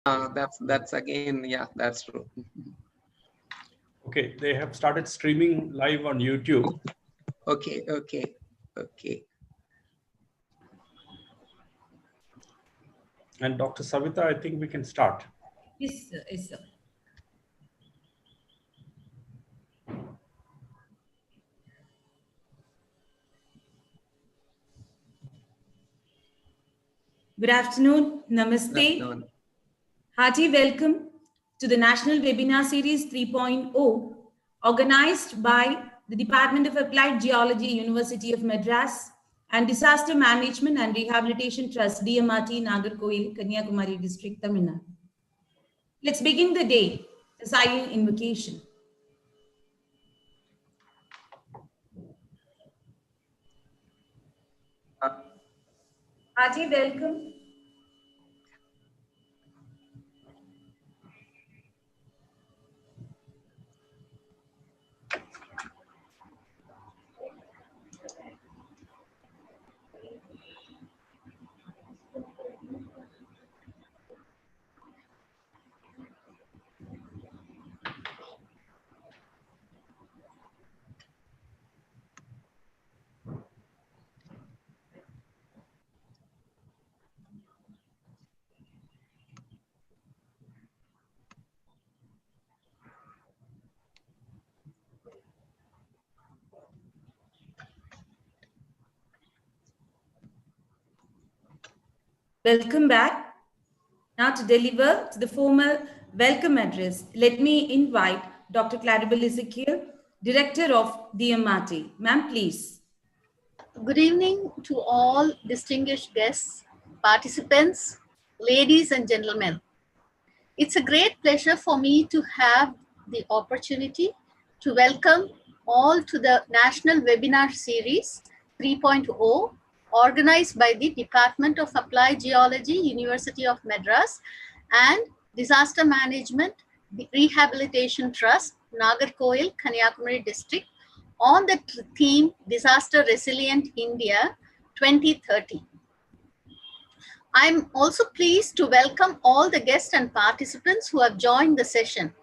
That's again, yeah, that's true. Okay, they have started streaming live on YouTube. Okay. And Dr. Savita, I think we can start. Yes, sir. Yes, sir. Good afternoon. Namaste. Good afternoon. Hearty welcome to the National Webinar Series 3.0, organized by the Department of Applied Geology, University of Madras, and Disaster Management and Rehabilitation Trust, DMRT, Nagarkoil, Kanyakumari District, Tamil Nadu. Let's begin the day, the silent invocation. Hearty welcome. Welcome back. Now to deliver the formal welcome address, let me invite Dr. Claribel Ezekiel, Director of DMRT. Ma'am, please. Good evening to all distinguished guests, participants, ladies and gentlemen. It's a great pleasure for me to have the opportunity to welcome all to the National Webinar Series 3.0, organized by the Department of Applied Geology, University of Madras, and Disaster Management Rehabilitation Trust, Nagarkoil, Kanyakumari District, on the theme Disaster Resilient India 2030. I'm also pleased to welcome all the guests and participants who have joined the session.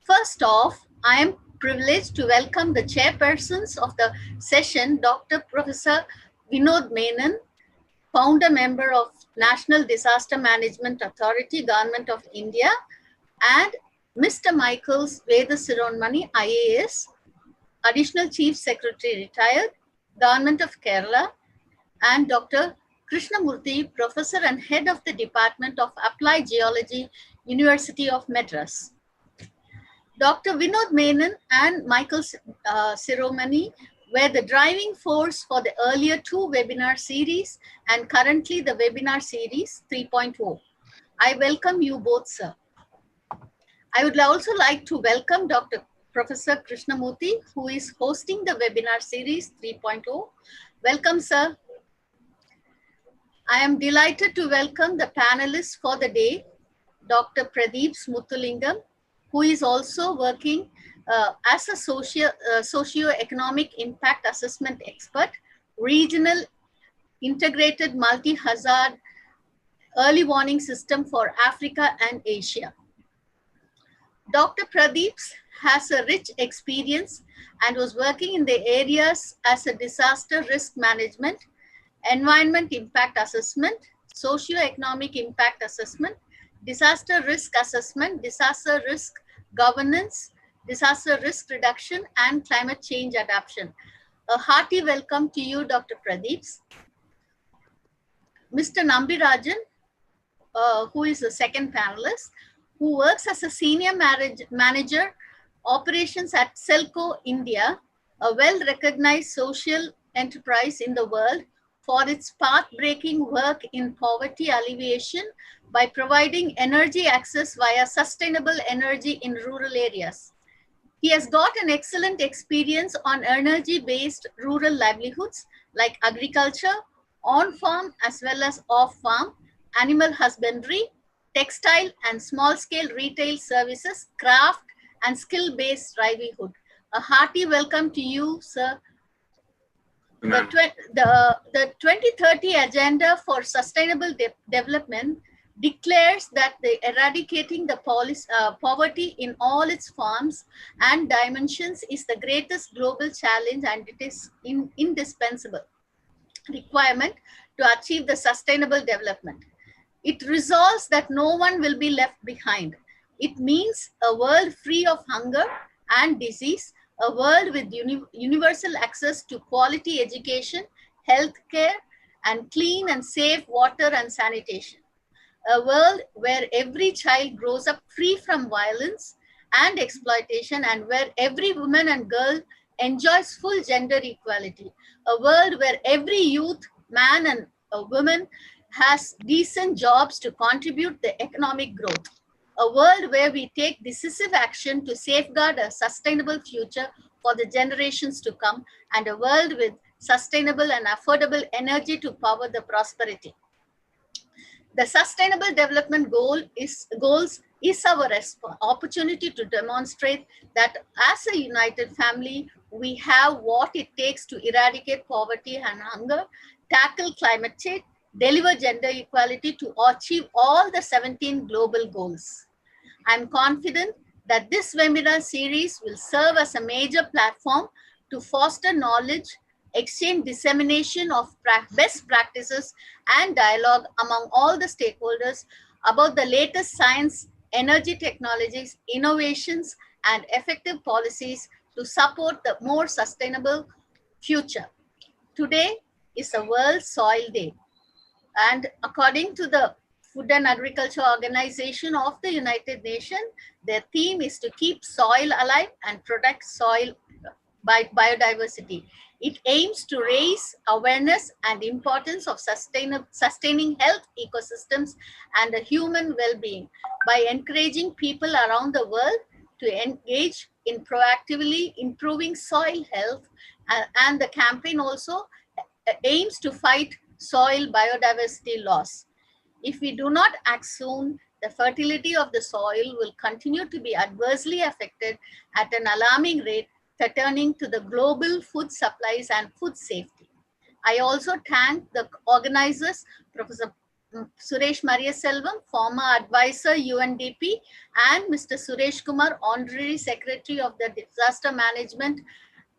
First off, I am privileged to welcome the chairpersons of the session, Dr. Professor Vinod Menon, founder member of National Disaster Management Authority, Government of India, and Mr. Michaels Vedasironmani, IAS, Additional Chief Secretary Retired, Government of Kerala, and Dr. Krishnamurthy, Professor and Head of the Department of Applied Geology, University of Madras. Dr. Vinod Menon and Michael Siromani were the driving force for the earlier two webinar series and currently the webinar series 3.0. I welcome you both, sir. I would also like to welcome Dr. Professor Krishnamurthy, who is hosting the webinar series 3.0. Welcome, sir. I am delighted to welcome the panelists for the day, Dr. Pradheeps Muthulingam, who is also working as a socio-economic impact assessment expert, regional integrated multi-hazard early warning system for Africa and Asia. Dr. Pradheeps has a rich experience and was working in the areas as a disaster risk management, environment impact assessment, socio-economic impact assessment, disaster risk assessment, disaster risk governance, disaster risk reduction, and climate change adaptation. A hearty welcome to you, Dr. Pradheeps. Mr. Nambirajan, who is the second panelist, who works as a senior manager operations at SELCO India, a well-recognized social enterprise in the world for its path-breaking work in poverty alleviation by providing energy access via sustainable energy in rural areas. He has got an excellent experience on energy-based rural livelihoods like agriculture, on-farm as well as off-farm, animal husbandry, textile and small-scale retail services, craft and skill-based livelihood. A hearty welcome to you, sir. The 2030 Agenda for Sustainable Development declares that the eradicating the poverty in all its forms and dimensions is the greatest global challenge, and it is indispensable requirement to achieve the sustainable development. It resolves that no one will be left behind. It means a world free of hunger and disease, a world with universal access to quality education, health care, and clean and safe water and sanitation. A world where every child grows up free from violence and exploitation, and where every woman and girl enjoys full gender equality. A world where every youth, man and a woman has decent jobs to contribute to economic growth. A world where we take decisive action to safeguard a sustainable future for the generations to come, and a world with sustainable and affordable energy to power the prosperity. The Sustainable Development Goals is our opportunity to demonstrate that as a united family, we have what it takes to eradicate poverty and hunger, tackle climate change, deliver gender equality, to achieve all the 17 global goals. I'm confident that this webinar series will serve as a major platform to foster knowledge, exchange, dissemination of best practices, and dialogue among all the stakeholders about the latest science, energy technologies, innovations, and effective policies to support the more sustainable future. Today is a World Soil Day, and according to the Food and Agriculture Organization of the United Nations, their theme is to keep soil alive and protect soil biodiversity. It aims to raise awareness and importance of sustaining health ecosystems and human well-being by encouraging people around the world to engage in proactively improving soil health. And the campaign also aims to fight soil biodiversity loss. If we do not act soon, the fertility of the soil will continue to be adversely affected at an alarming rate, threatening to the global food supplies and food safety. I also thank the organizers, Professor Suresh Mariaselvam, former advisor UNDP, and Mr. Suresh Kumar, Honorary Secretary of the Disaster Management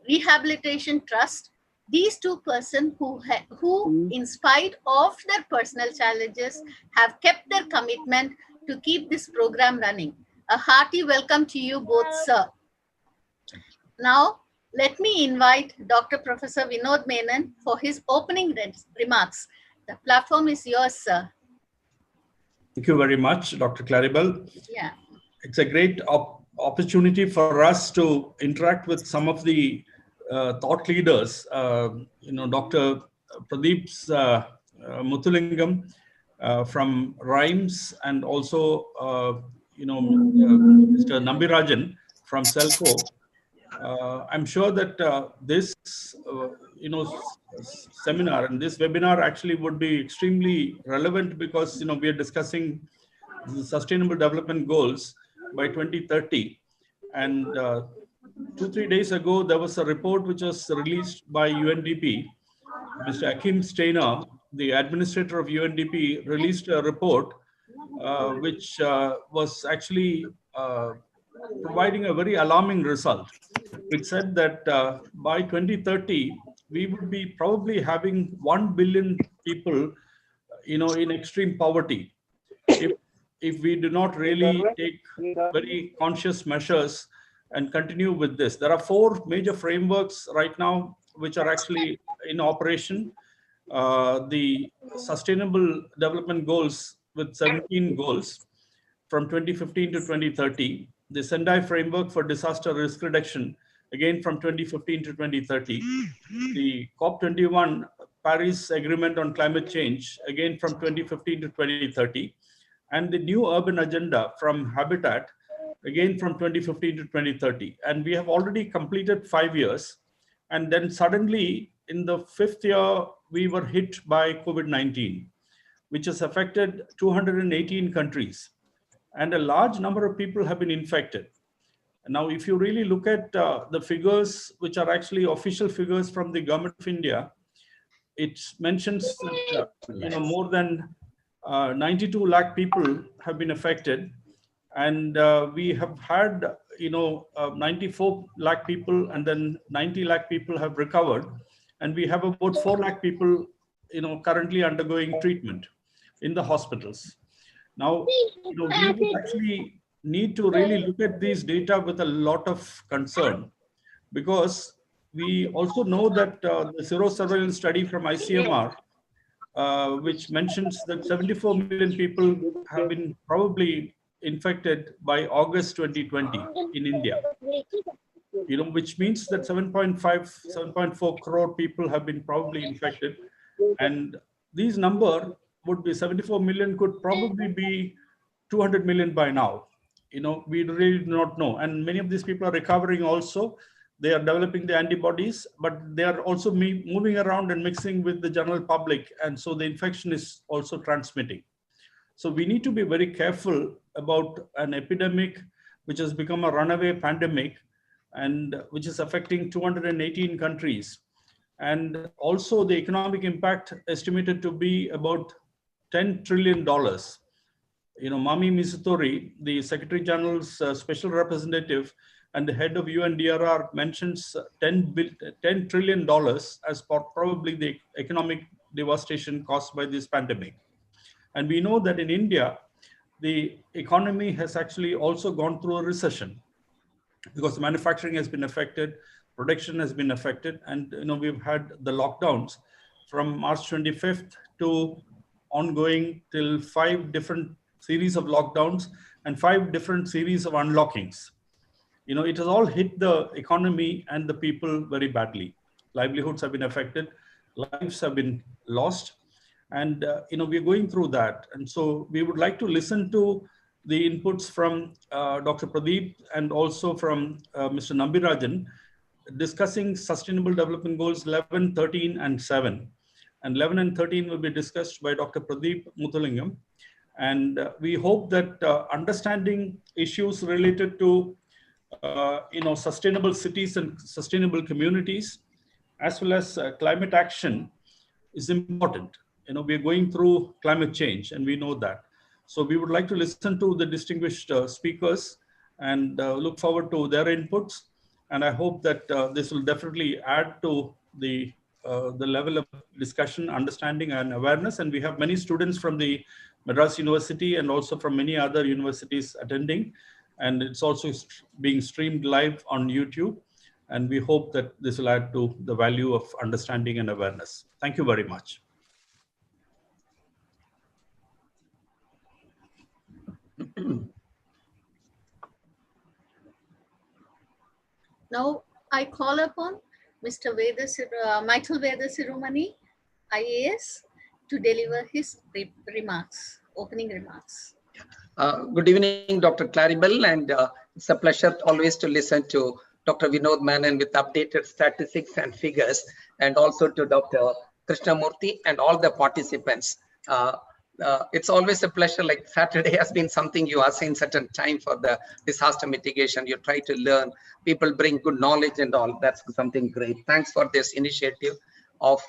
Rehabilitation Trust. These two persons who, in spite of their personal challenges, have kept their commitment to keep this program running. A hearty welcome to you both, sir. Now, let me invite Dr. Professor Vinod Menon for his opening remarks. The platform is yours, sir. Thank you very much, Dr. Claribel. Yeah. It's a great opportunity for us to interact with some of the thought leaders, Dr. Pradheeps Muthulingam from RHYMES, and also, Mr. Nambirajan from SELCO. I'm sure that this, seminar and this webinar actually would be extremely relevant because, we are discussing the Sustainable Development Goals by 2030. And 2-3 days ago, there was a report which was released by UNDP. Mr. Akim Steiner, the administrator of UNDP, released a report which was actually providing a very alarming result. It said that by 2030, we would be probably having 1 billion people, in extreme poverty, if we do not really take very conscious measures and continue with this. There are 4 major frameworks right now which are actually in operation. The Sustainable Development Goals with 17 goals from 2015 to 2030. The Sendai Framework for Disaster Risk Reduction, again from 2015 to 2030. The COP21 Paris Agreement on Climate Change, again from 2015 to 2030. And the New Urban Agenda from Habitat, again from 2015 to 2030. And we have already completed 5 years. And then suddenly in the 5th year, we were hit by COVID-19, which has affected 218 countries. And a large number of people have been infected. Now, if you really look at the figures, which are actually official figures from the Government of India, it mentions that, more than 92 lakh people have been affected, and we have had 94 lakh people, and then 90 lakh people have recovered, and we have about 4 lakh people currently undergoing treatment in the hospitals. Now, we would actually need to really look at these data with a lot of concern, because we also know that the serosurveillance study from ICMR, which mentions that 74 million people have been probably infected by August 2020 in India. Which means that 7.5, 7.4 crore people have been probably infected. And these number would be 74 million could probably be 200 million by now. We really do not know. And many of these people are recovering also. They are developing the antibodies, but they are also moving around and mixing with the general public. And so the infection is also transmitting. So we need to be very careful about an epidemic which has become a runaway pandemic, and which is affecting 218 countries. And also the economic impact estimated to be about $10 trillion. Mami Mizutori, the Secretary General's special representative and the head of UNDRR, mentions $10 trillion as probably the economic devastation caused by this pandemic. And we know that in India, the economy has actually also gone through a recession, because manufacturing has been affected, production has been affected, and we've had the lockdowns from March 25th to ongoing till 5 different series of lockdowns and 5 different series of unlockings. It has all hit the economy and the people very badly. Livelihoods have been affected, lives have been lost, and we're going through that. And so we would like to listen to the inputs from Dr. Pradheep and also from Mr. Nambirajan, discussing Sustainable Development Goals 11, 13, and 7. And 11 and 13 will be discussed by Dr. Pradheep Muthulingam. And we hope that understanding issues related to sustainable cities and sustainable communities, as well as climate action, is important. We're going through climate change, and we know that. So we would like to listen to the distinguished speakers and look forward to their inputs. And I hope that this will definitely add to the level of discussion, understanding, and awareness. And we have many students from the Madras University and also from many other universities attending. And it's also being streamed live on YouTube. And we hope that this will add to the value of understanding and awareness. Thank you very much. Now I call upon Mr. Michael Veda Sirumani, IAS, to deliver his opening remarks. Good evening, Dr. Claribel, and it's a pleasure always to listen to Dr. Vinod Menon with updated statistics and figures, and also to Dr. Krishnamurthy and all the participants. It's always a pleasure. Like Saturday has been something you assign certain time for the disaster mitigation. You try to learn, people bring good knowledge and all. That's something great. Thanks for this initiative of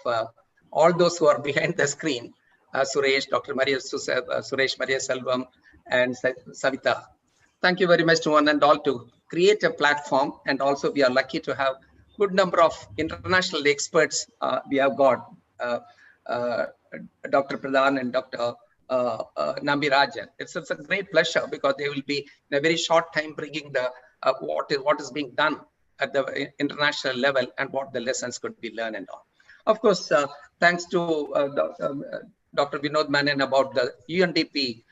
all those who are behind the screen. Suresh, Dr. Suresh Maria Selvam, and Savita. Thank you very much to one and all to create a platform. And also we are lucky to have good number of international experts. We have got Dr. Pradhan and Dr. Nambirajan. It's a great pleasure, because they will be in a very short time bringing the what is being done at the international level and what the lessons could be learned and all. Of course, thanks to Dr. Vinod Menon about the UNDP,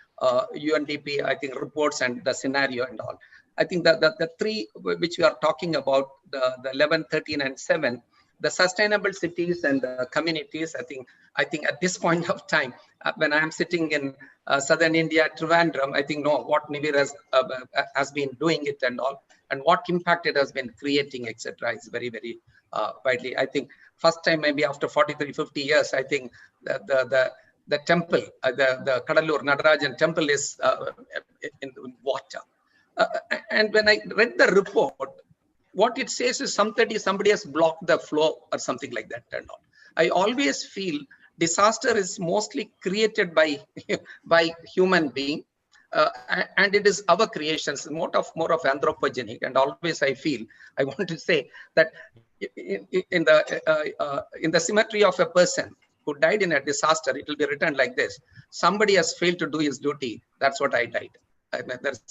I think, reports and the scenario and all. I think that the 3 which we are talking about, the 11, 13, and 7, the sustainable cities and the communities, I think at this point of time, when I am sitting in southern India, Trivandrum, I think what Nivir has been doing it and all, and what impact it has been creating, etc., is very, very widely. I think first time maybe after 43, 50 years, I think the temple, the Kadalur Nadarajan temple is in water. And when I read the report, what it says is somebody has blocked the flow or something like that and all. I always feel disaster is mostly created by human being, and it is our creations, more of anthropogenic. And always I want to say that in the cemetery of a person who died in a disaster, it will be written like this: somebody has failed to do his duty. That's what I died.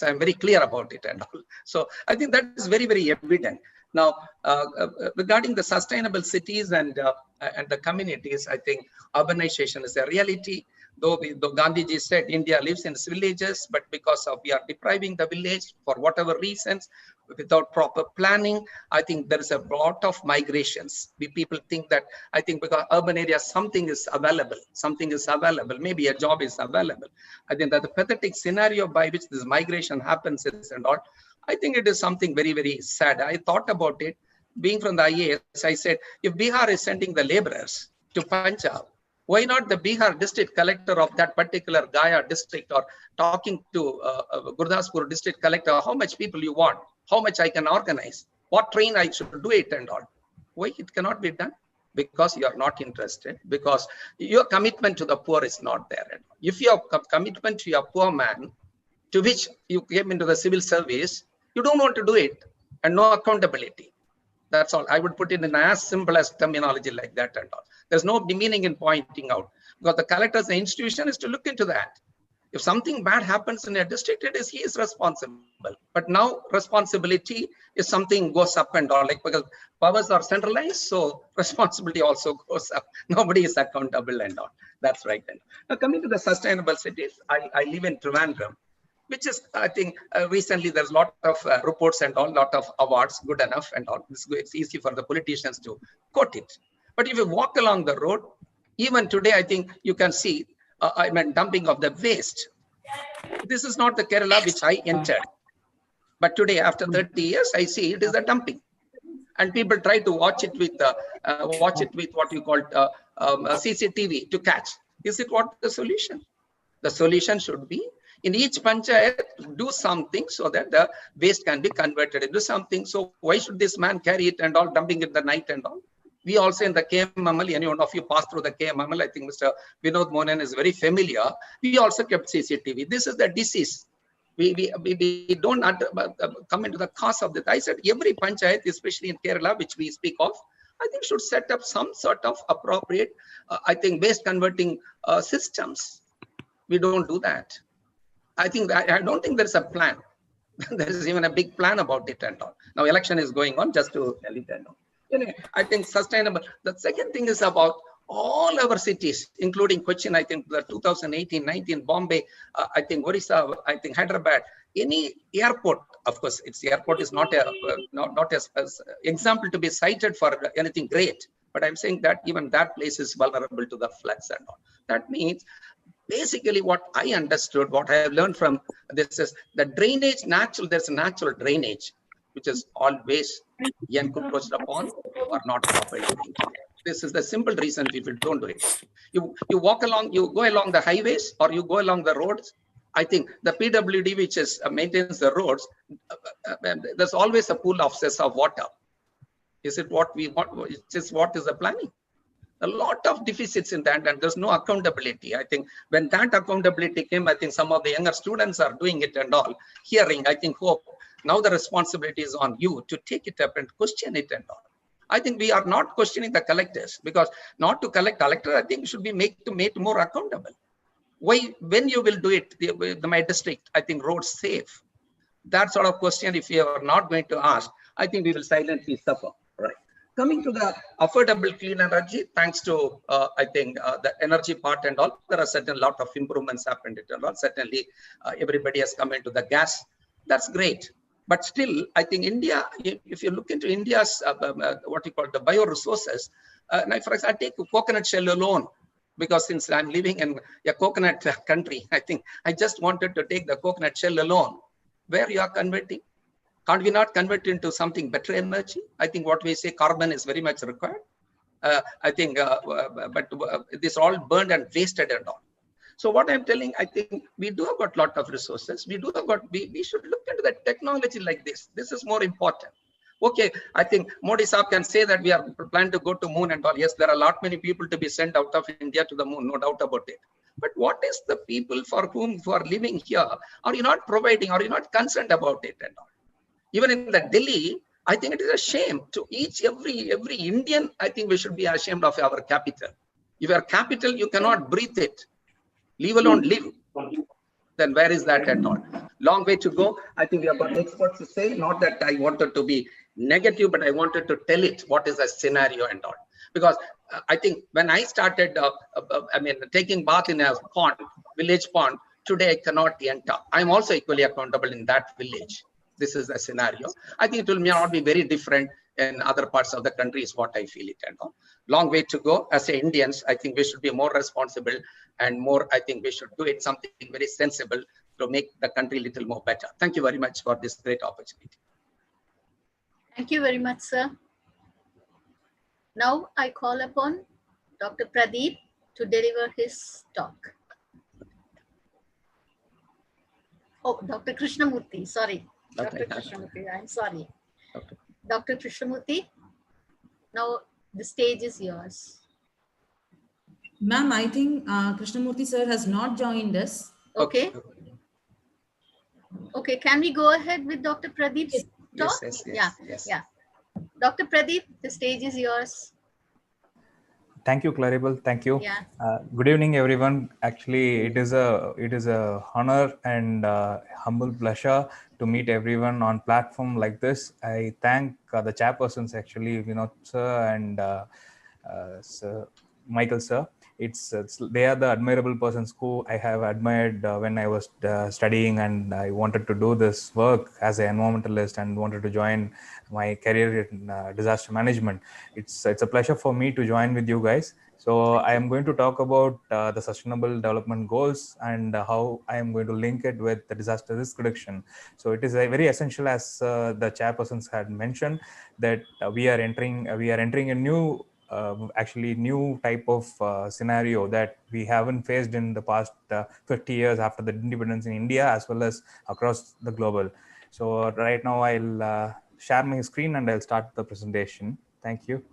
I'm very clear about it and all. So I think that is very, very evident. Now, regarding the sustainable cities and the communities, I think urbanization is a reality. Though Gandhiji said India lives in villages, but because we are depriving the village for whatever reasons, without proper planning, I think there is a lot of migrations. People think that, I think because urban areas, something is available, maybe a job is available. I think that the pathetic scenario by which this migration happens is and all, I think it is something very, very sad. I thought about it. Being from the IAS, I said, if Bihar is sending the laborers to Punjab, why not the Bihar district collector of that particular Gaya district, or talking to Gurdaspur district collector, how much people you want, how much I can organize, what train I should do it and all. Why it cannot be done? Because you are not interested, because your commitment to the poor is not there. If your commitment to your poor man, to which you came into the civil service, you don't want to do it, and no accountability. That's all. I would put it in as simple as terminology like that and all. There's no meaning in pointing out, because the collector as an institution is to look into that. If something bad happens in a district, he is responsible. But now responsibility is something goes up and all, like, because powers are centralized, so responsibility also goes up. Nobody is accountable and all. That's right. Now coming to the sustainable cities, I live in Trivandrum, which is, I think, recently there's a lot of reports and all, lot of awards, good enough and all. It's easy for the politicians to quote it. But if you walk along the road, even today, I think you can see, dumping of the waste. This is not the Kerala which I entered. But today, after 30 years, I see it is a dumping. And people try to watch it with what you call CCTV to catch. Is it what the solution? The solution should be, in each panchayat, do something so that the waste can be converted into something. So why should this man carry it and all, dumping it in the night and all? We also in the KMML, any one of you passed through the KMML, I think Mr. Vinod Mohan is very familiar. We also kept CCTV. This is the disease. We don't come into the cause of this. I said every panchayat, especially in Kerala, which we speak of, I think should set up some sort of appropriate, I think, waste converting systems. We don't do that. I think that, I don't think there's a plan. There is even a big plan about it and all. Now election is going on, just to tell you that. Anyway, I think sustainable. The second thing is about all our cities, including Cochin, I think the 2018-19, Bombay, I think Orissa, I think Hyderabad, any airport, of course, its airport is not as example to be cited for anything great. But I'm saying that even that place is vulnerable to the floods and all. That means, basically, what I understood, what I have learned from this is the drainage, there's a natural drainage, which is always encroached upon or not properly maintained. This is the simple reason people don't do it. You walk along, you go along the highways or you go along the roads. I think the PWD, which is maintains the roads, there's always a pool of cess of water. Is it what we want? It's just what is the planning? A lot of deficits in that, and there's no accountability. I think when that accountability came, I think some of the younger students are doing it and all, hearing, I think, hope. Now the responsibility is on you to take it up and question it and all. I think we are not questioning the collectors, because not to collect collector, I think should be made more accountable. Why, when you will do it, my district, I think roads safe. That sort of question, if you are not going to ask, I think we will silently suffer. Right. Coming to the affordable clean energy, thanks to, I think, the energy part and all, there are certain lot of improvements happened. Certainly, everybody has come into the gas. That's great. But still, I think India, if you look into India's, what you call the bioresources, now for example, I take coconut shell alone, because since I'm living in a coconut country, I think I just wanted to take the coconut shell alone. Where you are converting? Can't we not convert into something better energy? I think what we say, carbon is very much required. I think, but this all burned and wasted and all. So what I'm telling, I think we do have got a lot of resources. We should look into the technology like this. This is more important. Okay, I think Modi Saab can say that we are planning to go to moon and all. Yes, there are a lot many people to be sent out of India to the moon, no doubt about it. But what is the people for whom who are living here? Are you not providing? Are you not concerned about it and all? Even in the Delhi, I think it is a shame to every Indian. I think we should be ashamed of our capital. If your capital, you cannot breathe it, leave alone live. Then where is that at all? Long way to go. I think we have got experts to say, not that I wanted to be negative, but I wanted to tell it what is the scenario and all. Because I think when I started, taking bath in a pond, village pond, today I cannot enter. I'm also equally accountable in that village. This is the scenario. I think it will not be very different in other parts of the country is what I feel it and all. Long way to go. As Indians, I think we should be more responsible and more, I think we should do it something very sensible to make the country a little more better. Thank you very much for this great opportunity. Thank you very much, sir. Now I call upon Dr. Pradheep to deliver his talk. Oh, Dr. Krishnamurthy, sorry. Okay. Dr. Krishnamurthy, I'm sorry. Okay. Dr. Krishnamurthy, now the stage is yours. Ma'am, I think Krishnamurthy sir has not joined us. Okay. Okay, can we go ahead with Dr. Pradeep's talk? Yes. Dr. Pradeep, the stage is yours. Thank you, Claribel. Thank you. Yeah. Good evening, everyone. Actually, it is a honor and humble pleasure to meet everyone on platform like this. I thank the chairpersons, actually, Vinod sir and Sir Michael sir. They are the admirable persons who I have admired when I was studying, and I wanted to do this work as an environmentalist and wanted to join my career in disaster management. It's a pleasure for me to join with you guys. So I am going to talk about the Sustainable Development Goals and how I am going to link it with the disaster risk reduction. So it is very essential, as the chairpersons had mentioned, that we are entering a new new type of scenario that we haven't faced in the past 50 years after the independence in India, as well as across the global. So right now I'll share my screen and I'll start the presentation. Thank you.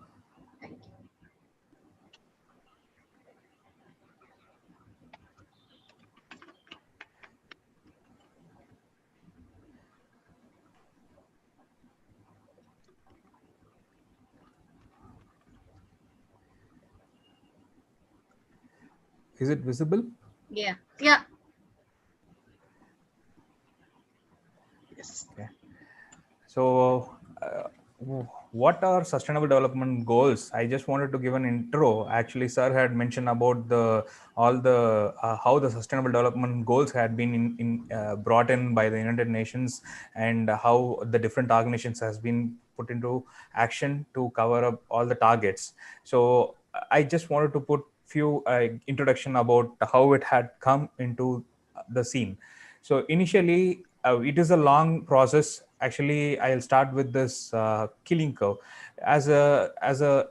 Is it visible? Yeah. Yes. Okay. So what are sustainable development goals? I just wanted to give an intro. Actually, sir had mentioned about how the sustainable development goals had been brought in by the United Nations, and how the different organizations has been put into action to cover up all the targets. So I just wanted to put few introduction about how it had come into the scene. So initially, it is a long process. Actually, I'll start with this killing curve. As a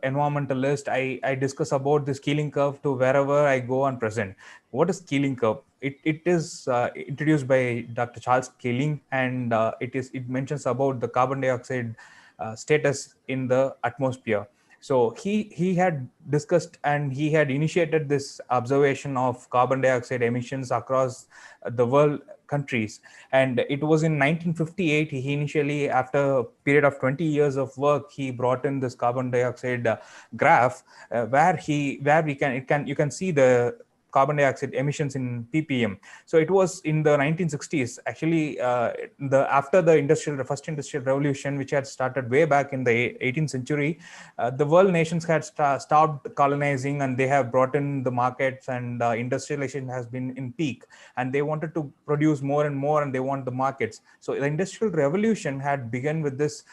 environmentalist, I discuss about this killing curve to wherever I go and present. What is killing curve? It is introduced by Dr. Charles Killing, and it mentions about the carbon dioxide status in the atmosphere. So he had discussed and he had initiated this observation of carbon dioxide emissions across the world countries. And it was in 1958, he initially, after a period of 20 years of work, he brought in this carbon dioxide graph where you can see the carbon dioxide emissions in ppm. So it was in the 1960s, actually, after the first industrial revolution, which had started way back in the 18th century. The world nations had stopped colonizing, and they have brought in the markets, and industrialization has been in peak, and they wanted to produce more and more, and they want the markets. So the industrial revolution had begun with this,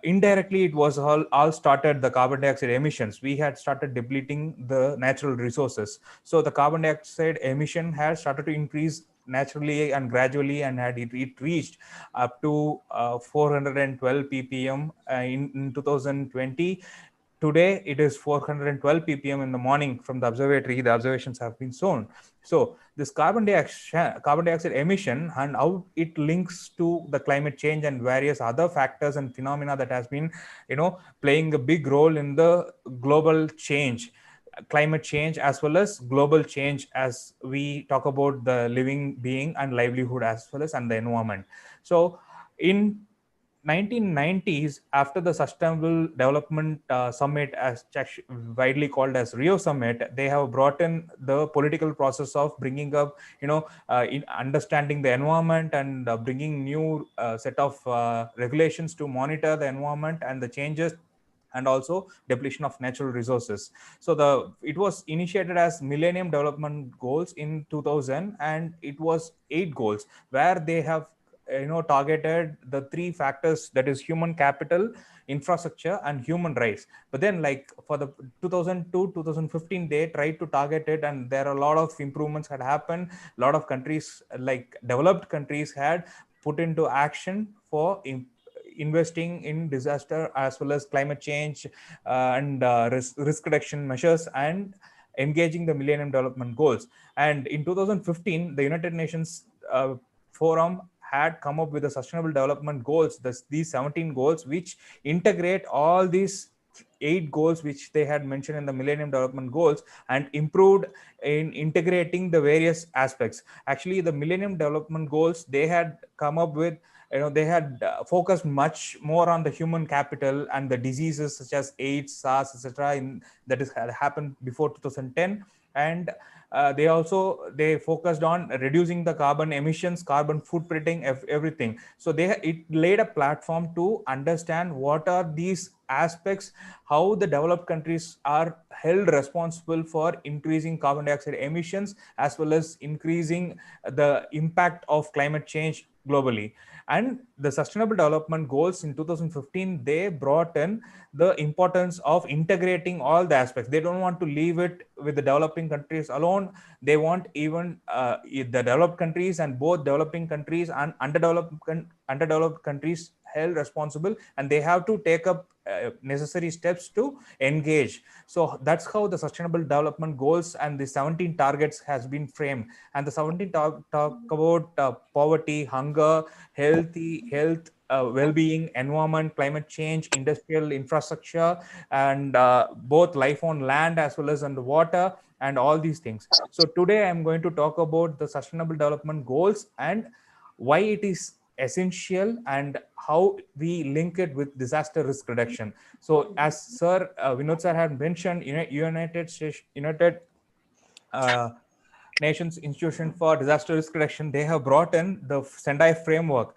indirectly it was all started the carbon dioxide emissions. We had started depleting the natural resources. So the carbon dioxide emission had started to increase naturally and gradually, and it reached up to 412 ppm in 2020. Today, it is 412 ppm in the morning from the observatory. The observations have been shown. So this carbon dioxide emission and how it links to the climate change and various other factors and phenomena that has been, playing a big role in the global change, climate change, as well as global change, as we talk about the living being and livelihood as well as and the environment. So in 1990s, after the Sustainable Development Summit, as widely called as Rio Summit, they have brought in the political process of bringing up, in understanding the environment and bringing new set of regulations to monitor the environment and the changes and also depletion of natural resources. So it was initiated as Millennium Development Goals in 2000, and it was 8 goals where they have targeted the 3 factors, that is human capital, infrastructure and human rights. But then, like for the 2002 2015, they tried to target it, and there are a lot of improvements had happened. A lot of countries, like developed countries, had put into action for investing in disaster as well as climate change and risk reduction measures and engaging the Millennium Development Goals. And in 2015, the United Nations Forum had come up with the Sustainable Development Goals, these 17 goals, which integrate all these 8 goals which they had mentioned in the Millennium Development Goals, and improved in integrating the various aspects. Actually, the Millennium Development Goals, they had come up with, they had focused much more on the human capital and the diseases such as AIDS, SARS, etc. That had happened before 2010. And they focused on reducing the carbon emissions, carbon footprinting, everything. So it laid a platform to understand what are these aspects, how the developed countries are held responsible for increasing carbon dioxide emissions as well as increasing the impact of climate change globally. And the Sustainable Development Goals in 2015, they brought in the importance of integrating all the aspects. They don't want to leave it with the developing countries alone. They want even the developed countries and both developing countries and underdeveloped countries held responsible, and they have to take up necessary steps to engage. So that's how the Sustainable Development Goals and the 17 targets has been framed. And the 17 talk about poverty, hunger, health, well-being, environment, climate change, industrial infrastructure, and both life on land as well as on the water, and all these things. So today I'm going to talk about the Sustainable Development Goals and why it is essential and how we link it with disaster risk reduction. So as Sir Vinod sir had mentioned, United Nations Institution for Disaster Risk Reduction, they have brought in the Sendai framework.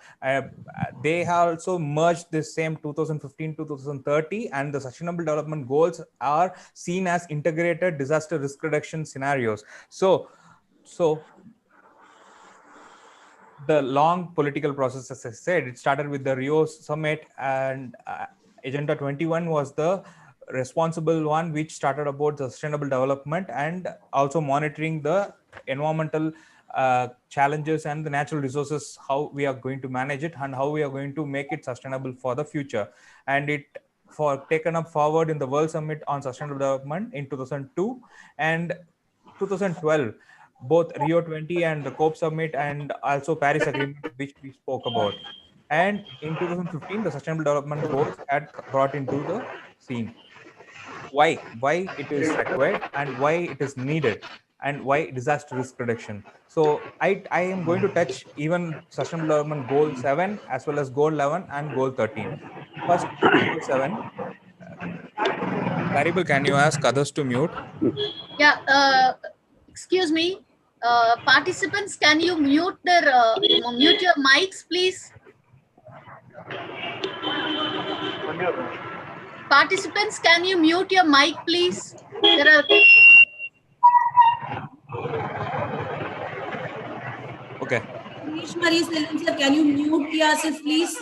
They have also merged this same 2015 to 2030, and the Sustainable Development Goals are seen as integrated disaster risk reduction scenarios. So the long political process, as I said, it started with the Rio Summit, and Agenda 21 was the responsible one, which started about the sustainable development and also monitoring the environmental challenges and the natural resources, how we are going to manage it and how we are going to make it sustainable for the future. And it taken up forward in the World Summit on Sustainable Development in 2002 and 2012. Both Rio 20 and the COP Summit, and also Paris Agreement, which we spoke about. And in 2015, the Sustainable Development Goals had brought into the scene. Why it is required and why it is needed, and why disaster risk reduction. So I am going to touch even Sustainable Development Goal 7 as well as Goal 11 and Goal 13. First, Goal 7. Karibal, can you ask others to mute? Yeah, excuse me. Participants, can you mute mute your mics, please? Participants, can you mute your mic, please? Okay. Sir, can you mute yourself, please?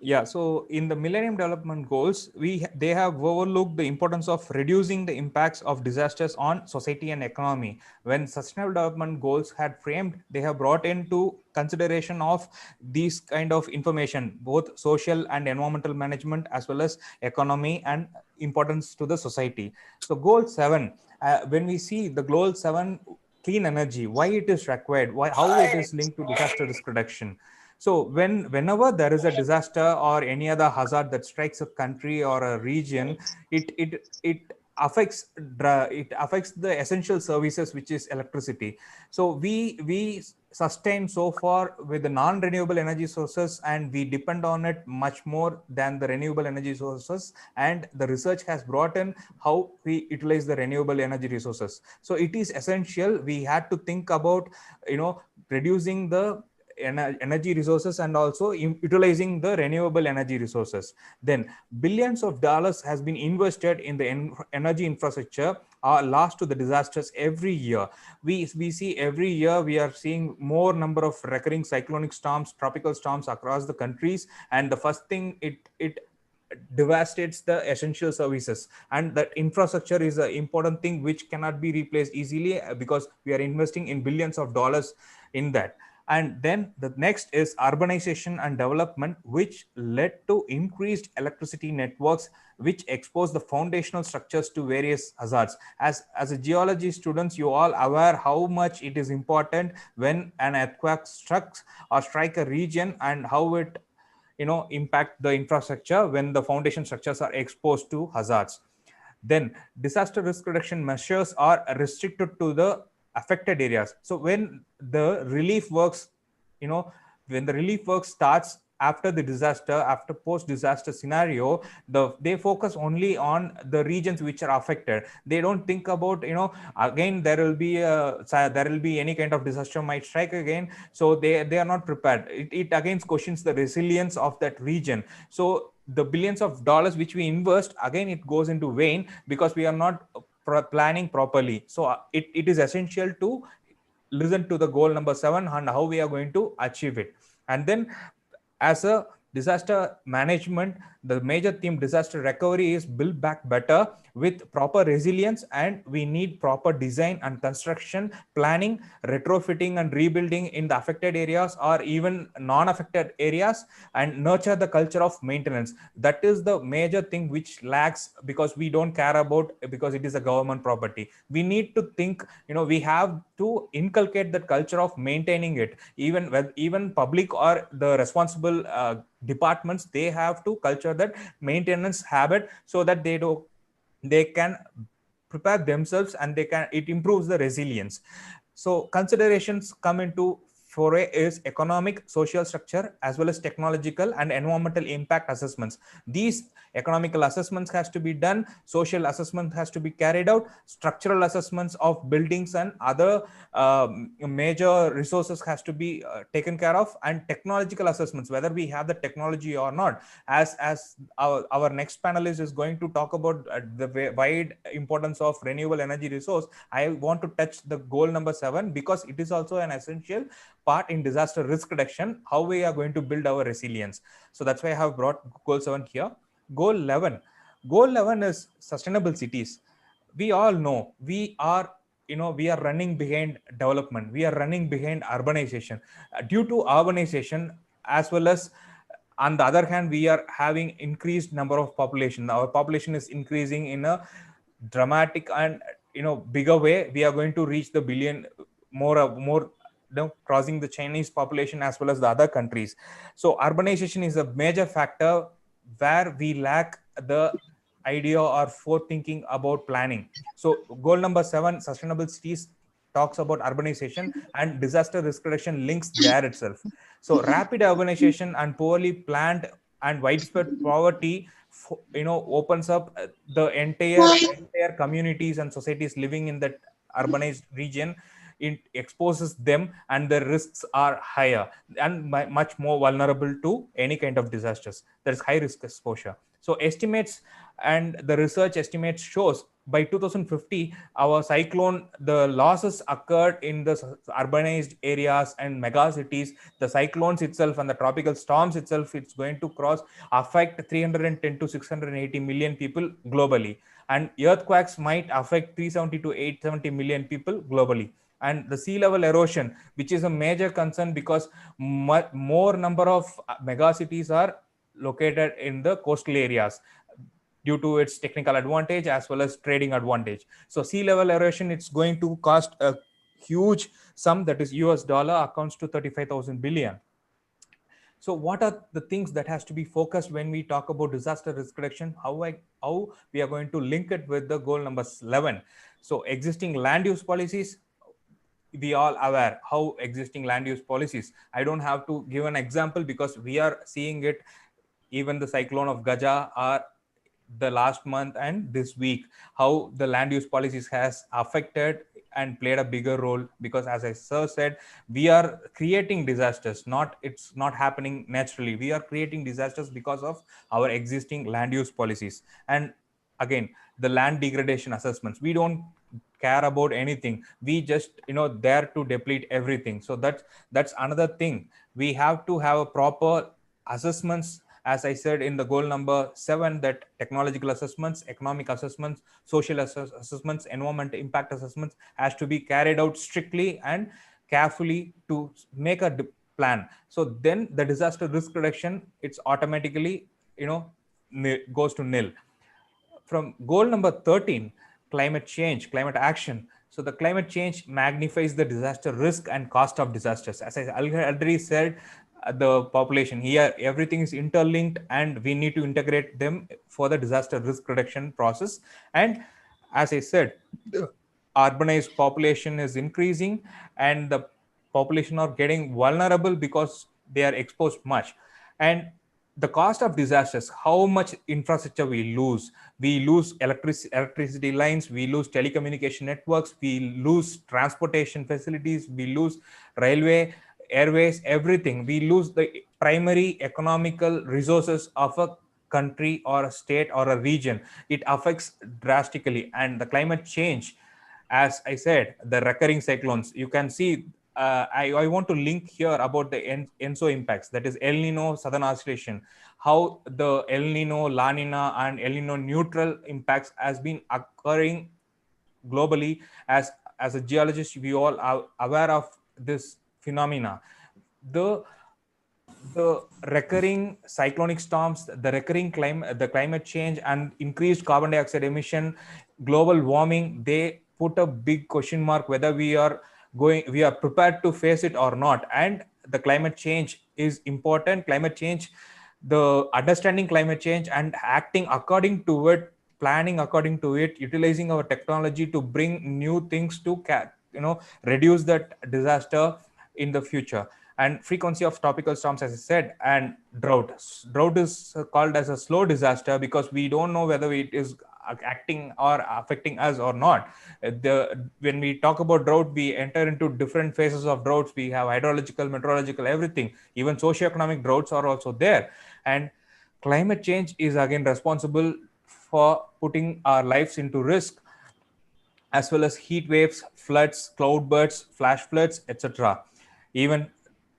Yeah, so in the Millennium Development Goals, they have overlooked the importance of reducing the impacts of disasters on society and economy. When Sustainable Development Goals had framed, they have brought into consideration of these kind of information, both social and environmental management, as well as economy and importance to the society. So goal 7, when we see the goal 7, clean energy, why it is required, how it is linked to disaster risk reduction. So whenever there is a disaster or any other hazard that strikes a country or a region, it affects the essential services, which is electricity. So we sustain so far with the non-renewable energy sources, and we depend on it much more than the renewable energy sources. And the research has brought in how we utilize the renewable energy resources. So it is essential. We had to think about reducing the energy resources and also utilizing the renewable energy resources. Then billions of dollars has been invested in the energy infrastructure lost to the disasters every year. We see every year we are seeing more number of recurring cyclonic storms, tropical storms across the countries, and the first thing it devastates the essential services, and that infrastructure is an important thing which cannot be replaced easily, because we are investing in billions of dollars in that. And then the next is urbanization and development, which led to increased electricity networks, which expose the foundational structures to various hazards. As a geology students, you all aware how much it is important when an earthquake strike a region, and how it impact the infrastructure when the foundation structures are exposed to hazards. Then disaster risk reduction measures are restricted to the affected areas. So when the relief works, when the relief work starts after the disaster, after post-disaster scenario, they focus only on the regions which are affected. They don't think about, again, there will be any kind of disaster might strike again. So they are not prepared. It again questions the resilience of that region. So the billions of dollars which we invest, again, it goes into vain because we are not planning properly. So it is essential to listen to the goal number 7 and how we are going to achieve it. And then as a disaster management, the major theme disaster recovery is build back better with proper resilience, and we need proper design and construction planning, retrofitting and rebuilding in the affected areas or even non-affected areas, and nurture the culture of maintenance. That is the major thing which lacks, because we don't care about, because it is a government property. We need to think, we have to inculcate that culture of maintaining it. Even public or the responsible departments, they have to culture that maintenance habit, so that they can prepare themselves, and it improves the resilience. So considerations come into foray is economic, social structure, as well as technological and environmental impact assessments. These economical assessments has to be done, social assessment has to be carried out, structural assessments of buildings and other major resources has to be taken care of, and technological assessments, whether we have the technology or not. As our next panelist is going to talk about the wide importance of renewable energy resource, I want to touch the goal number 7, because it is also an essential part in disaster risk reduction, how we are going to build our resilience. So that's why I have brought goal 7 here. Goal 11 is sustainable cities. We all know we are running behind development, we are running behind urbanization. Due to urbanization, as well as on the other hand, we are having increased number of population. Our population is increasing in a dramatic and bigger way. We are going to reach the billion, more crossing the Chinese population as well as the other countries. So urbanization is a major factor where we lack the idea or forethinking about planning. So goal number 7, sustainable cities, talks about urbanization, and disaster risk reduction links there itself. So rapid urbanization and poorly planned and widespread poverty opens up the entire communities and societies living in that urbanized region. It exposes them, and the risks are higher and much more vulnerable to any kind of disasters. There is high risk exposure. So estimates and the research estimates shows by 2050, our cyclone, the losses occurred in the urbanized areas and mega cities. The cyclones itself and the tropical storms itself, it's going to affect 310 to 680 million people globally. And earthquakes might affect 370 to 870 million people globally. And the sea level erosion, which is a major concern, because more number of mega cities are located in the coastal areas. due to its technical advantage as well as trading advantage. So sea level erosion, it's going to cost a huge sum, that is US dollar, accounts to 35,000 billion. So what are the things that has to be focused when we talk about disaster risk reduction? How we are going to link it with the goal number 11? So existing land use policies, we all aware how existing land use policies. I don't have to give an example because we are seeing it. Even the cyclone of Gaja are the last month and this week, how the land use policies has affected and played a bigger role, because as I sir said, we are creating disasters, it's not happening naturally. We are creating disasters because of our existing land use policies. And again, the land degradation assessments, we don't care about anything. We just there to deplete everything. So that's another thing. We have to have a proper assessments, as I said in the goal number 7, that technological assessments, economic assessments, social assessments, environment impact assessments has to be carried out strictly and carefully to make a plan. So then the disaster risk reduction, it's automatically goes to nil. From goal number 13, climate change, climate action. So the climate change magnifies the disaster risk and cost of disasters. As I already said, the population here, everything is interlinked and we need to integrate them for the disaster risk reduction process. And as I said, the urbanized population is increasing and the population are getting vulnerable because they are exposed much. And the cost of disasters, how much infrastructure we lose electricity lines, we lose telecommunication networks, we lose transportation facilities, we lose railway, airways, everything. We lose the primary economical resources of a country or a state or a region. It affects drastically. And the climate change, as I said, the recurring cyclones, you can see, I want to link here about the ENSO impacts, that is El Nino Southern Oscillation, how the El Nino, La Nina and El Nino neutral impacts has been occurring globally. As a geologist, we all are aware of this phenomena. The recurring cyclonic storms, the recurring climate change and increased carbon dioxide emission, global warming, they put a big question mark whether we are prepared to face it or not. And the climate change is important. Climate change, the understanding climate change and acting according to it, planning according to it, utilizing our technology to bring new things to reduce that disaster in the future. And frequency of tropical storms, as I said, and drought is called as a slow disaster because we don't know whether it is acting or affecting us or not. When we talk about drought, we enter into different phases of droughts. We have hydrological, meteorological, everything. Even socioeconomic droughts are also there. And climate change is again responsible for putting our lives into risk, as well as heat waves, floods, cloudbursts, flash floods, etc. Even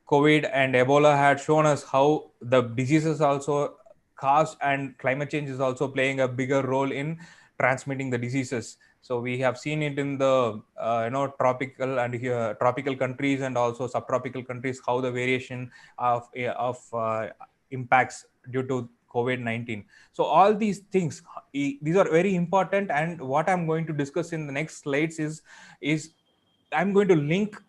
COVID and Ebola had shown us how the diseases also caused, and climate change is also playing a bigger role in transmitting the diseases. So we have seen it in the tropical and tropical countries and also subtropical countries, how the variation of impacts due to COVID-19. So all these things, these are very important. And what I'm going to discuss in the next slides is I'm going to link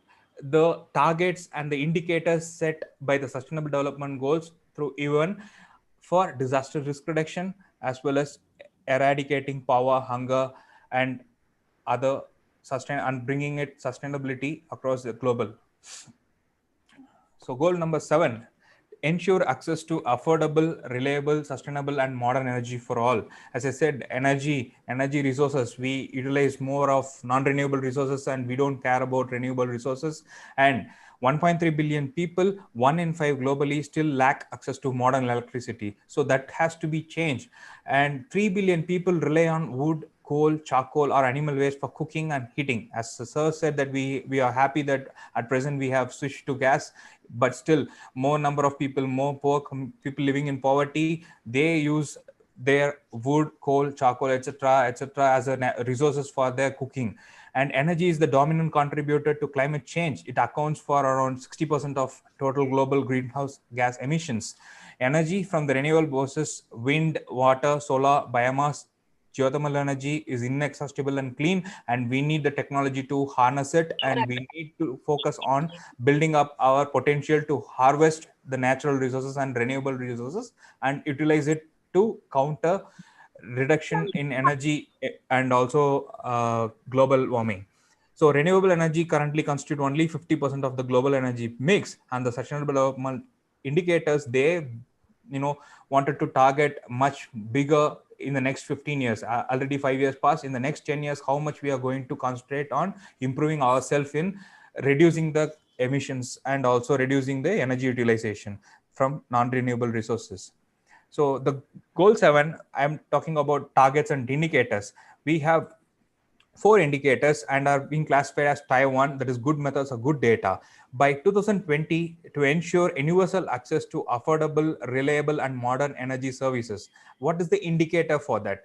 the targets and the indicators set by the Sustainable Development Goals through even for disaster risk reduction, as well as eradicating power, hunger, and other and bringing it sustainability across the global. So goal number 7, ensure access to affordable, reliable, sustainable, and modern energy for all. As I said, energy resources, we utilize more of non-renewable resources and we don't care about renewable resources. And 1.3 billion people, 1 in 5 globally, still lack access to modern electricity. So that has to be changed. And 3 billion people rely on wood, coal, charcoal, or animal waste for cooking and heating. As the sir said, that we are happy that at present we have switched to gas, but still more number of people, more poor people living in poverty, they use their wood, coal, charcoal, etc., as resources for their cooking. And energy is the dominant contributor to climate change. It accounts for around 60% of total global greenhouse gas emissions. Energy from the renewable sources, wind, water, solar, biomass, geothermal energy is inexhaustible and clean, and we need the technology to harness it, and we need to focus on building up our potential to harvest the natural resources and renewable resources and utilize it to counter reduction in energy and also global warming. So renewable energy currently constitute only 50% of the global energy mix, and the sustainable development indicators, they wanted to target much bigger in the next 15 years. Already 5 years passed. In the next 10 years, how much we are going to concentrate on improving ourselves in reducing the emissions and also reducing the energy utilization from non-renewable resources. So the goal 7, I'm talking about targets and indicators. We have 4 indicators and are being classified as Tier 1, that is good methods or good data. By 2020, to ensure universal access to affordable, reliable, and modern energy services. What is the indicator for that?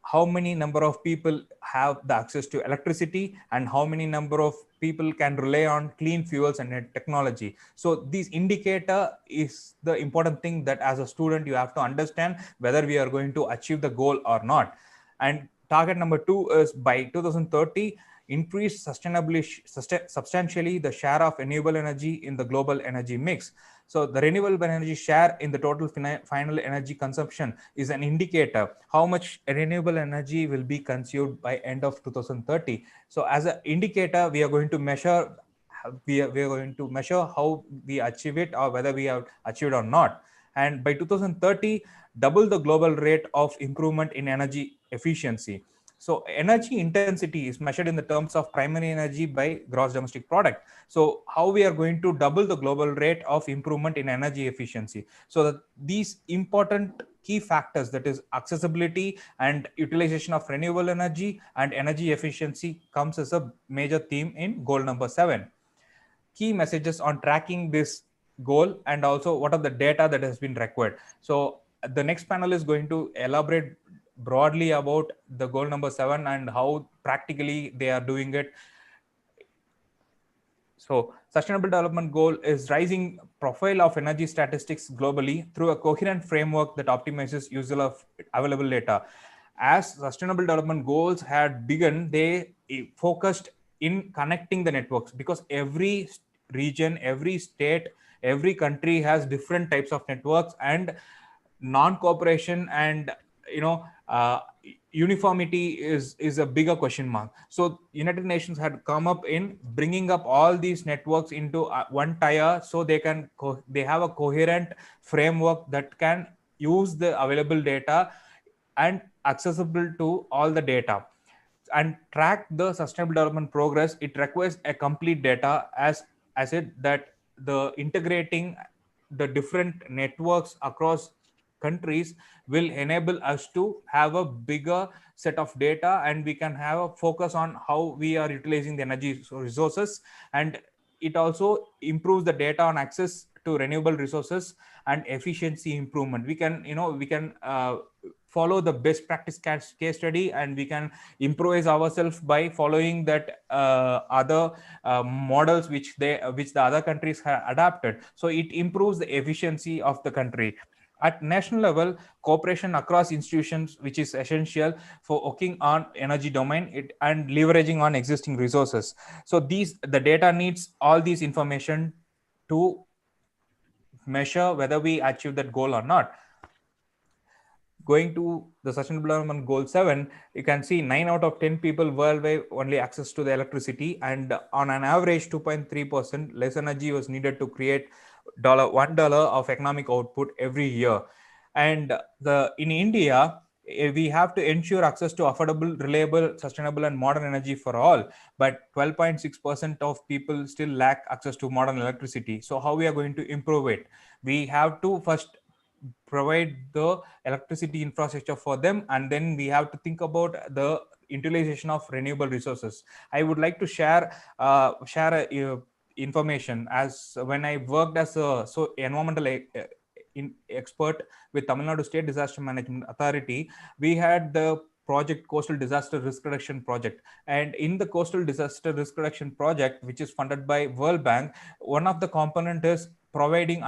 How many number of people have the access to electricity, and how many number of people can rely on clean fuels and technology. So this indicator is the important thing that as a student you have to understand whether we are going to achieve the goal or not. And target number 2 is by 2030, increase substantially the share of renewable energy in the global energy mix. So the renewable energy share in the total final energy consumption is an indicator how much renewable energy will be consumed by end of 2030. So as an indicator, we are going to measure how we achieve it or whether we have achieved or not. And by 2030, double the global rate of improvement in energy efficiency. So energy intensity is measured in the terms of primary energy by gross domestic product. So how we are going to double the global rate of improvement in energy efficiency. So that these important key factors, that is accessibility and utilization of renewable energy and energy efficiency, comes as a major theme in goal number 7. Key messages on tracking this goal and also what are the data that has been required. So the next panel is going to elaborate broadly about the goal number 7 and how practically they are doing it. So sustainable development goal is rising profile of energy statistics globally through a coherent framework that optimizes use of available data. As sustainable development goals had begun, they focused in connecting the networks, because every region, every state, every country has different types of networks, and non-cooperation and uniformity is a bigger question mark. So United Nations had come up in bringing up all these networks into one tier, so they have a coherent framework that can use the available data and accessible to all the data and track the sustainable development progress. It requires a complete data as it that the integrating the different networks across countries will enable us to have a bigger set of data, and we can have a focus on how we are utilizing the energy resources. And it also improves the data on access to renewable resources and efficiency improvement. We can follow the best practice case study, and we can improvise ourselves by following that other models which the other countries have adapted. So it improves the efficiency of the country. At national level, cooperation across institutions, which is essential for working on energy domain and leveraging on existing resources. So the data needs all these information to measure whether we achieve that goal or not. Going to the Sustainable Development Goal 7, you can see 9 out of 10 people worldwide only access to the electricity, and on an average 2.3% less energy was needed to create $1 of economic output every year. And in India, we have to ensure access to affordable, reliable, sustainable, and modern energy for all. But 12.6% of people still lack access to modern electricity. So how we are going to improve it? We have to first provide the electricity infrastructure for them, and then we have to think about the utilization of renewable resources. I would like to share information. As when I worked as a environmental expert with Tamilnadu State Disaster Management Authority, we had the project Coastal Disaster Risk Reduction Project. And in the Coastal Disaster Risk Reduction Project, which is funded by World Bank, one of the component is providing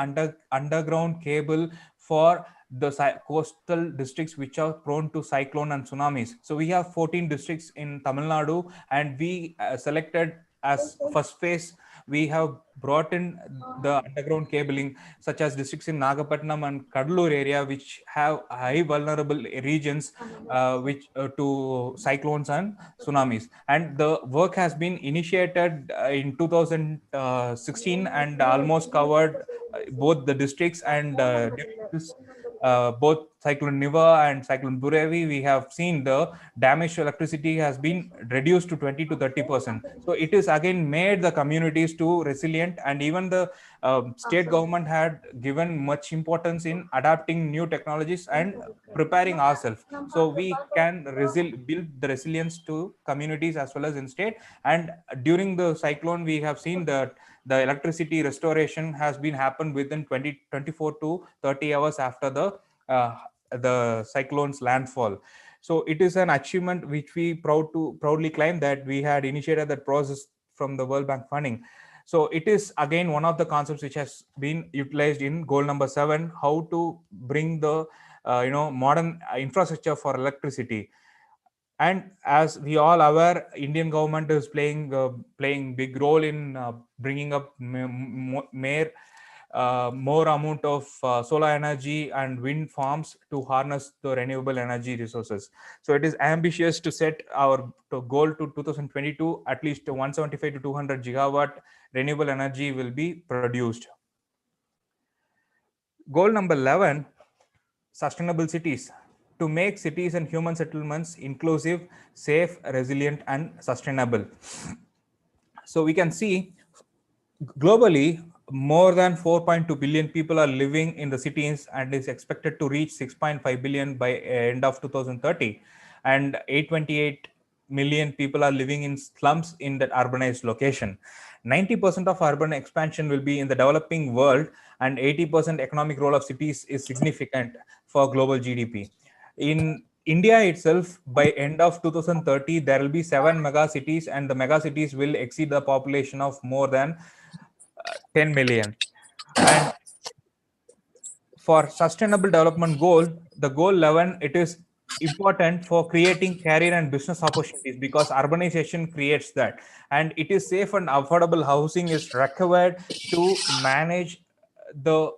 underground cable for the coastal districts which are prone to cyclone and tsunamis. So we have 14 districts in Tamil Nadu, and we selected as first phase, we have brought in the underground cabling, such as districts in Nagapattinam and Kadalur area, which have high vulnerable regions to cyclones and tsunamis. And the work has been initiated in 2016 and almost covered both the districts. And during this both Cyclone Niva and Cyclone Burevi, we have seen the damage to electricity has been reduced to 20 to 30%. So it is again made the communities to resilient, and even the state government had given much importance in adapting new technologies and preparing ourselves, so we can build the resilience to communities as well as in state. And during the cyclone, we have seen that the electricity restoration has been happened within 24 to 30 hours after the cyclone's landfall. So it is an achievement which we proudly claim that we had initiated that process from the World Bank funding. So it is again one of the concepts which has been utilized in goal number 7, how to bring the modern infrastructure for electricity. And as we all aware, Indian government is playing big role in bringing up more amount of solar energy and wind farms to harness the renewable energy resources. So it is ambitious to set our goal to 2022, at least 175 to 200 gigawatt renewable energy will be produced. Goal number 11, sustainable cities. To make cities and human settlements inclusive, safe, resilient, and sustainable. So we can see globally, more than 4.2 billion people are living in the cities, and is expected to reach 6.5 billion by end of 2030. And 828 million people are living in slums in that urbanized location. 90% of urban expansion will be in the developing world, and 80% economic role of cities is significant for global GDP. In India itself, by end of 2030, there will be 7 mega cities, and the mega cities will exceed the population of more than 10 million. And for sustainable development goal, the goal 11, it is important for creating career and business opportunities, because urbanization creates that, and it is safe and affordable housing is required to manage the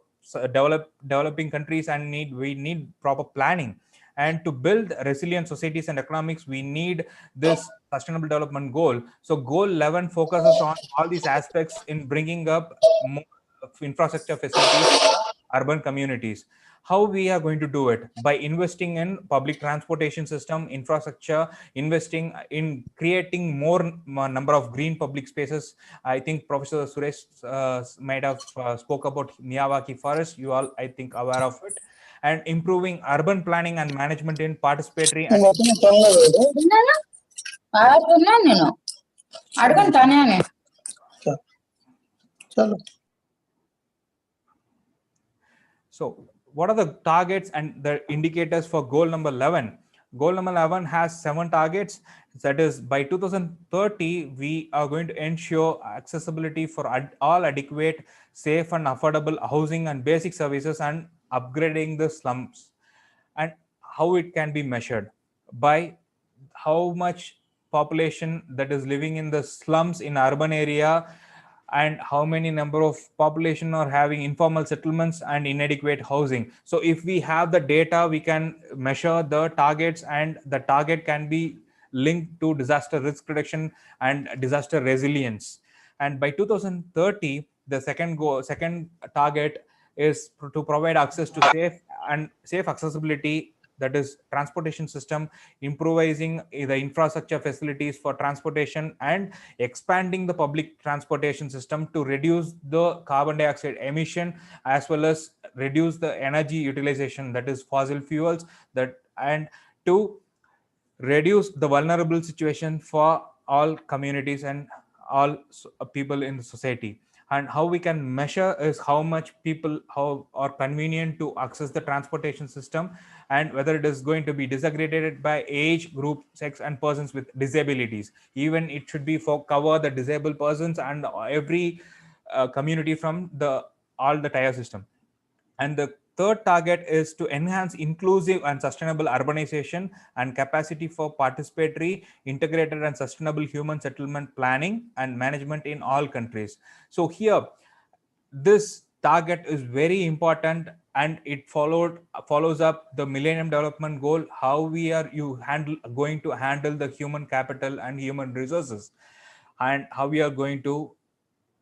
developing countries, and we need proper planning. And to build resilient societies and economics, we need this sustainable development goal. So goal 11 focuses on all these aspects in bringing up more infrastructure facilities for urban communities. How we are going to do it? By investing in public transportation system infrastructure, investing in creating more number of green public spaces. I think Professor Suresh might have spoke about Miyawaki forest. You all, I think, aware of it. And improving urban planning and management in participatory and so what are the targets and the indicators for goal number 11? Goal number 11 has 7 targets. That is, by 2030, we are going to ensure accessibility for all adequate, safe and affordable housing and basic services, and upgrading the slums. And how it can be measured? By how much population that is living in the slums in urban area, and how many number of population are having informal settlements and inadequate housing. So if we have the data, we can measure the targets, and the target can be linked to disaster risk reduction and disaster resilience. And by 2030, the second target is to provide access to safe accessibility, that is transportation system, improvising the infrastructure facilities for transportation, and expanding the public transportation system to reduce the carbon dioxide emission, as well as reduce the energy utilization, that is fossil fuels, and to reduce the vulnerable situation for all communities and all people in the society. And how we can measure is how much people are convenient to access the transportation system, and whether it is going to be disaggregated by age group, sex, and persons with disabilities. Even it should be for cover the disabled persons and every community from the all the tier system. And the third target is to enhance inclusive and sustainable urbanization and capacity for participatory, integrated and sustainable human settlement planning and management in all countries. So here, this target is very important, and it follows up the Millennium Development Goal, how we are going to handle the human capital and human resources, and how we are going to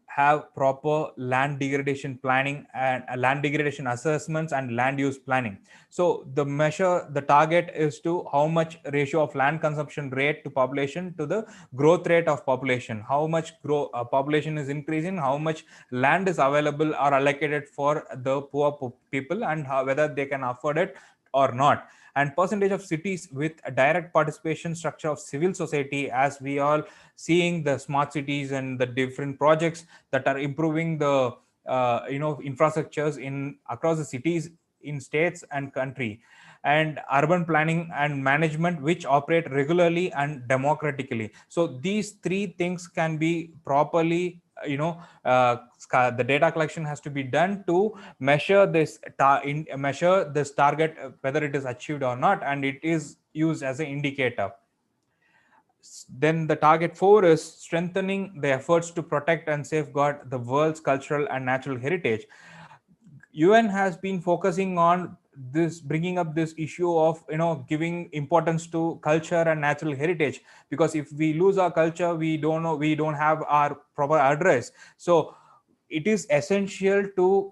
have proper land degradation planning and land degradation assessments and land use planning. So the target is to how much ratio of land consumption rate to population to the growth rate of population, how much population is increasing, how much land is available or allocated for the poor people, and whether they can afford it or not. And percentage of cities with a direct participation structure of civil society, as we all seeing the smart cities and the different projects that are improving the infrastructures in across the cities in states and country, and urban planning and management which operate regularly and democratically. So these three things can be properly the data collection has to be done to measure this target, whether it is achieved or not, and it is used as an indicator. Then the target 4 is strengthening the efforts to protect and safeguard the world's cultural and natural heritage. UN has been focusing on this, bringing up this issue of giving importance to culture and natural heritage, because if we lose our culture, we don't have our proper address. So it is essential to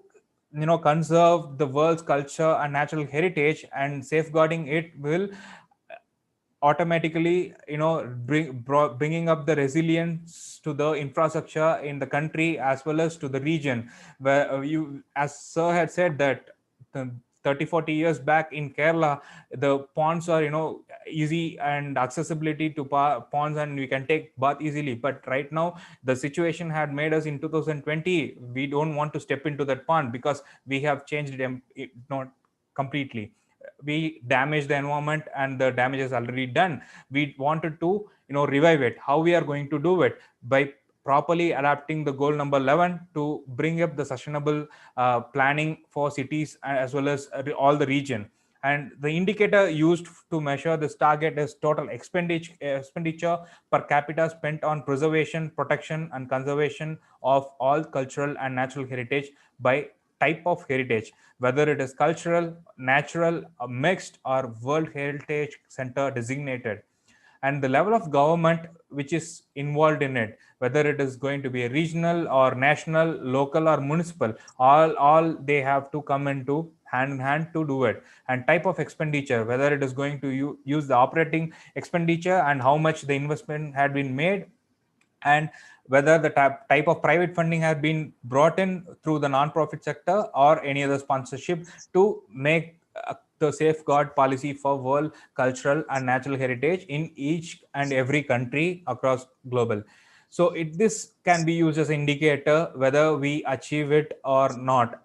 conserve the world's culture and natural heritage, and safeguarding it will automatically bringing up the resilience to the infrastructure in the country as well as to the region, where you, as sir had said, that 30-40 years back in Kerala, the ponds are easy and accessibility to ponds, and we can take bath easily. But right now the situation had made us in 2020 we don't want to step into that pond because we have changed it not completely. We damaged the environment and the damage is already done. We wanted to revive it. How we are going to do it? By properly adapting the goal number 11 to bring up the sustainable planning for cities as well as all the region. And the indicator used to measure this target is total expenditure per capita spent on preservation, protection and conservation of all cultural and natural heritage by type of heritage, whether it is cultural, natural, mixed or World Heritage Center designated. And the level of government which is involved in it, whether it is going to be a regional or national, local or municipal, all they have to come into hand in hand to do it. And type of expenditure, whether it is going to use the operating expenditure and how much the investment had been made, and whether the type of private funding has been brought in through the non-profit sector or any other sponsorship to make the safeguard policy for world cultural and natural heritage in each and every country across global. So this can be used as an indicator whether we achieve it or not,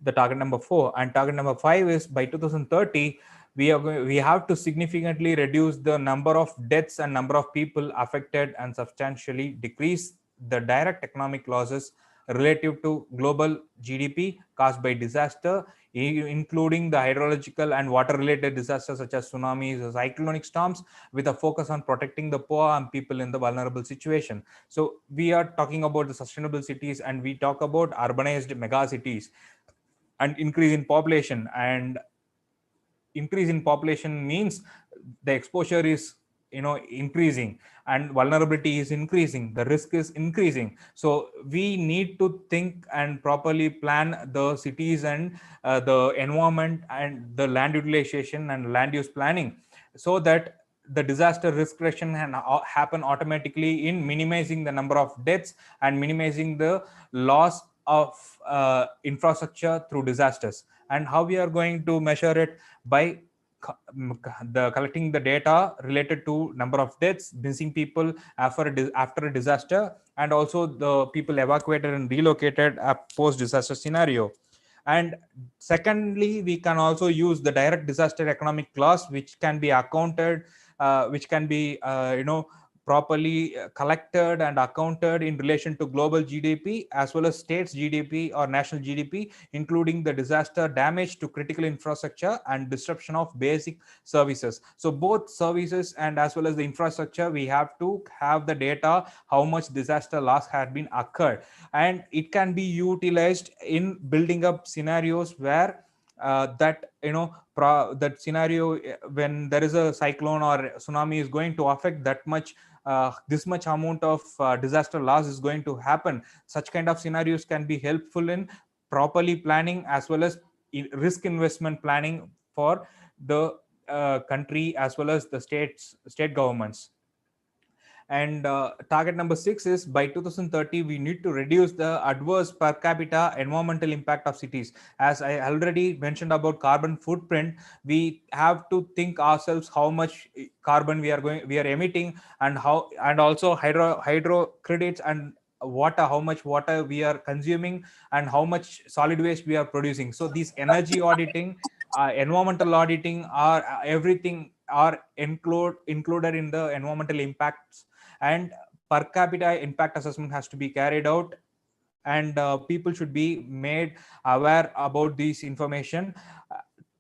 the target number 4. And target number 5 is by 2030 we have to significantly reduce the number of deaths and number of people affected and substantially decrease the direct economic losses relative to global GDP caused by disaster, including the hydrological and water related disasters such as tsunamis or cyclonic storms, with a focus on protecting the poor and people in the vulnerable situation. So we are talking about the sustainable cities, and we talk about urbanized mega cities and increase in population. And increase in population means the exposure is increasing and vulnerability is increasing, the risk is increasing. So we need to think and properly plan the cities and the environment and the land utilization and land use planning, so that the disaster risk reduction can happen automatically in minimizing the number of deaths and minimizing the loss of infrastructure through disasters. And how we are going to measure it? By collecting the data related to number of deaths, missing people after a disaster, and also the people evacuated and relocated post disaster scenario. And secondly, we can also use the direct disaster economic loss, which can be accounted, which can be properly collected and accounted in relation to global GDP as well as states GDP or national GDP, including the disaster damage to critical infrastructure and disruption of basic services. So both services and as well as the infrastructure, we have to have the data how much disaster loss had been occurred, and it can be utilized in building up scenarios where that that scenario, when there is a cyclone or tsunami is going to affect that much, this much amount of disaster loss is going to happen. Such kind of scenarios can be helpful in properly planning as well as risk investment planning for the country as well as the state governments. And target number 6 is by 2030 we need to reduce the adverse per capita environmental impact of cities. As I already mentioned about carbon footprint, we have to think ourselves how much carbon we are emitting, and how, and also hydro credits, and water, how much water we are consuming, and how much solid waste we are producing. So these energy auditing, environmental auditing, are everything are included in the environmental impacts, and per capita impact assessment has to be carried out, and people should be made aware about this information,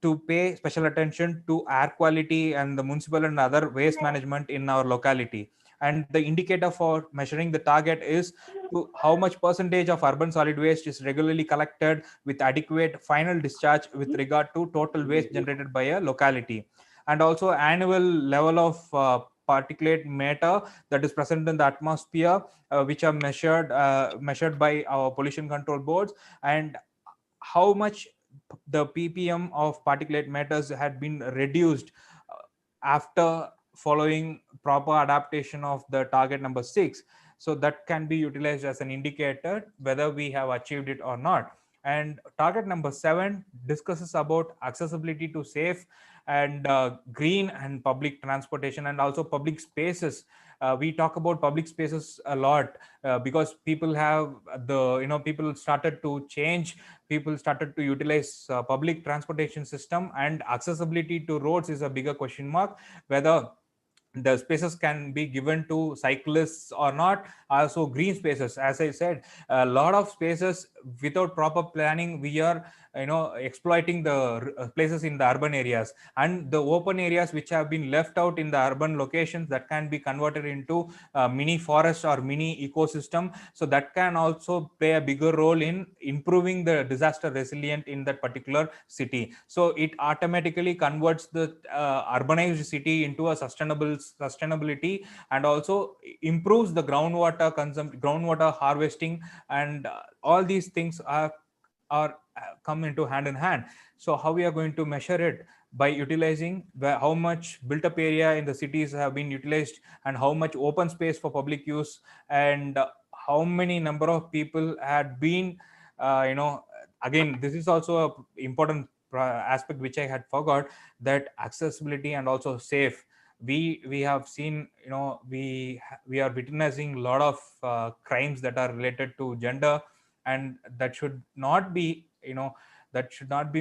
to pay special attention to air quality and the municipal and other waste management in our locality. And the indicator for measuring the target is to how much percentage of urban solid waste is regularly collected with adequate final discharge with regard to total waste generated by a locality, and also annual level of particulate matter that is present in the atmosphere, which are measured by our pollution control boards, and how much the ppm of particulate matters had been reduced after following proper adaptation of the target number 6. So that can be utilized as an indicator whether we have achieved it or not. And target number 7 discusses about accessibility to safe and green and public transportation, and also public spaces. We talk about public spaces a lot because people have people started to change, people started to utilize public transportation system, and accessibility to roads is a bigger question mark, whether the spaces can be given to cyclists or not. Also green spaces, as I said, a lot of spaces without proper planning, we are exploiting the places in the urban areas, and the open areas which have been left out in the urban locations, that can be converted into mini forest or mini ecosystem. So that can also play a bigger role in improving the disaster resilient in that particular city. So it automatically converts the urbanized city into a sustainability, and also improves the groundwater harvesting, and all these things are come into hand in hand. So how we are going to measure it? By utilizing how much built up area in the cities have been utilized, and how much open space for public use, and how many number of people had been again, this is also a important aspect which I had forgot, that accessibility and also safe. We have seen, we are witnessing a lot of crimes that are related to gender, and that should not be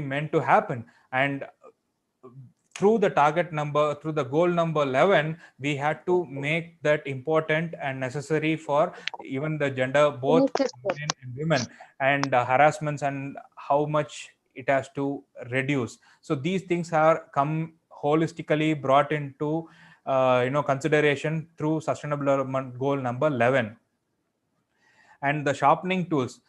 meant to happen. And through the goal number 11, we had to make that important and necessary for even the gender, both men and women, and harassments, and how much it has to reduce. So these things are come holistically brought into consideration through sustainable development goal number 11. And the sharpening tools,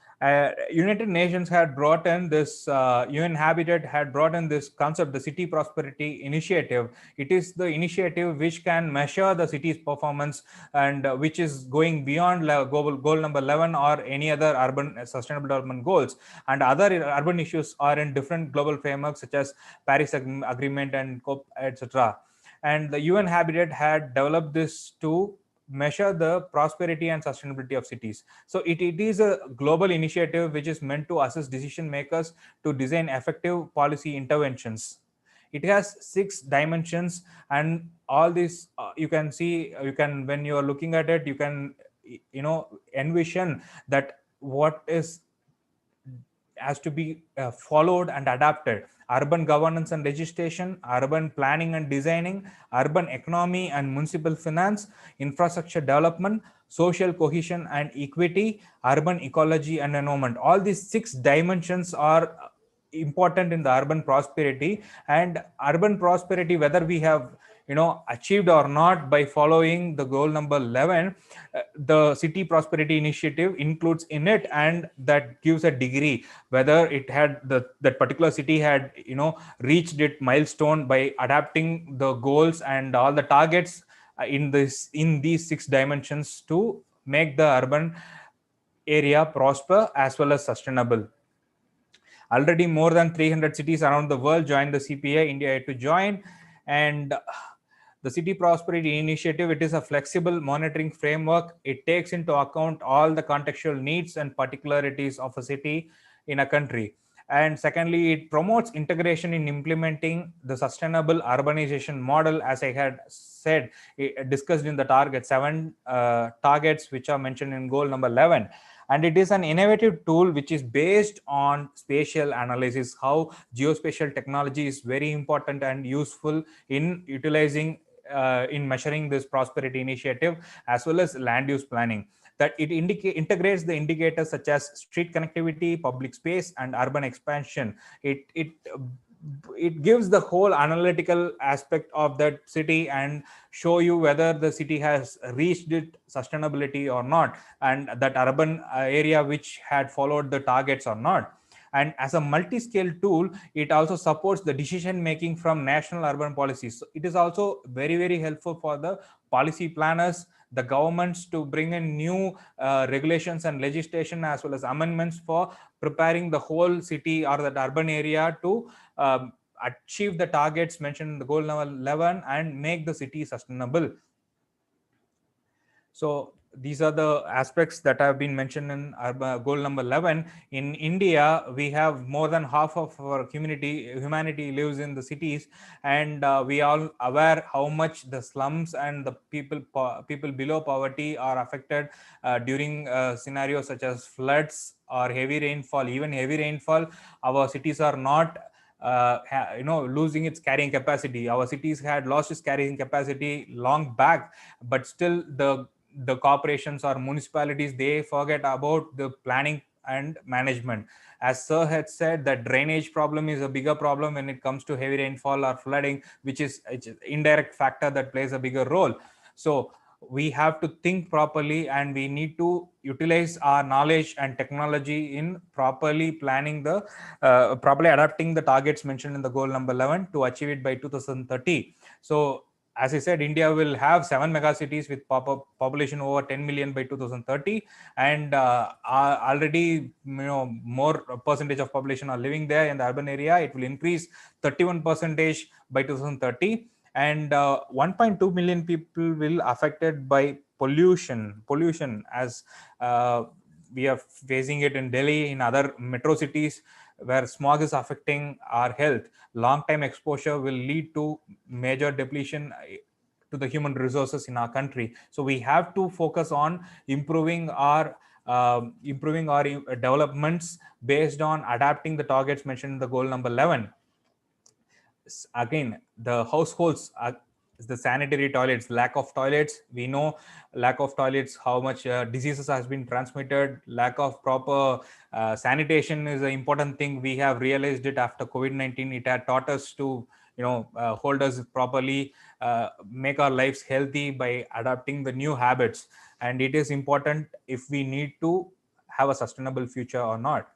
United Nations had brought in this UN Habitat had brought in this concept, the City Prosperity Initiative. It is the initiative which can measure the city's performance, and which is going beyond goal number 11 or any other urban sustainable development goals. And other urban issues are in different global frameworks such as Paris Agreement and COP, etc. And the UN Habitat had developed this to measure the prosperity and sustainability of cities. So it is a global initiative which is meant to assist decision makers to design effective policy interventions. It has 6 dimensions, and all these you can see, when you are looking at it, you can envision that what is has to be followed and adapted. Urban governance and legislation, urban planning and designing, urban economy and municipal finance, infrastructure development, social cohesion and equity, urban ecology and environment. All these 6 dimensions are important in the urban prosperity. And urban prosperity, whether we have achieved or not by following the goal number 11, the city prosperity initiative includes in it, and that gives a degree whether it had that particular city had reached its milestone by adapting the goals and all the targets in these 6 dimensions to make the urban area prosper as well as sustainable. Already more than 300 cities around the world joined the CPA. India had to join. And the City Prosperity Initiative, it is a flexible monitoring framework. It takes into account all the contextual needs and particularities of a city in a country. And secondly, it promotes integration in implementing the sustainable urbanization model, as I had said, discussed in the target 7 targets, which are mentioned in goal number 11. And it is an innovative tool which is based on spatial analysis. How geospatial technology is very important and useful in utilizing in measuring this prosperity initiative, as well as land use planning. That it integrates the indicators such as street connectivity, public space, and urban expansion. It gives the whole analytical aspect of that city and show you whether the city has reached its sustainability or not, and that urban area which had followed the targets or not. And as a multi-scale tool, it also supports the decision making from national urban policies. So it is also very, very helpful for the policy planners, the governments, to bring in new regulations and legislation as well as amendments for preparing the whole city or that urban area to achieve the targets mentioned in the goal number 11 and make the city sustainable. So these are the aspects that have been mentioned in goal number 11. In India, we have more than half of our humanity lives in the cities, and we are aware how much the slums and the people below poverty are affected during scenarios such as floods or heavy rainfall. Even heavy rainfall, our cities are not losing its carrying capacity. Our cities had lost its carrying capacity long back, but still the corporations or municipalities, they forget about the planning and management. As sir had said, that drainage problem is a bigger problem when it comes to heavy rainfall or flooding, which is an indirect factor that plays a bigger role. So we have to think properly, and we need to utilize our knowledge and technology in properly planning properly adapting the targets mentioned in the goal number 11 to achieve it by 2030. So as I said, India will have 7 megacities with population over 10 million by 2030, and already more percentage of population are living there in the urban area. It will increase 31% by 2030, and 1.2 million people will affected by pollution as we are facing it in Delhi, in other metro cities where smog is affecting our health. Long-time exposure will lead to major depletion to the human resources in our country. So we have to focus on improving our developments based on adapting the targets mentioned in the goal number 11. Again, the households the sanitary toilets, lack of toilets. We know lack of toilets, how much diseases has been transmitted. Lack of proper sanitation is an important thing. We have realized it after COVID-19. It had taught us to hold us properly, make our lives healthy by adapting the new habits. And it is important if we need to have a sustainable future or not.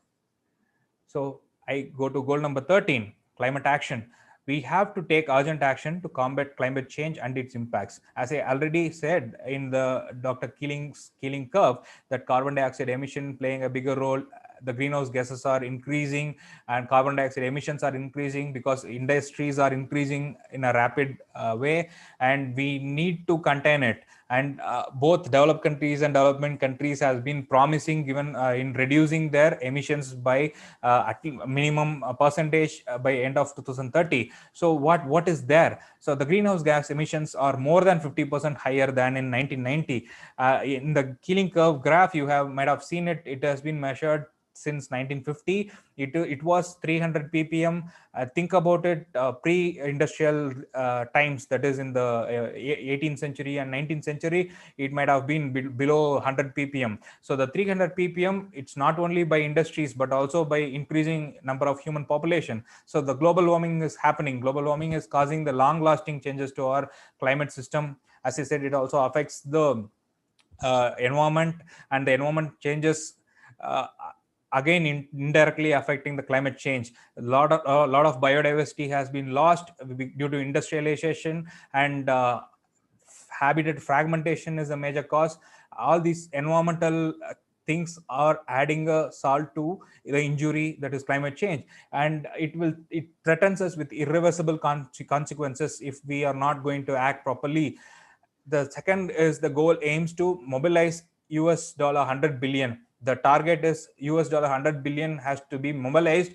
So I go to goal number 13, climate action. We have to take urgent action to combat climate change and its impacts. As I already said in the Dr. Keeling's curve, that carbon dioxide emission playing a bigger role. The greenhouse gases are increasing and carbon dioxide emissions are increasing because industries are increasing in a rapid way, and we need to contain it. and both developed countries and development countries has been promising given in reducing their emissions by at minimum percentage by end of 2030. So what is there? So the greenhouse gas emissions are more than 50% higher than in 1990. In the Keeling curve graph, you might have seen it. It has been measured since 1950. It was 300 ppm. Think about it, pre-industrial times, that is in the 18th century and 19th century, it might have been below 100 ppm. So the 300 ppm, it's not only by industries but also by increasing number of human population. So the global warming is happening. Global warming is causing the long-lasting changes to our climate system. As I said, it also affects the environment, and the environment changes again indirectly affecting the climate change. A lot of biodiversity has been lost due to industrialization, and habitat fragmentation is a major cause. All these environmental things are adding a salt to the injury that is climate change, and it threatens us with irreversible consequences if we are not going to act properly. The second is the goal aims to mobilize $100 billion. The target is $100 billion has to be mobilized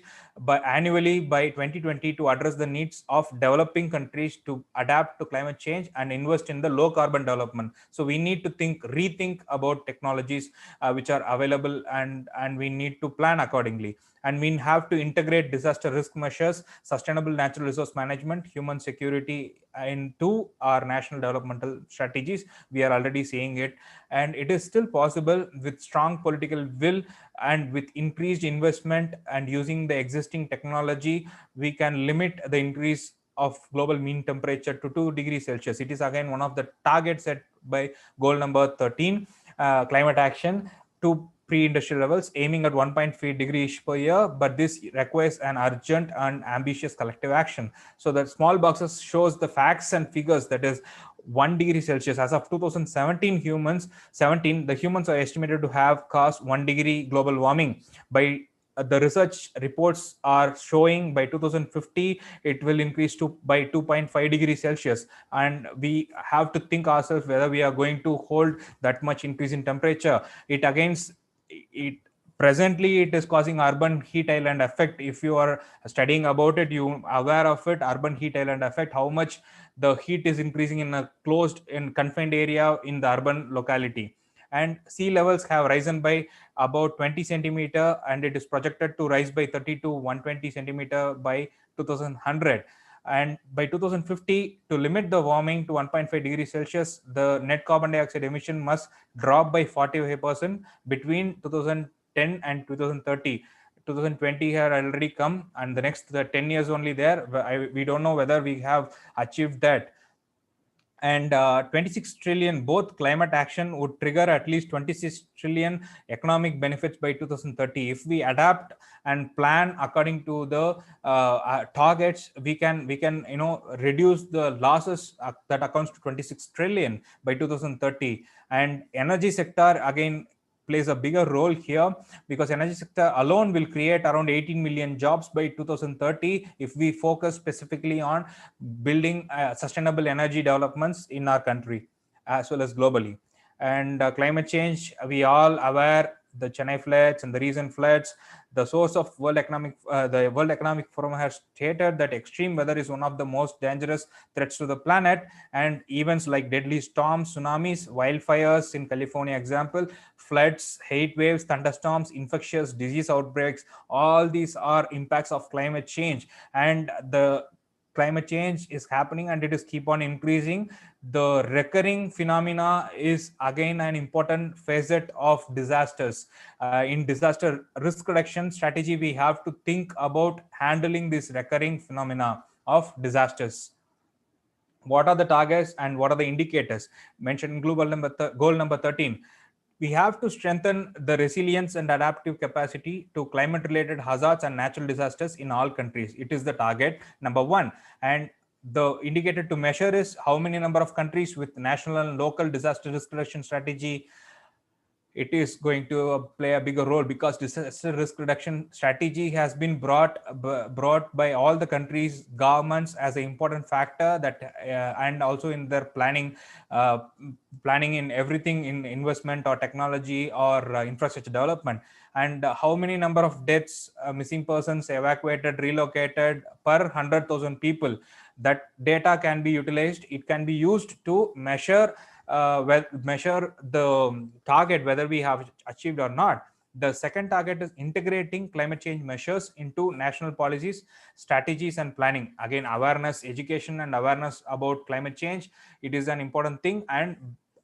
annually by 2020 to address the needs of developing countries to adapt to climate change and invest in the low carbon development. So we need to rethink about technologies which are available, and we need to plan accordingly. And we have to integrate disaster risk measures, sustainable natural resource management, human security into our national developmental strategies. We are already seeing it, and it is still possible with strong political will and with increased investment and using the existing technology. We can limit the increase of global mean temperature to 2 degrees Celsius. It is again one of the targets set by goal number 13, climate action, to pre-industrial levels, aiming at 1.5 degrees per year, but this requires an urgent and ambitious collective action. So the small boxes shows the facts and figures, that is 1 degree Celsius. As of 2017, the humans are estimated to have caused 1 degree global warming. By the research reports are showing by 2050 it will increase by 2.5 degrees Celsius, and we have to think ourselves whether we are going to hold that much increase in temperature. Presently it is causing urban heat island effect. If you are studying about it, you are aware of it, urban heat island effect, how much the heat is increasing in a closed and confined area in the urban locality. And sea levels have risen by about 20 centimeter, and it is projected to rise by 30 to 120 centimeter by 2100. And by 2050, to limit the warming to 1.5 degrees Celsius, the net carbon dioxide emission must drop by 45% between 2010 and 2030. 2020 had already come, and the next 10 years only there. We don't know whether we have achieved that. And 26 trillion, both climate action would trigger at least 26 trillion economic benefits by 2030. If we adapt and plan according to the targets, we can reduce the losses that accounts to 26 trillion by 2030. And energy sector again plays a bigger role here, because energy sector alone will create around 18 million jobs by 2030 if we focus specifically on building sustainable energy developments in our country as well as globally. And climate change, we all aware the Chennai floods and the recent floods. The source of the World Economic Forum has stated that extreme weather is one of the most dangerous threats to the planet, and events like deadly storms, tsunamis, wildfires in California example, floods, heat waves, thunderstorms, infectious disease outbreaks, all these are impacts of climate change. And the climate change is happening and it is keep on increasing. The recurring phenomena is again an important facet of disasters. In disaster risk reduction strategy, we have to think about handling this recurring phenomena of disasters. What are the targets and what are the indicators mentioned in goal number 13? We have to strengthen the resilience and adaptive capacity to climate-related hazards and natural disasters in all countries. It is the target number 1. And the indicator to measure is how many number of countries with national and local disaster risk reduction strategy it is going to play a bigger role, because disaster risk reduction strategy has been brought by all the countries' governments as an important factor, that and also in their planning in everything, in investment or technology or infrastructure development. And how many number of deaths, missing persons, evacuated, relocated per 100,000 people, that data can be utilized. It can be used to measure the target, whether we have achieved or not. The second target is integrating climate change measures into national policies, strategies, and planning. Again, awareness, education, and awareness about climate change, it is an important thing, and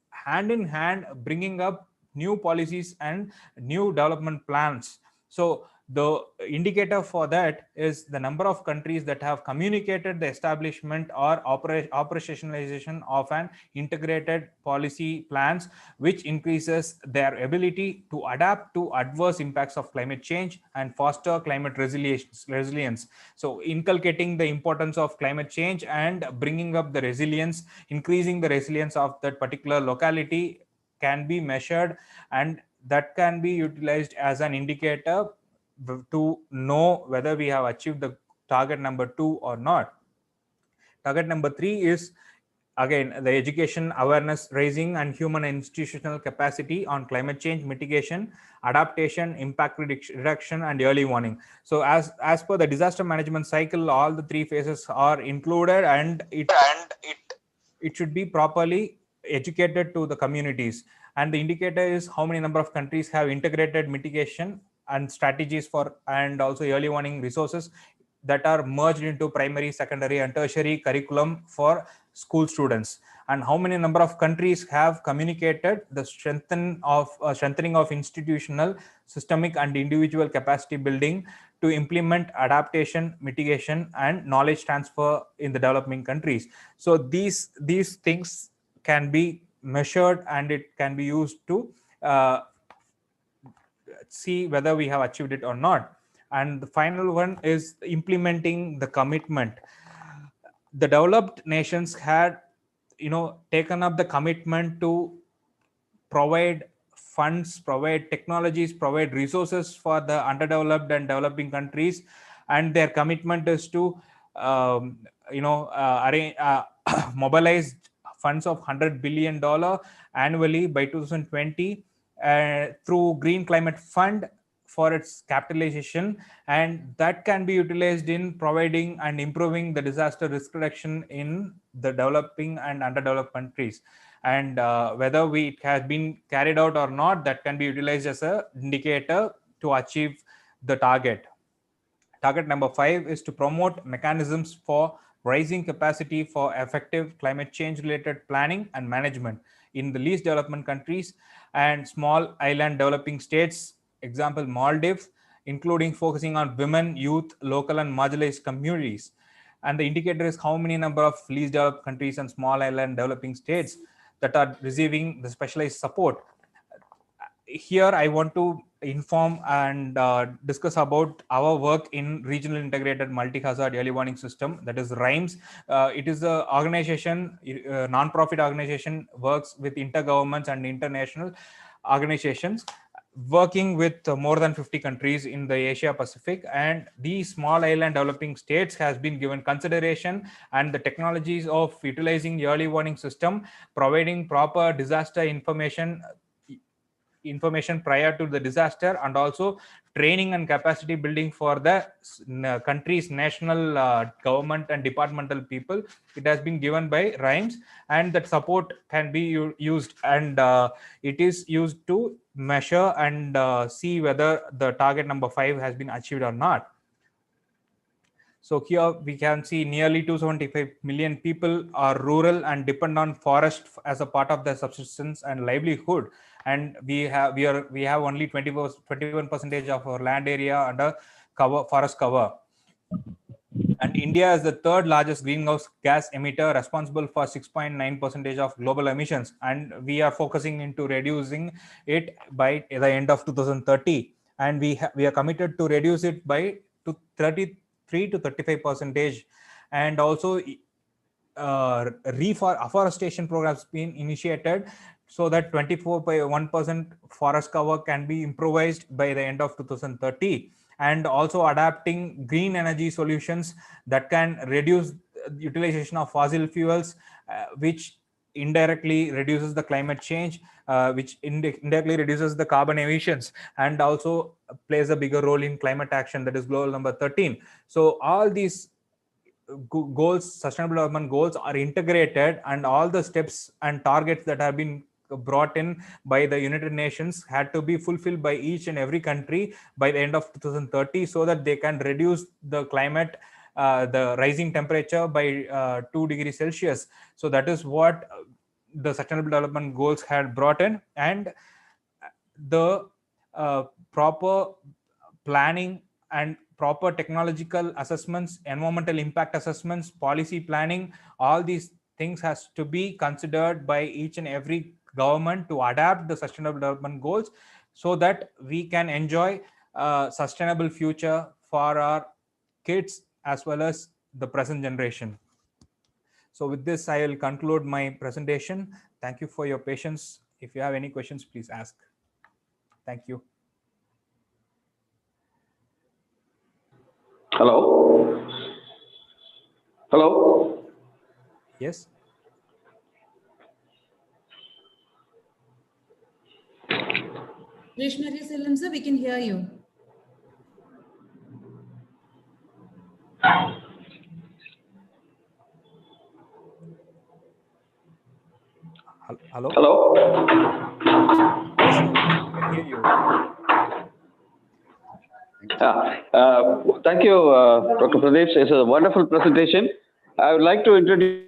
hand in hand bringing up new policies and new development plans. So the indicator for that is the number of countries that have communicated the establishment or operationalization of an integrated policy plans, which increases their ability to adapt to adverse impacts of climate change and foster climate resilience. So inculcating the importance of climate change and bringing up the resilience, increasing the resilience of that particular locality can be measured, and that can be utilized as an indicator to know whether we have achieved the target number 2 or not. Target number 3 is again the education, awareness raising, and human and institutional capacity on climate change mitigation, adaptation, impact reduction, and early warning. So as per the disaster management cycle, all the 3 phases are included, and it should be properly educated to the communities. And the indicator is how many number of countries have integrated mitigation and strategies for, and also early warning resources that are merged into primary, secondary, and tertiary curriculum for school students, and how many number of countries have communicated the strengthening of institutional, systemic, and individual capacity building to implement adaptation, mitigation, and knowledge transfer in the developing countries. So these things can be measured, and it can be used to see whether we have achieved it or not. And the final one is implementing the commitment. The developed nations had taken up the commitment to provide funds, provide technologies, provide resources for the underdeveloped and developing countries, and their commitment is to mobilize funds of $100 billion annually by 2020 through Green Climate Fund for its capitalization, and that can be utilized in providing and improving the disaster risk reduction in the developing and underdeveloped countries. And whether it has been carried out or not, that can be utilized as an indicator to achieve the target. Target number 5 is to promote mechanisms for raising capacity for effective climate change related planning and management in the least development countries and small island developing states, example Maldives, including focusing on women, youth, local and marginalized communities. And the indicator is how many number of least developed countries and small island developing states that are receiving the specialized support. Here I want to inform and discuss about our work in regional integrated multi-hazard early warning system, that is RIMES. It is an organization, non-profit organization, works with intergovernments and international organizations, working with more than 50 countries in the Asia Pacific, and these small island developing states has been given consideration, and the technologies of utilizing the early warning system, providing proper disaster information prior to the disaster, and also training and capacity building for the country's national government and departmental people. It has been given by RIMES, and that support can be used, and it is used to measure and see whether the target number 5 has been achieved or not. So here we can see nearly 275 million people are rural and depend on forest as a part of their subsistence and livelihood. And we have only 21% of our land area under forest cover. And India is the third largest greenhouse gas emitter, responsible for 6.9% of global emissions. And we are focusing into reducing it by the end of 2030. And we are committed to reduce it by 33 to 35%. And also afforestation programs being initiated so that 24.1% forest cover can be improvised by the end of 2030, and also adapting green energy solutions that can reduce utilization of fossil fuels, which indirectly reduces the climate change, which indirectly reduces the carbon emissions, and also plays a bigger role in climate action, that is goal number 13. So all these goals, sustainable development goals, are integrated, and all the steps and targets that have been brought in by the United Nations had to be fulfilled by each and every country by the end of 2030, so that they can reduce the climate, the rising temperature by 2 degrees Celsius. So that is what the sustainable development goals had brought in, and the proper planning and proper technological assessments, environmental impact assessments, policy planning, all these things has to be considered by each and every government to adapt the sustainable development goals, so that we can enjoy a sustainable future for our kids as well as the present generation. So with this, I will conclude my presentation. Thank you for your patience. If you have any questions, please ask. Thank you. Hello? Hello? Yes. Reshma Selam sir, we can hear you. Hello? Hello? Yes, sir, we can hear you. Thank you, Dr. Pradheeps. It's a wonderful presentation. I would like to introduce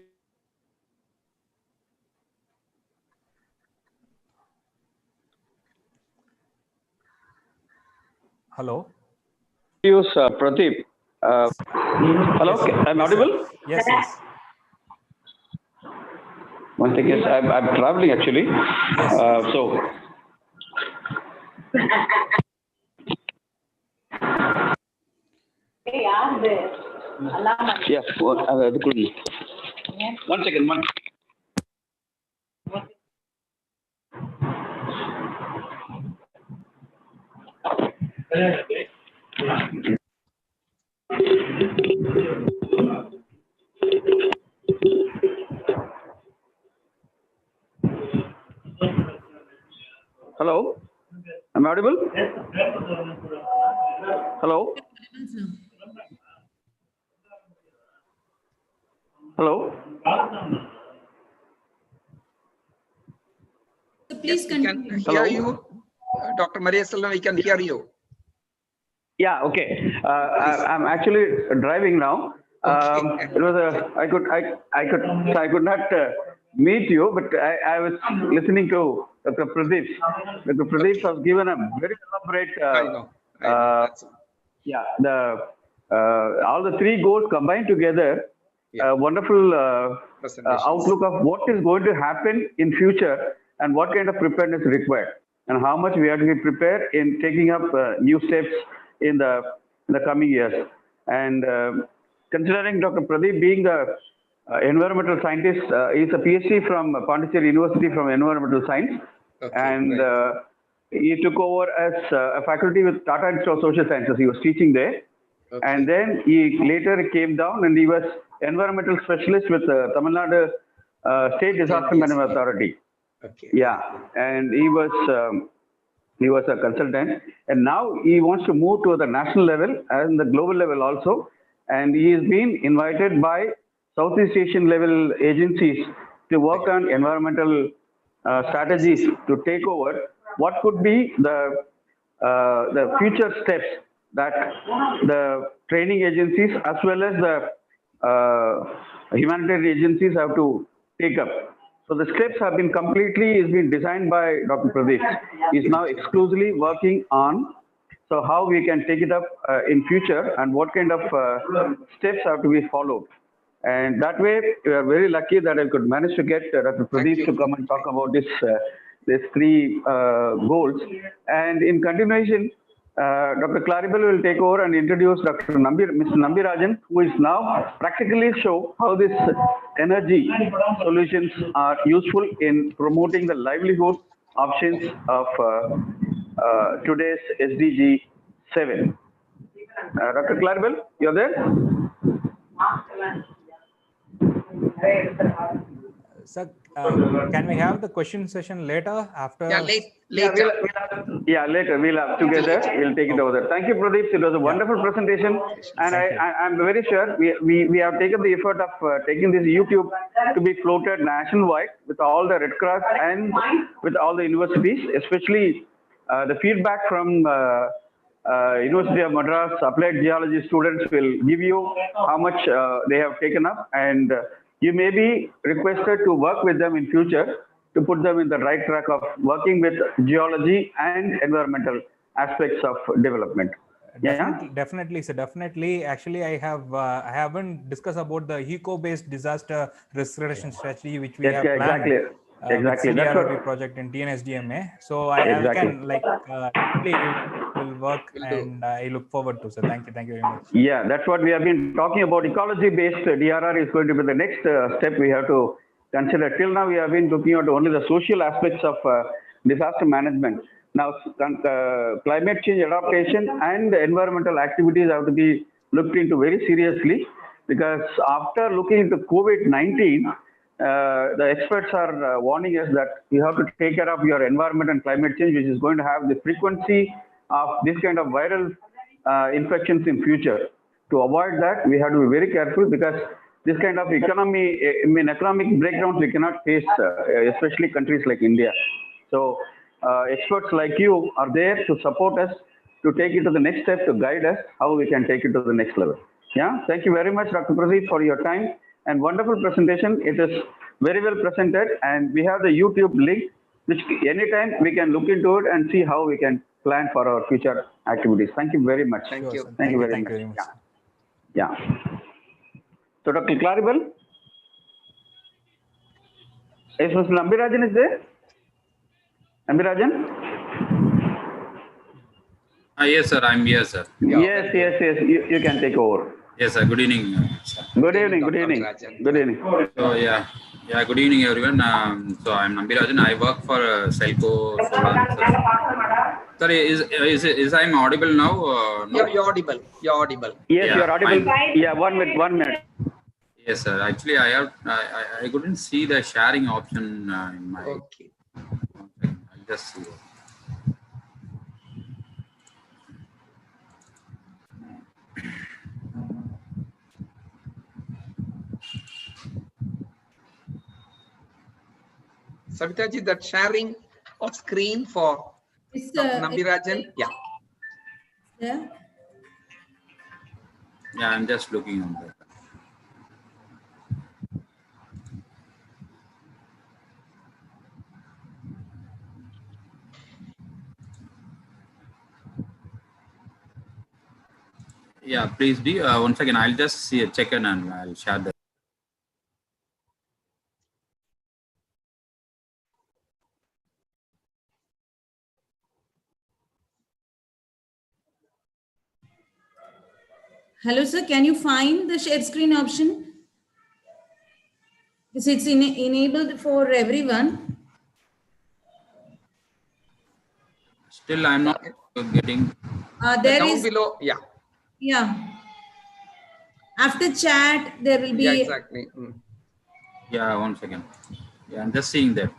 Hello? Pradheep. Hello, Yes, I'm yes, audible? sir. Yes, yes. One thing is, I'm traveling actually. Yes. So. Yeah, one second. Hello, am I audible? Hello? Hello? So please Yes, we can continue. hear you. Dr. Maria Selvam, we can hear you. Yeah, okay. I'm actually driving now. It was I could not meet you, but I was listening to Dr. Pradheeps. Dr. Pradheeps has given a very elaborate. I know. Yeah, all the three goals combined together. Yeah. Wonderful Presentations. outlook of what is going to happen in future and what kind of preparedness is required, and how much we have to be prepared in taking up new steps in the coming years. And considering Dr. Pradeep being the environmental scientist, he's a PhD from Pondicherry University from environmental science, Okay, and he took over as a faculty with Tata Institute of Social Sciences. He was teaching there. Okay. And then he later came down and he was environmental specialist with Tamilnadu State Disaster Management Authority. Okay. Yeah, and he was a consultant, and now he wants to move to the national level and the global level also. And he has been invited by Southeast Asian level agencies to work on environmental strategies to take over what could be the future steps that the training agencies as well as the humanitarian agencies have to take up. So the steps have been designed by Dr. Pradeep. He's now exclusively working on how we can take it up in future and what kind of steps have to be followed. And that way, we are very lucky that I could manage to get Dr. Pradeep to come and talk about these three goals. And in continuation, Dr. Claribel will take over and introduce Mr. Nambirajan, who is now practically show how this energy solutions are useful in promoting the livelihood options of today's SDG 7. Dr. Claribel, you're there? Sir, can we have the question session later after? Yeah, later. Later we'll have together. We'll take it over there. Thank you, Pradheeps. It was a wonderful presentation, and I'm very sure we have taken the effort of taking this YouTube to be floated nationwide with all the Red Cross and with all the universities, especially the feedback from University of Madras Applied Geology students will give you how much they have taken up, and you may be requested to work with them in future to put them in the right track of working with geology and environmental aspects of development. Definitely, sir. Definitely. Actually, I haven't discussed about the eco-based disaster risk reduction strategy which we have planned. Exactly. That's what project in TNSDMA. So I can definitely will work, and I look forward to. So thank you very much. Yeah, that's what we have been talking about. Ecology-based DRR is going to be the next step we have to consider. Till now, we have been looking at only the social aspects of disaster management. Now, climate change adaptation and environmental activities have to be looked into very seriously, because after looking into COVID-19, the experts are warning us that you have to take care of your environment and climate change, which is going to have the frequency of this kind of viral infections in future. To avoid that, we have to be very careful, because this kind of economic breakdowns we cannot face, especially countries like India. So experts like you are there to support us, to take it to the next step, to guide us how we can take it to the next level. Yeah, thank you very much, Dr. Pradheeps, for your time and wonderful presentation. It is very well presented, and we have the YouTube link, which anytime we can look into it and see how we can plan for our future activities. Thank you very much. Thank you. Thank you very much. Yeah. So, Dr. Claribel, is Mr. Nambirajan is there? Nambirajan? Yes, sir. I'm here, sir. Yes. You can take over. Yes, sir. Good evening, sir. Good evening. Good evening. So, good evening, everyone. So, I'm Nambirajan. I work for SELCO. Sorry, is I'm audible now? No? You're audible. Yes, you're audible. Fine. Yeah, 1 minute. Yes, sir. Actually, I couldn't see the sharing option in my. Okay. I'll just see it. Savitaji, that sharing of screen for Nambirajan. Yeah, I'm just looking on that. Yeah, please do. Once again, I'll just check in and I'll share that. Hello, sir. Can you find the share screen option? Because it's enabled for everyone. Still, I'm not getting. There down is below. Yeah. After chat, there will be. Yeah, exactly. Yeah, 1 second. Yeah, I'm just seeing that.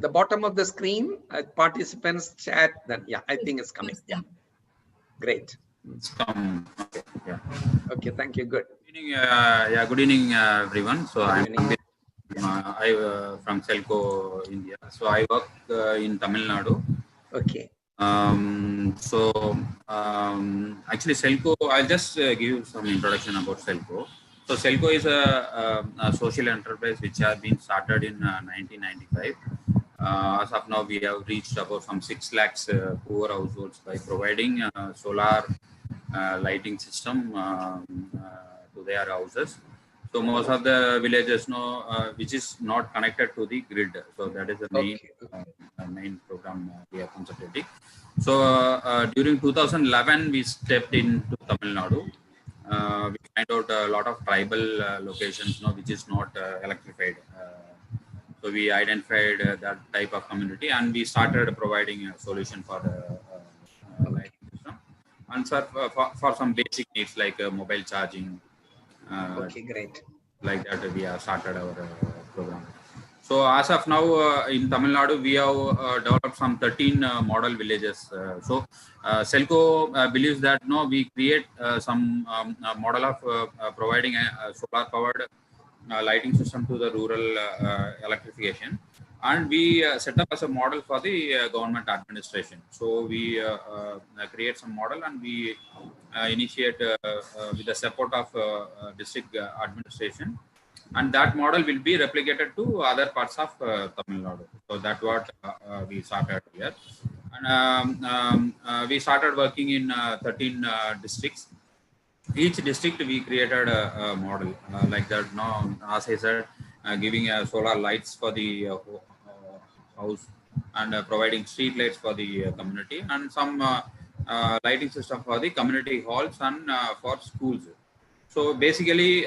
The bottom of the screen, participants chat. Then I think it's coming. Yeah, great. It's come. Okay. Yeah. Okay. Thank you. Good. Good evening. Good evening, everyone. So I'm from SELCO, India. So I work in Tamilnadu. Okay. Actually, SELCO. I'll just give you some introduction about SELCO. So SELCO is a social enterprise which has been started in 1995. As of now, we have reached about some 6 lakhs poor households by providing solar lighting system to their houses. So most of the villages which is not connected to the grid. So that is the main main program we are concentrating. So during 2011, we stepped into Tamil Nadu. We find out a lot of tribal locations, which is not electrified. So we identified that type of community, and we started providing a solution for the lighting system, and for some basic needs like mobile charging. Okay, great. Like that, we have started our program. So as of now, in Tamil Nadu, we have developed some 13 model villages. So SELCO believes that we create some model of providing a solar powered lighting system to the rural electrification, and we set up as a model for the government administration. So we create some model, and we initiate with the support of district administration, and that model will be replicated to other parts of Tamil Nadu. So that's what we started here, and we started working in 13 districts. Each district we created a model like that. Now, as I said, giving solar lights for the house, and providing street lights for the community, and some lighting system for the community halls and for schools. So basically,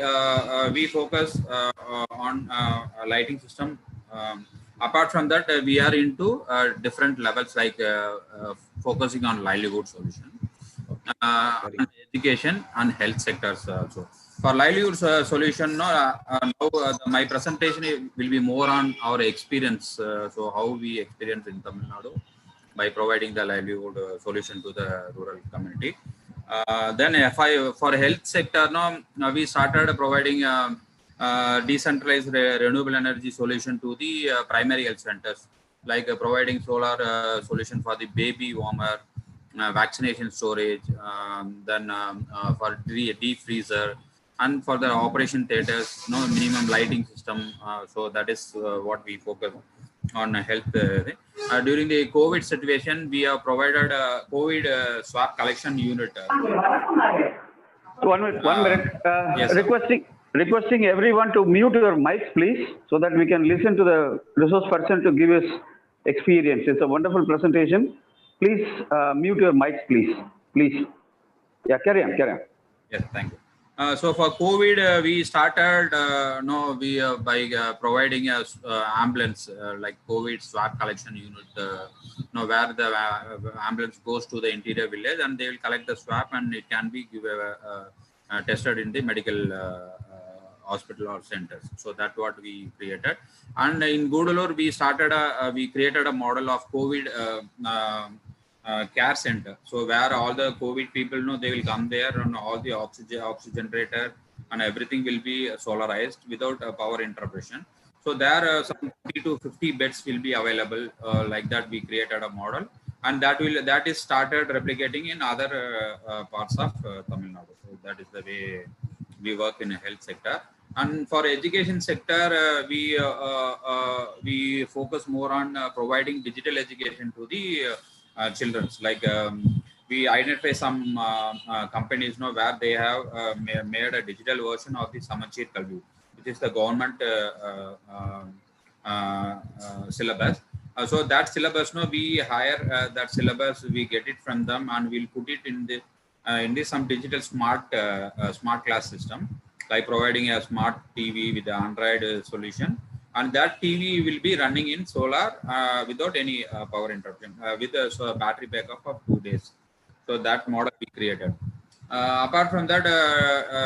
we focus on lighting system. Apart from that, we are into different levels, like focusing on livelihood solution, education and health sectors also. For livelihood solution, my presentation will be more on our experience. So how we experience in Tamil Nadu by providing the livelihood solution to the rural community. Then for health sector, we started providing decentralized renewable energy solution to the primary health centers, like providing solar solution for the baby warmer, vaccination storage, then for deep freezer, and for the operation theaters, minimum lighting system. So that is what we focus on health. During the COVID situation, we have provided a COVID swab collection unit. 1 minute. Yes, requesting everyone to mute your mics, please, so that we can listen to the resource person to give his experience. It's a wonderful presentation. Please mute your mics, please. Please. Yeah, carry on. Yes, thank you. So for COVID, we started by providing a ambulance like COVID swab collection unit, where the ambulance goes to the interior village, and they will collect the swab, and it can be tested in the medical hospital or centers. So that's what we created. And in Gudalur, we created a model of COVID care center. So where all the COVID people they will come there, and all the oxygen generator and everything will be solarized without power interruption. So there some 30 to 50 beds will be available. Like that, we created a model, and that is started replicating in other parts of Tamil Nadu. So that is the way we work in a health sector. And for education sector, we focus more on providing digital education to the children. Like we identify some companies where they have made a digital version of the Samachir Kalvi, which is the government syllabus. So that syllabus, we hire that syllabus, we get it from them, and we'll put it in this some digital smart class system, like providing a smart TV with the Android solution. And that TV will be running in solar without any power interruption, with a battery backup of 2 days. So that model we created. Apart from that,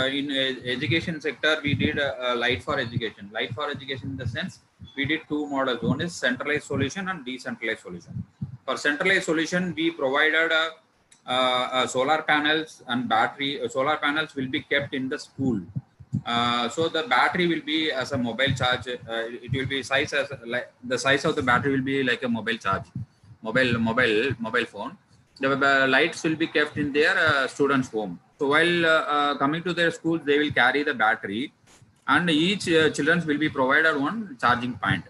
in education sector, we did light for education. Light for education in the sense, we did 2 models. One is centralized solution and decentralized solution. For centralized solution, we provided solar panels and battery. Solar panels will be kept in the school. So the battery will be as a mobile charge. It will be size as like the size of the battery will be like a mobile charge, mobile phone. The lights will be kept in their students' home. So while coming to their schools, they will carry the battery, and each children will be provided one charging point.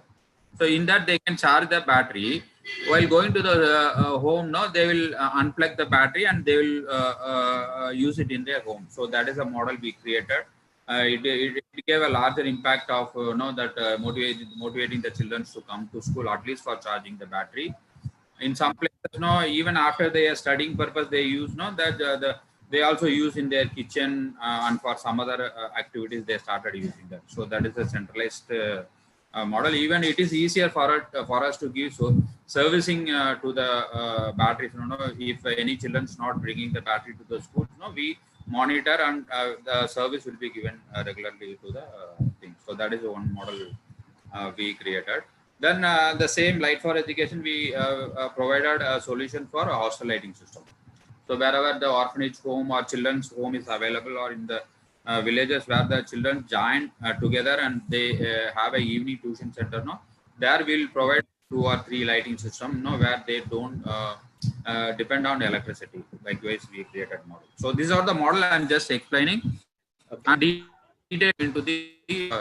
So in that they can charge the battery. While going to the home, they will unplug the battery, and they will use it in their home. So that is a model we created. it gave a larger impact of motivating the children to come to school, at least for charging the battery. In some places, even after they are studying purpose, they use they also use in their kitchen and for some other activities they started using that. So that is a centralized model. Even it is easier for us to give servicing to the batteries. If any children's not bringing the battery to the school, we monitor and the service will be given regularly to the thing. So that is one model we created. Then the same Light for Education, we provided a solution for a hostel lighting system. So wherever the orphanage home or children's home is available, or in the villages where the children join together and they have a evening tuition center, there we'll provide 2 or 3 lighting system, where they don't depend on electricity. Likewise, we created model. So these are the model I'm just explaining, and detail into the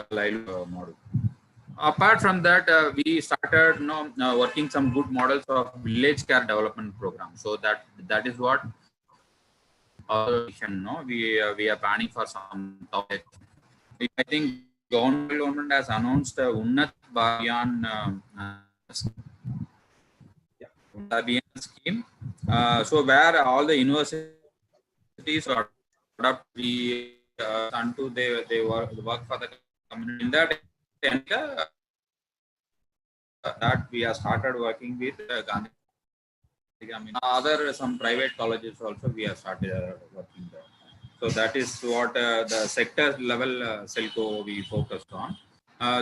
live model. Apart from that, we started working some good models of village care development program. So that is what we are planning for some topics. I think government has announced Unnat Bhayan scheme. So where all the universities are adopt unto they work for the community. In that that we have started working with Gandhi. Other some private colleges also we have started working there. So that is what the sector level SELCO we focused on.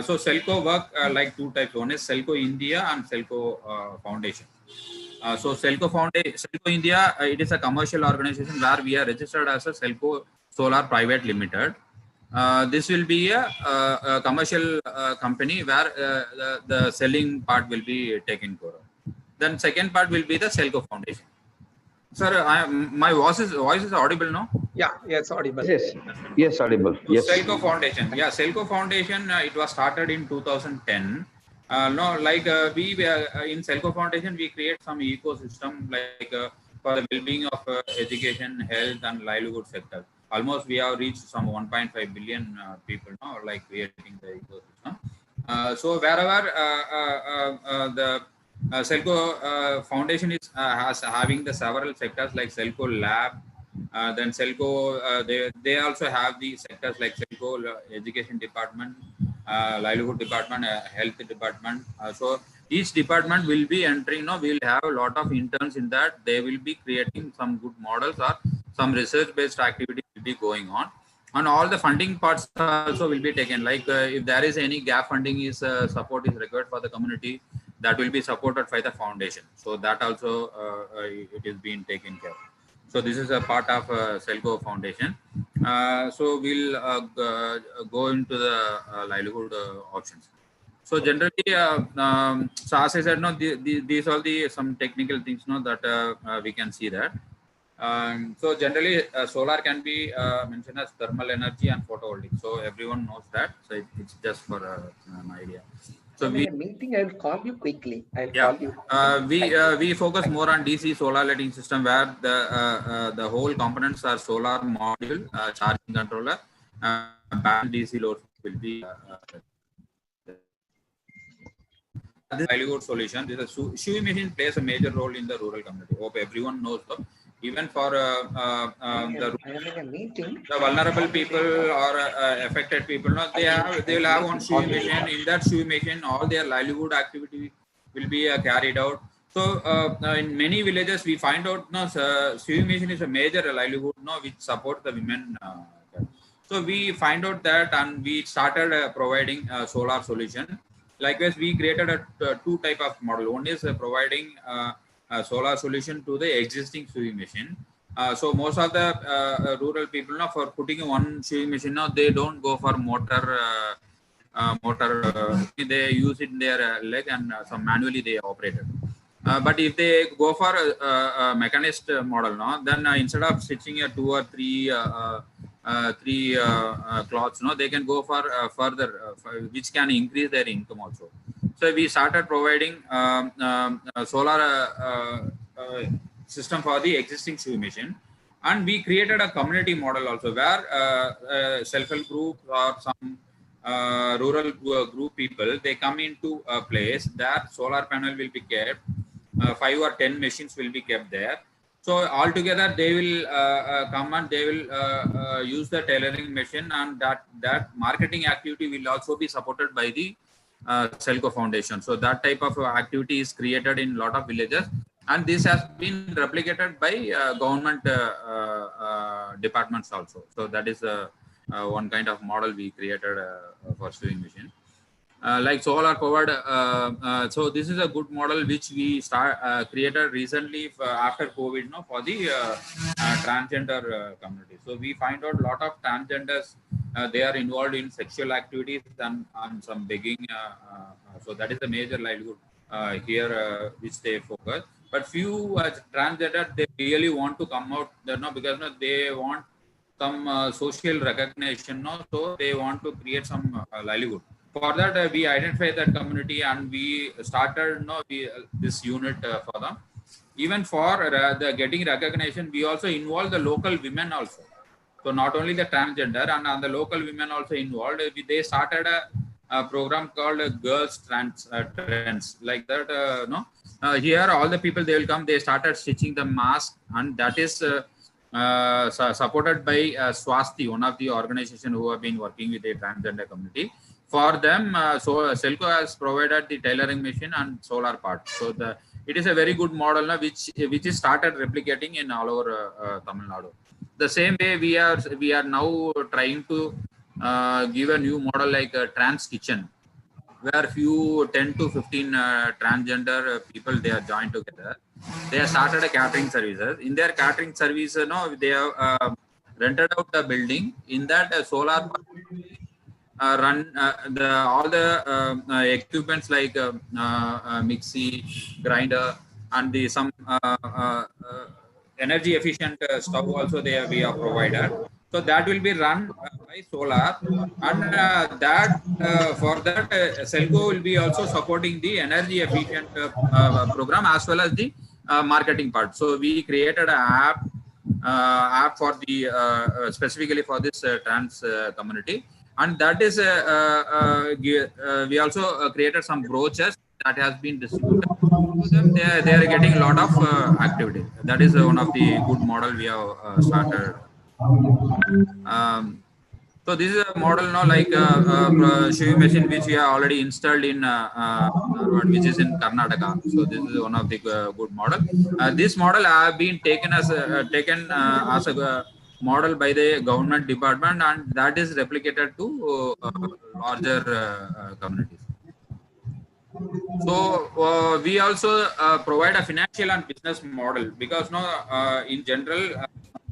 So SELCO work like 2 types. One is SELCO India and SELCO Foundation. So SELCO India, it is a commercial organization where we are registered as a SELCO Solar Private Limited. This will be a commercial company where the selling part will be taken care of. Then second part will be the SELCO Foundation. Sir, my voice is audible now? Yeah, it's audible. Yes, audible. So Yes. SELCO Foundation. Yeah, SELCO Foundation, it was started in 2010. We in SELCO Foundation, we create some ecosystem for the well-being of education, health, and livelihood sector. Almost we have reached some 1.5 billion people now, creating the ecosystem. So wherever the SELCO Foundation is having the several sectors like SELCO Lab, then SELCO, they also have the sectors like SELCO Education Department, Livelihood Department, Health Department. So each department will be entering, we'll have a lot of interns in that. They will be creating some good models or some research-based activity will be going on. And all the funding parts also will be taken. If there is any gap funding support is required for the community, that will be supported by the foundation. So that also it is being taken care of. So this is a part of SELCO Foundation. So we'll go into the livelihood options. So generally, so as I said, these are some technical things that we can see that. So generally, solar can be mentioned as thermal energy and photovoltaic. So everyone knows that. So it's just for an idea. So I'm in a meeting. I'll call you quickly. Call you. We focus more on DC solar lighting system where the whole components are solar module, charging controller, battery DC load will be. This livelihood solution. This sewing machine plays a major role in the rural community. Hope everyone knows that. Even for the vulnerable people or affected people, they will have one sewing machine. In that sewing machine, all their livelihood activity will be carried out. So in many villages, we find out sewing machine is a major livelihood which supports the women. So we find out that, and we started providing a solar solution. Likewise, we created a 2 type of model. One is providing a solar solution to the existing sewing machine. So most of the rural people for putting one sewing machine they don't go for motor. They use it in their leg and some manually they operate it. But if they go for a mechanist model then instead of stitching a 2 or 3 cloths, they can go for further, which can increase their income also. So we started providing solar system for the existing sewing machine. And we created a community model also where self-help group or some rural group people, they come into a place that solar panel will be kept, 5 or 10 machines will be kept there. So altogether they will come and they will use the tailoring machine, and that marketing activity will also be supported by the SELCO Foundation. So that type of activity is created in a lot of villages, and this has been replicated by government departments also. So that is one kind of model we created for sewing machine. Like solar powered, so this is a good model which we created recently after COVID, no, for the transgender community. So we find out a lot of transgenders, they are involved in sexual activities and some begging. So that is a major livelihood here which they focus. But few transgender, they really want to come out there, no, because no, they want some social recognition, no, so they want to create some livelihood. For that, we identified that community and we started this unit for them. Even for the getting recognition, we also involve the local women also. So not only the transgender and the local women also involved. They started a program called Girls Trends, like that. Here all the people, they will come. They started stitching the mask, and that is supported by Swasti, one of the organization who have been working with the transgender community. For them, so SELCO has provided the tailoring machine and solar part. So it is a very good model which is started replicating in all over Tamil Nadu. The same way we are now trying to give a new model like a trans kitchen, where few 10 to 15 transgender people, they are joined together. They have started a catering services. In their catering service, they have rented out the building. In that solar run all the equipments like mixie, grinder, and some energy efficient stove also we have provided. So that will be run by solar, and for that SELCO will be also supporting the energy efficient program as well as the marketing part. So we created an app for the specifically for this trans community. And that is, we also created some brochures that has been distributed to them. They are getting a lot of activity. That is one of the good model we have started. So this is a model now, like sewing machine which we have already installed in which is in Karnataka. So this is one of the good model. This model have been taken as a model by the government department, and that is replicated to larger communities. So we also provide a financial and business model, because in general,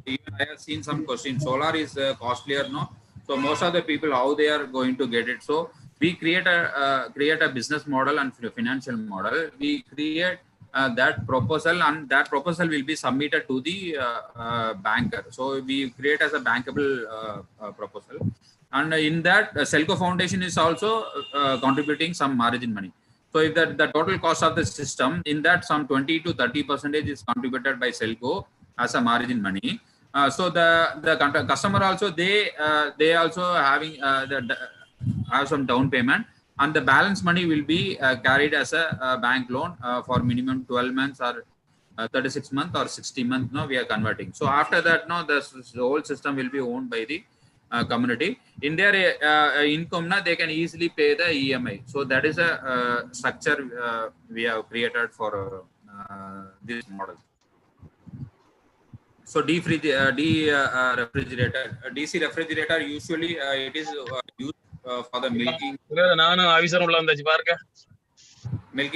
even I have seen some questions. Solar is costlier, no? So most of the people, how they are going to get it? So we create a business model and financial model. We create that proposal, and that proposal will be submitted to the banker. So we create as a bankable proposal, and in that SELCO Foundation is also contributing some margin money. So if the total cost of the system, in that some 20 to 30% is contributed by SELCO as a margin money. So the customer also, they also having have some down payment, and the balance money will be carried as a bank loan for minimum 12 months or 36 months or 60 months. We are converting. So after that, the whole system will be owned by the community. In their income, they can easily pay the EMI. So that is a structure we have created for this model. So DC refrigerator, usually it is used for the milking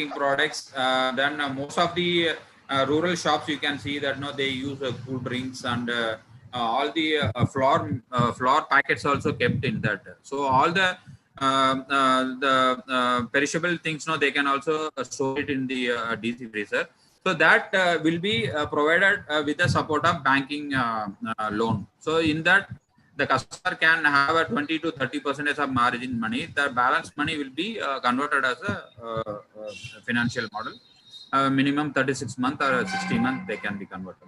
products. Then most of the rural shops, you can see that they use cool drinks, and all the flour packets also kept in that. So all the perishable things, they can also store it in the DC freezer. So that will be provided with the support of banking loan. So in that, the customer can have a 20 to 30% of margin money. The balance money will be converted as a financial model. Minimum 36 months or 60 months they can be converted.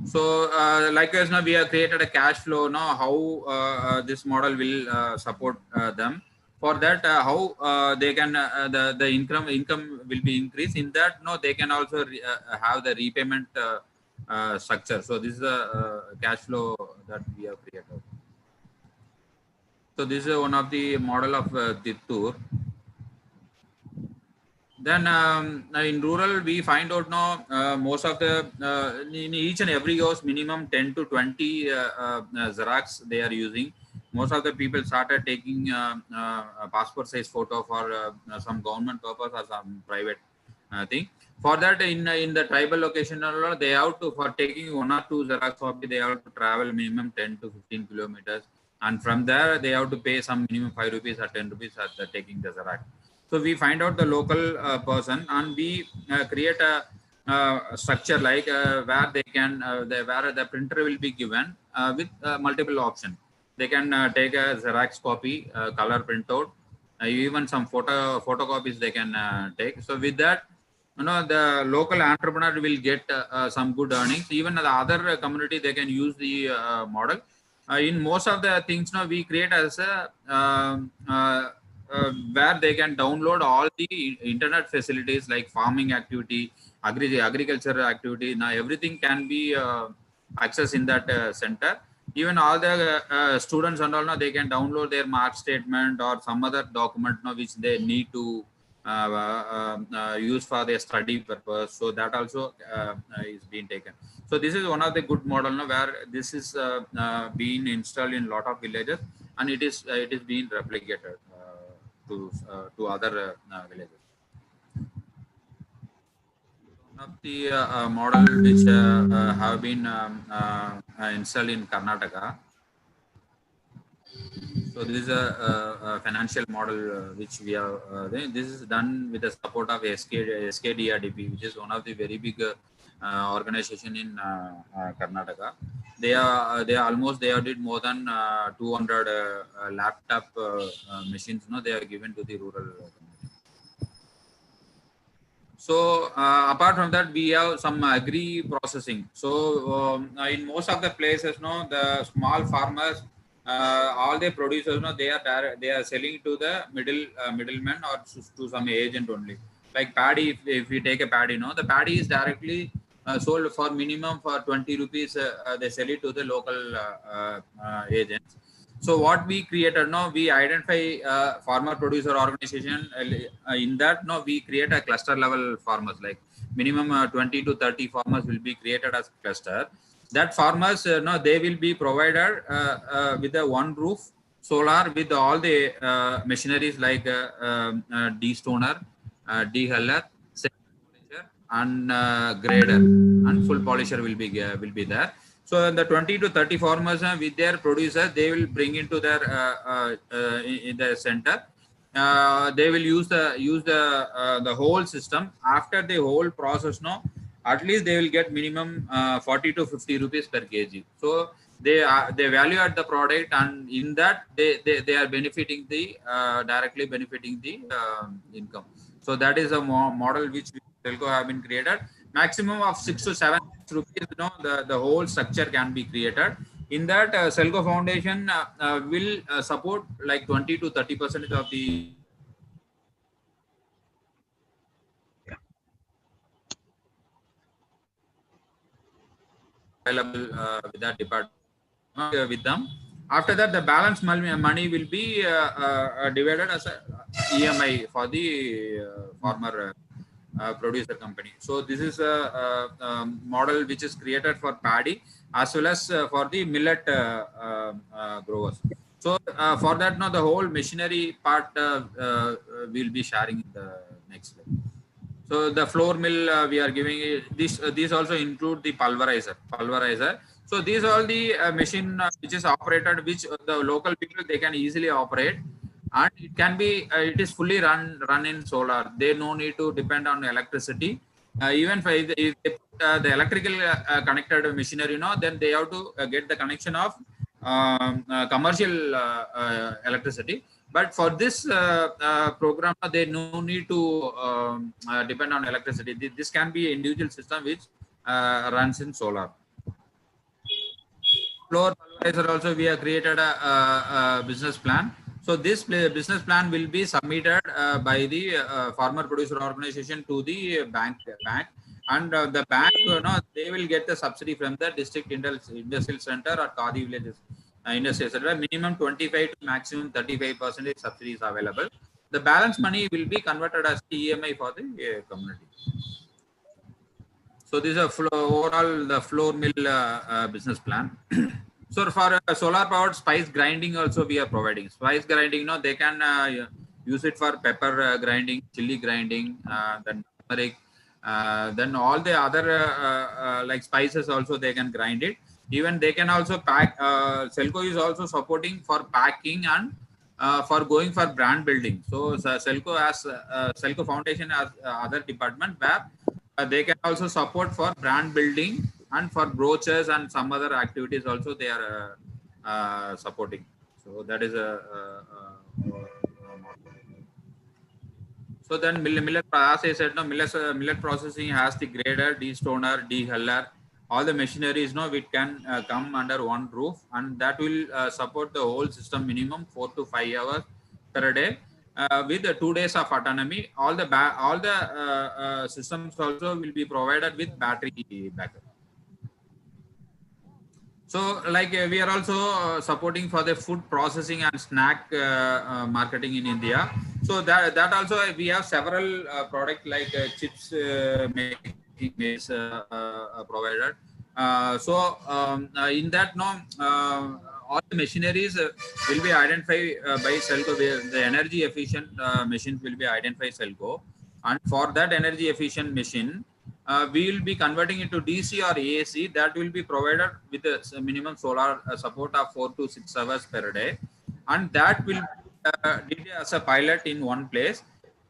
So likewise, now we have created a cash flow. Now how this model will support them. For that, how they can the income will be increased. In that, no, they can also have the repayment structure. So this is a cash flow that we have created. So this is one of the model of Dittur. Then in rural, we find out now most of the in each and every house minimum 10 to 20 Xerox they are using. Most of the people started taking a passport size photo for some government purpose or some private thing. For that, in the tribal location, they have to, for taking 1 or 2 Xerox copy, they have to travel minimum 10 to 15 kilometers, and from there they have to pay some minimum 5 rupees or 10 rupees at taking the Xerox. So we find out the local person, and we create a structure like where they can where the printer will be given with multiple options. They can take a Xerox copy, color printout, even some photocopies they can take. So with that, the local entrepreneur will get some good earnings. Even the other community, they can use the model. In most of the things now we create as a where they can download all the internet facilities like farming activity, agriculture activity. Now everything can be accessed in that center. Even all the students and all, now they can download their mark statement or some other document now which they need to use for their study purpose. So that also is being taken. So this is one of the good model now where this is being installed in a lot of villages, and it is being replicated to other villages. One of the model which have been installed in Karnataka. So this is a financial model which we have. This is done with the support of SKDRDP, which is one of the very big organization in Karnataka. They have did more than 200 laptop machines. They are given to the rural community. So apart from that, we have some agri processing. So in most of the places, the small farmers, all the producers, they are selling to the middleman or to some agent only. Like paddy, if we take a paddy, the paddy is directly sold for minimum for 20 rupees. They sell it to the local agents. So what we created now, we identify farmer producer organization. In that, now we create a cluster level farmers, like minimum 20 to 30 farmers will be created as cluster. That farmers, they will be provided with a one roof, solar, with all the machineries like de-stoner, de-huller, and grader, and full polisher will be there. So the 20 to 30 farmers with their producers, they will bring into their in the center. They will use the whole system. After the whole process, at least they will get minimum 40 to 50 rupees per kg. So they value at the product, and in that they are benefiting the directly benefiting the income. So that is a model which SELCO have been created. Maximum of 6 to 7 rupees, the whole structure can be created. In that, SELCO Foundation will support like 20 to 30% of the available with that department with them. After that, the balance money will be divided as a EMI for the farmer producer company. So this is a model which is created for paddy as well as for the millet growers. So for that, the whole machinery part we'll be sharing in the next slide. So the flour mill we are giving this. These also include the pulverizer. So these are all the machine which is operated, which the local people they can easily operate, and it can be it is fully run in solar. They no need to depend on electricity. Even if they put the electrical connected machinery, then they have to get the connection of commercial electricity. But for this program, they no need to depend on electricity. This can be an individual system which runs in solar. floor pulverizer also we have created a business plan. So this business plan will be submitted by the farmer producer organization to the bank, and the bank, they will get the subsidy from the district industrial center or Khadi villages industrial center. Minimum 25 to maximum 35% subsidy is available. The balance money will be converted as EMI for the community. So this is overall the floor mill business plan. So for solar powered spice grinding also we are providing. Spice grinding, they can use it for pepper grinding, chili grinding, then turmeric, then all the other like spices also they can grind it. Even they can also pack. SELCO is also supporting for packing and for going for brand building. So SELCO has SELCO Foundation has other department where they can also support for brand building and for brochures and some other activities also they are supporting. So that is so then millet, as I said, millet processing has the grader, destoner, dehuller, all the machineries, which can come under one roof, and that will support the whole system minimum 4 to 5 hours per day. With the 2 days of autonomy, all the systems also will be provided with battery backup. So, like we are also supporting for the food processing and snack marketing in India. So that also we have several products like chips making is provided. In that, all the machineries will be identified by SELCO. The energy efficient machines will be identified SELCO, and for that energy efficient machine, we will be converting into DC or AC. That will be provided with a minimum solar support of 4 to 6 hours per day, and that will be did as a pilot in one place.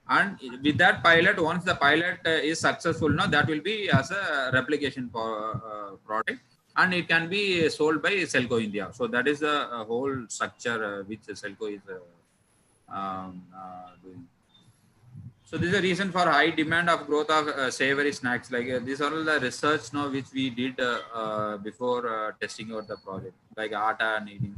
And with that pilot, once the pilot is successful, that will be as a replication product, and it can be sold by SELCO India. So that is the whole structure which SELCO is doing. So this is a reason for high demand of growth of savory snacks. Like these are all the research which we did before testing out the project, like atta kneading.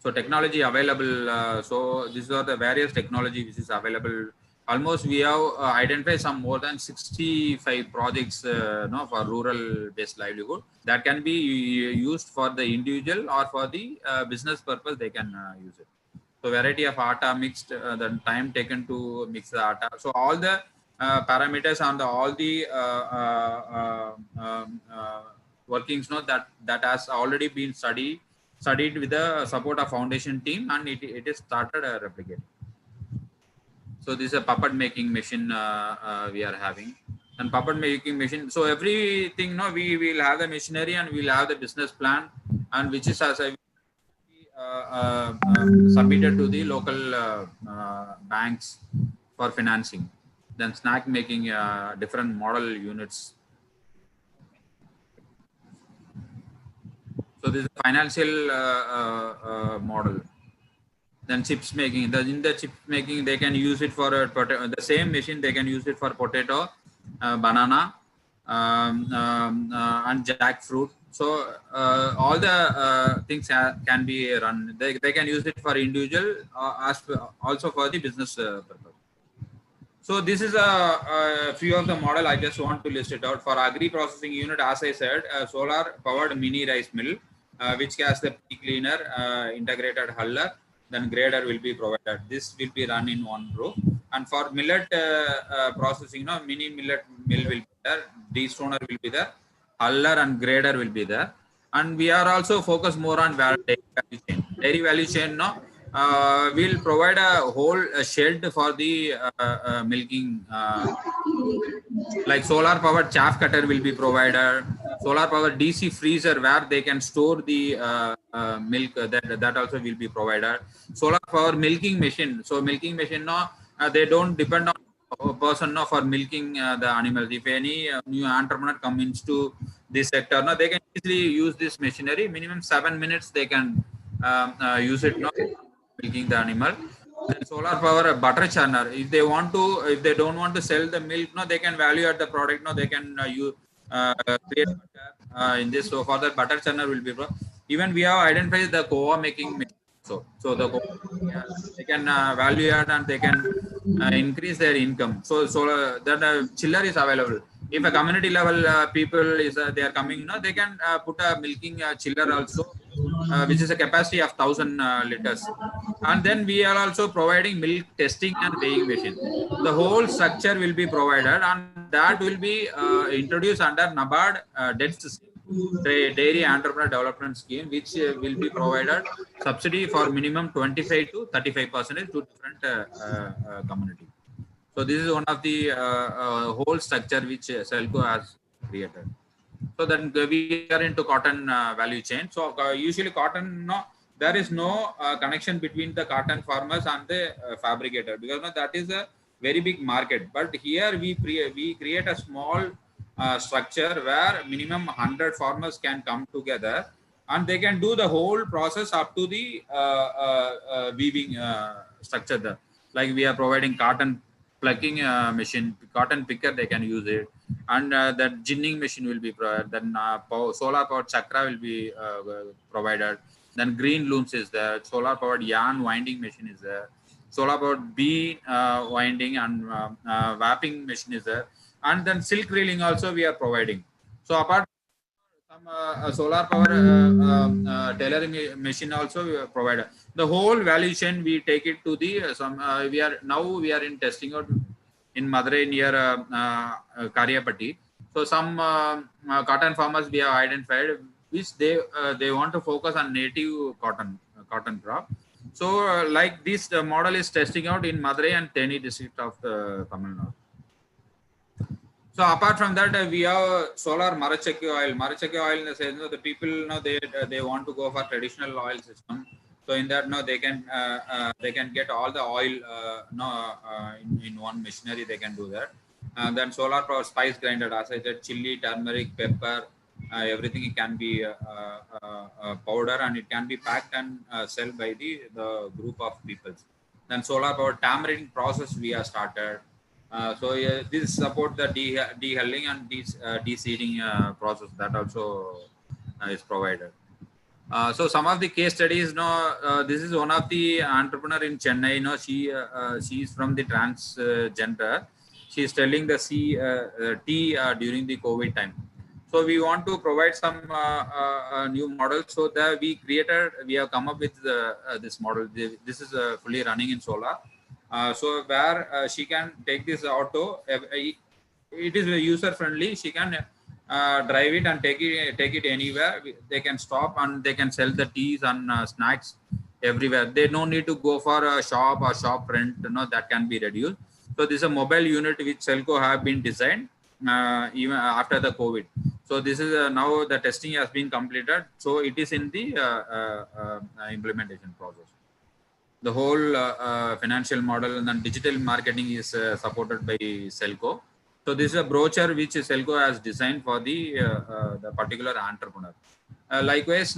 So technology available. So these are the various technology which is available. Almost we have identified some more than 65 projects for rural based livelihood that can be used for the individual or for the business purpose. They can use it. So variety of atta mixed, the time taken to mix the atta. So all the parameters and all the workings that has already been studied with the support of foundation team, and it is started replicating. So this is a puppet making machine we are having, and puppet making machine. So everything, we will have the machinery and we'll have the business plan, and which is as I submitted to the local banks for financing. Then snack making different model units. So this is a financial model. Then chips making. In the chips making, they can use it for the same machine. They can use it for potato, banana, and jackfruit. So all the things can be run. They can use it for individual as also for the business purpose. So this is a few of the model. I just want to list it out. For agri processing unit, as I said, solar powered mini rice mill, which has the cleaner, integrated huller, then grader will be provided. This will be run in one row. And for millet processing, mini millet mill will be there, destoner will be there, huller and grader will be there. And we are also focused more on dairy value chain. Dairy value chain, we'll provide a whole shed for the milking, like solar powered chaff cutter will be provided, solar powered DC freezer where they can store the milk, that also will be provided. Solar powered milking machine. So milking machine, they don't depend on a person for milking the animals. If any new entrepreneur comes into this sector, they can easily use this machinery. Minimum 7 minutes they can use it, milking the animal. Then solar power butter churner. If they don't want to sell the milk, they can value add the product. They can create butter in this. So for that butter churner will be. Even we have identified the koa making machine. So the koa, they can value add and they can increase their income. So that chiller is available. If a community level people is they are coming, they can put a milking chiller also, which is a capacity of 1,000 liters. And then we are also providing milk testing and weighing machine. The whole structure will be provided, and that will be introduced under NABARD DETS Dairy Entrepreneur Development Scheme, which will be provided subsidy for minimum 25 to 35% to different community. So this is one of the whole structure which SELCO has created. So then we are into cotton value chain. So usually cotton, there is no connection between the cotton farmers and the fabricator, because that is a very big market. But here we create a small structure where minimum 100 farmers can come together and they can do the whole process up to the weaving structure there. Like we are providing cotton plucking machine, cotton picker, they can use it, and that ginning machine will be provided. Then solar powered chakra will be provided. Then green looms is there. Solar powered yarn winding machine is there. Solar powered bee winding and wrapping machine is there. And then silk reeling also we are providing. So apart from some solar power tailoring machine also we provided. The whole value chain we take it to the we are in testing out in Madurai near Karyapati. So some cotton farmers we have identified which they want to focus on native cotton crop. So like this model is testing out in Madurai and Theni district of Tamilnadu. So apart from that, we have solar Marachaki oil. Marachaki oil in the sense, the people they want to go for traditional oil system. So in that, they can get all the oil in one machinery. They can do that. And then solar power spice grinder, as I said, chili, turmeric, pepper, everything it can be powder, and it can be packed and sold by the group of people. Then solar power tamarind process we have started. This support the de-hulling and de-seeding process that also is provided. So some of the case studies, this is one of the entrepreneur in Chennai. She is from the transgender. She is telling the tea during the COVID time. So we want to provide some new models. So that we have come up with this model. This is fully running in solar. So where she can take this auto, it is user friendly. She can drive it and take it anywhere. They can stop and they can sell the teas and snacks everywhere. They don't need to go for a shop or shop rent. That can be reduced. So this is a mobile unit which SELCO have been designed even after the COVID. So this is now the testing has been completed. So it is in the implementation process. The whole financial model and then digital marketing is supported by SELCO. So this is a brochure which SELCO has designed for the particular entrepreneur. Likewise,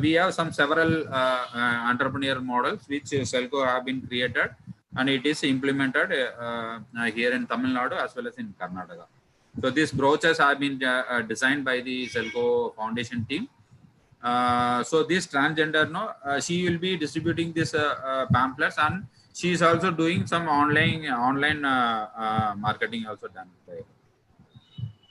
we have several entrepreneur models which SELCO have been created, and it is implemented here in Tamil Nadu as well as in Karnataka. So these brochures have been designed by the SELCO Foundation team. So this transgender, she will be distributing this pamphlets, and she is also doing some online marketing also done.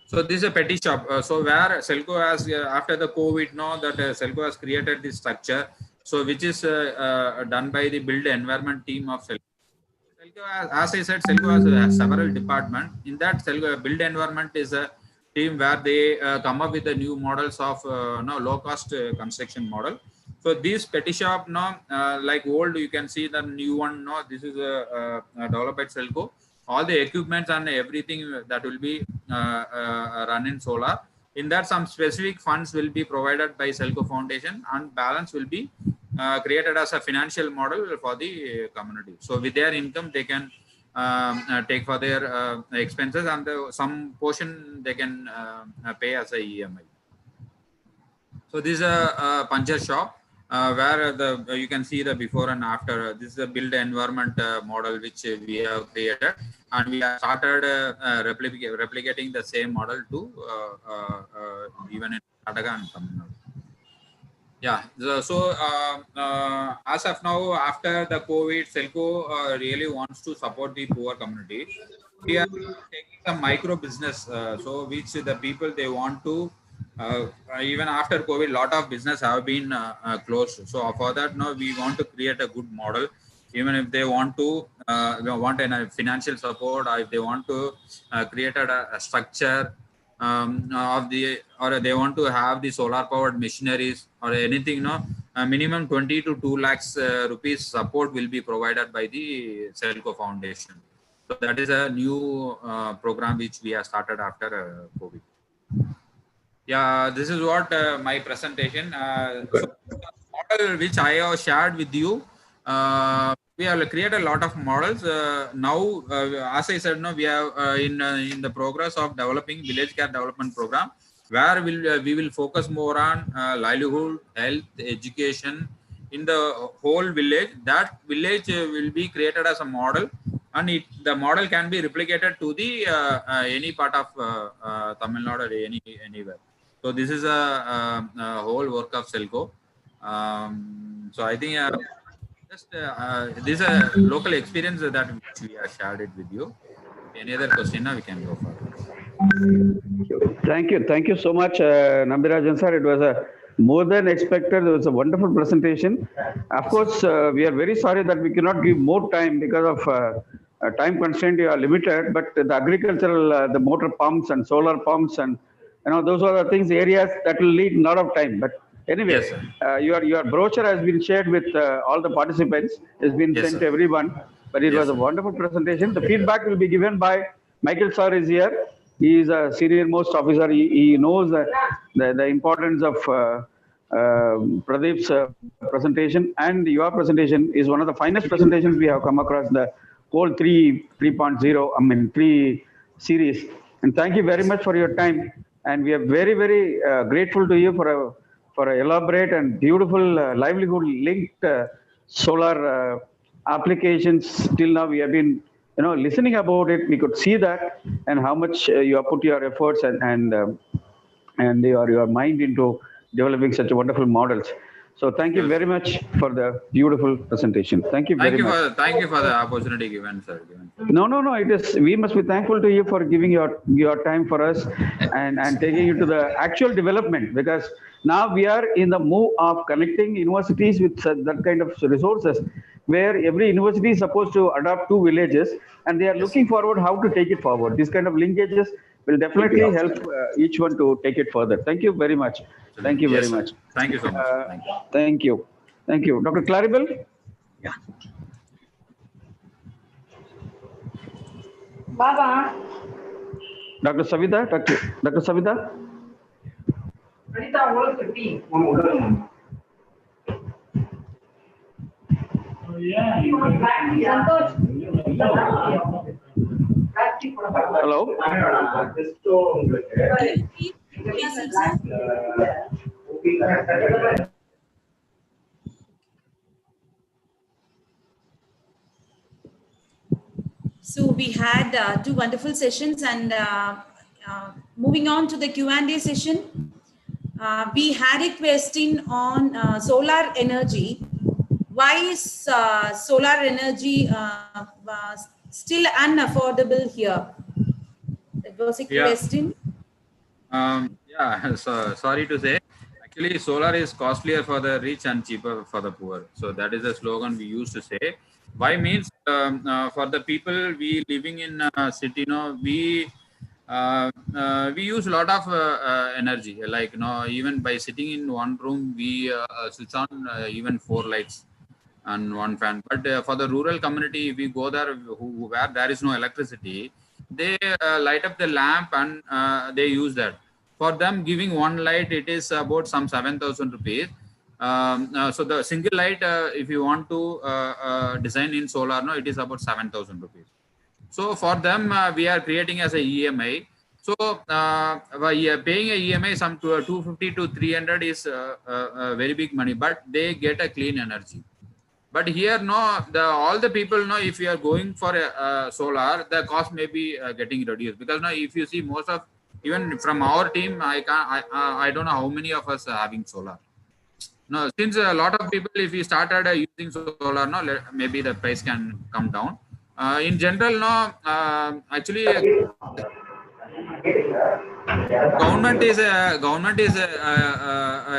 So this is a petty shop. So where SELCO has after the COVID, that SELCO has created this structure. So which is done by the build environment team of SELCO. As I said, SELCO has several departments. In that, SELCO build environment is a team where they come up with the new models of low cost construction model. So this petty shop like old, you can see the new one. This is developed by SELCO. All the equipments and everything that will be run in solar. In that, some specific funds will be provided by SELCO Foundation, and balance will be created as a financial model for the community. So with their income, they can take for their expenses, and some portion they can pay as a EMI. So this is a puncture shop where you can see the before and after. This is a build environment model which we have created, and we have started replicating the same model to even in Karnataka and Tamil Nadu. Yeah. So as of now, after the COVID, SELCO really wants to support the poor community. We are taking some micro business, so which the people they want to. Even after COVID, lot of business have been closed. So for that, now we want to create a good model. Even if they want to want a financial support, or if they want to create a structure of the, or they want to have the solar powered machineries or anything, minimum 20 to 2 lakhs rupees support will be provided by the SELCO Foundation. So that is a new program which we have started after COVID. Yeah, this is what my presentation. So the model which I have shared with you, we have created a lot of models. Now, as I said, no, we are in the progress of developing village care development program, where we will focus more on livelihood, health, education in the whole village. That village will be created as a model, and the model can be replicated to the any part of Tamil Nadu or anywhere. So this is a whole work of SELCO. So I think just this is a local experience that we have shared it with you. Any other question? We can go further. Thank you so much, Nambirajan sir. It was a more than expected. It was a wonderful presentation. Of course, we are very sorry that we cannot give more time because of time constraint. You are limited, but the agricultural, the motor pumps and solar pumps, and those are the things, areas that will need a lot of time. But anyway, Yes, your brochure has been shared with all the participants. It's been yes, sent sir. to everyone. But it Yes, was a sir. wonderful presentation. The feedback will be given by Michael sir is here. He is a senior most officer. He knows the importance of Pradheep's presentation, and your presentation is one of the finest presentations we have come across the whole 3.0, I mean 3 series. And thank you very much for your time. And we are very, very grateful to you for a elaborate and beautiful livelihood linked solar applications. Till now, we have been listening about it. We could see that, and how much you have put your efforts and your mind into developing such wonderful models. So thank you Yes, very sir. much for the beautiful presentation. Thank you very much. Thank you for the opportunity given, sir. No. It is. We must be thankful to you for giving your time for us, and taking you to the actual development, because now we are in the move of connecting universities with that kind of resources, where every university is supposed to adopt 2 villages, and they are Yes, looking forward how to take it forward. These kind of linkages will definitely help each one to take it further. Thank you very much. Thank you absolutely. very Yes, sir. much. Thank you so much. Thank you. Thank you, Dr. Claribel. Yeah. Baba. Dr. Savita, Dr. Savita. Hello. So we had 2 wonderful sessions, and moving on to the Q&A session, we had a question on solar energy. Why is solar energy still unaffordable here? That was a question. So sorry to say, actually solar is costlier for the rich and cheaper for the poor. So that is the slogan we used to say. Why means for the people we living in city, we use a lot of energy. Like even by sitting in one room, we switch on even 4 lights and 1 fan. But for the rural community, if we go there where there is no electricity, they light up the lamp and they use that. For them, giving 1 light, it is about some 7,000 rupees. So the single light, if you want to design in solar, it is about 7,000 rupees. So for them, we are creating as a EMI. So by paying a EMI, some 250 to 300 is very big money, but they get a clean energy. But here, all the people know, if you are going for a solar, the cost may be getting reduced, because now if you see most of, even from our team, I don't know how many of us are having solar. No, since a lot of people, if we started using solar, no, maybe the price can come down. In general, no, actually, government is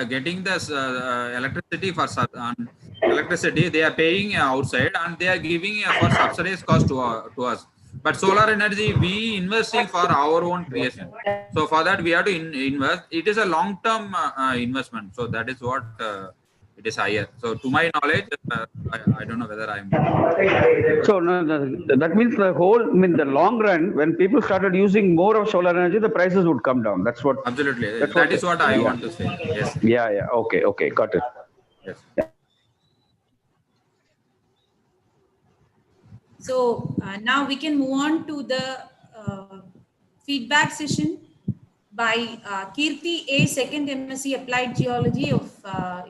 getting this electricity for electricity. They are paying outside, and they are giving for subsidized cost to us. But solar energy, we investing for our own creation. So for that, we have to invest. It is a long-term investment. So that is what it is higher. So to my knowledge, I don't know whether I'm. So no, that means the whole, I mean, the long run, when people started using more of solar energy, the prices would come down. That's what. Absolutely. That's That is what I want to say. Yes. Yeah, yeah. Okay, okay. Got it. Yes. So now we can move on to the feedback session by Kirti A, second MSc Applied Geology of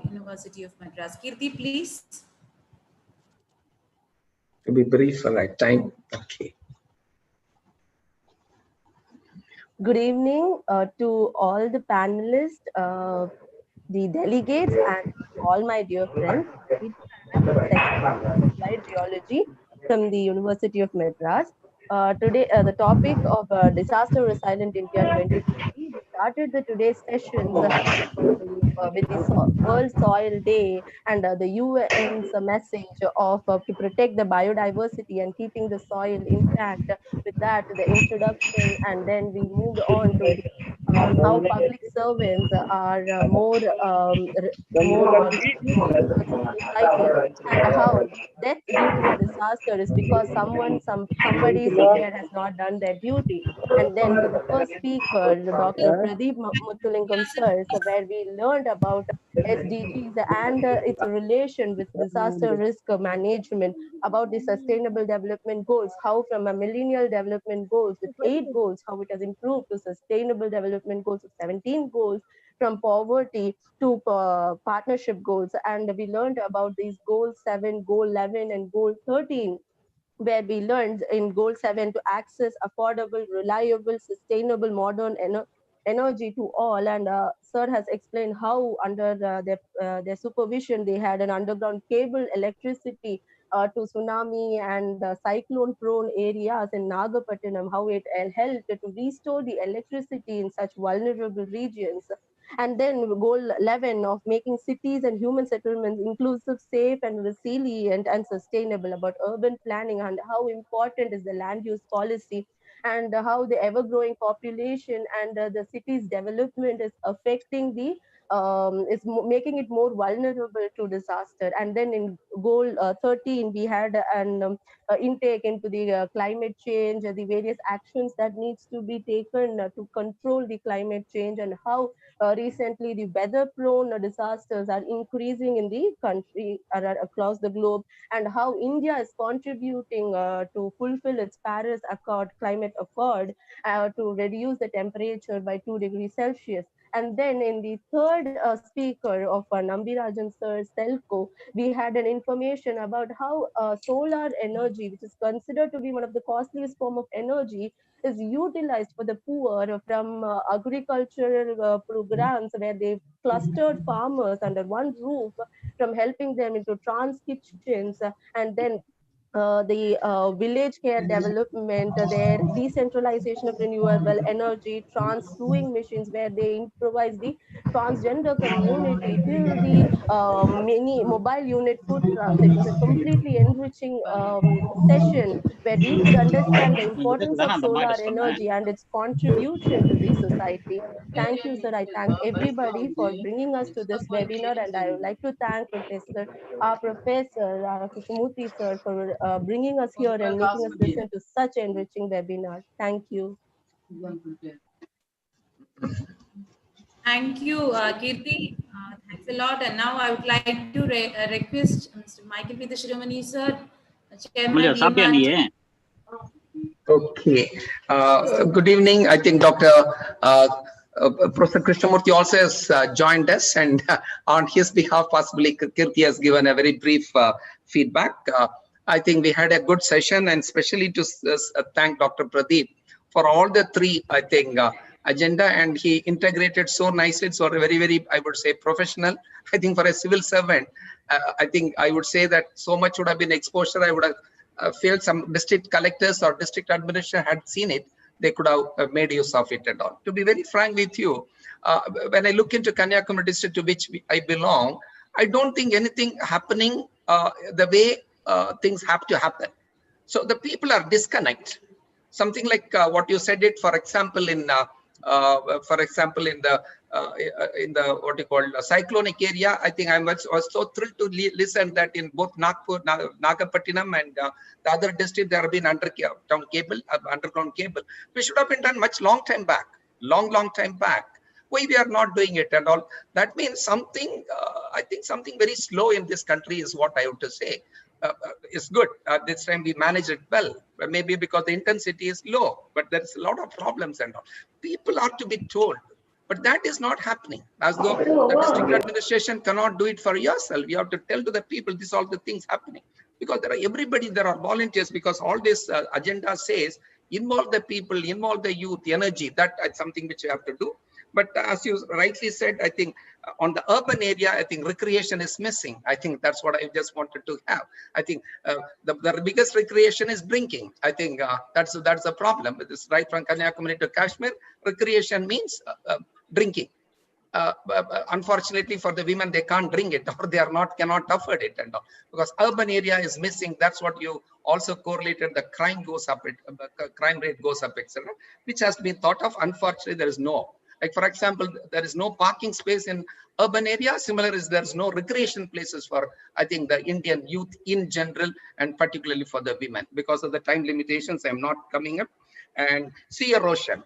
University of Madras. Kirti, please. To be brief, right time. Okay. Good evening to all the panelists, the delegates, and all my dear friends. Applied Geology from the University of Madras. Today, the topic of Disaster Resilient India 2050. We started the today's sessions with the World Soil Day and the UN's message of to protect the biodiversity and keeping the soil intact. With that, the introduction, and then we moved on to the how public servants are more contributing towards the society, and how death due to the disaster is because somebody somewhere has not done their duty. And then to the first speaker, Dr. Pradheeps Muthulingam sir, so where we learned about SDGs and its relation with disaster risk management, about the sustainable development goals, how from a millennial development goals with 8 goals, how it has improved to sustainable development goals of 17 goals, from poverty to partnership goals. And we learned about these goals 7, goal 11, and goal 13, where we learned in goal 7 to access affordable, reliable, sustainable, modern energy to all. And sir has explained how under their supervision they had an underground cable electricity to tsunami and cyclone prone areas in Nagapattinam, how it helped to restore the electricity in such vulnerable regions. And then goal 11 of making cities and human settlements inclusive, safe, and resilient and sustainable, about urban planning and how important is the land use policy, and how the ever-growing population and the city's development is affecting the making it more vulnerable to disaster. And then in goal 13, we had an intake into the climate change, the various actions that needs to be taken to control the climate change, and how recently the weather-prone disasters are increasing in the country across the globe, and how India is contributing to fulfill its Paris Accord, climate accord, to reduce the temperature by 2 degrees Celsius. And then in the third speaker of Nambirajan sir's SELCO, we had an information about how solar energy, which is considered to be one of the costliest form of energy, is utilized for the poor from agricultural programs where they've clustered farmers under one roof, from helping them into trans kitchens, and then the village care development, their decentralization of renewable energy, trans sewing machines where they improvise the transgender community, till the mini mobile unit food trucks. It was a completely enriching session where we could understand the importance of solar energy and its contribution to the society. Thank you, sir. I thank everybody for bringing us to this webinar, and I would like to thank our professor, Krishnamurthy sir, for bringing us here and making us listen to such enriching webinar. Thank you. Thank you, Kirti. Thanks a lot. And now I would like to request Mr. Michael P. Shrimani sir, Chairman. Okay. Good evening. I think Dr. Professor Krishnamurthy also has joined us, and on his behalf, possibly Kirti has given a very brief feedback. I think we had a good session, and especially to thank Dr. Pradheep for all the three, I think, agenda, and he integrated so nicely. So very, very, I would say, professional. I think for a civil servant, I think I would say that so much would have been exposure. I would have felt some district collectors or district administration had seen it, they could have made use of it and all. To be very frank with you, when I look into Kanyakumari district to which I belong, I don't think anything happening the way things have to happen. So the people are disconnected. Something like what you said it, for example, in the what you call cyclonic area. I think I was so thrilled to listen that in both Nagpur, Nagapattinam, and the other district there have been underground cable. We should have been done much long time back, long time back. Why we are not doing it and all? That means something. I think something very slow in this country is what I want to say. It's good. This time we manage it well, maybe because the intensity is low, but there's a lot of problems and all. People are to be told, but that is not happening. As though the district administration cannot do it for yourself. You have to tell to the people, this all the things happening. Because there are volunteers, because all this agenda says, involve the people, involve the youth, the energy. That is something which you have to do. But as you rightly said, I think on the urban area, I think recreation is missing. I think that's what I just wanted to have. I think the biggest recreation is drinking. I think that's a problem. This right from Kanyakumari to Kashmir, recreation means drinking. Unfortunately for the women, they can't drink it, or they cannot afford it, and all, because urban area is missing. That's what you also correlated. The crime goes up, crime rate goes up, etc., which has been thought of. Unfortunately, there is no. Like, for example, there is no parking space in urban area. Similar is there's no recreation places for, I think, the Indian youth in general, and particularly for the women. Because of the time limitations, I'm not coming up. And sea erosion.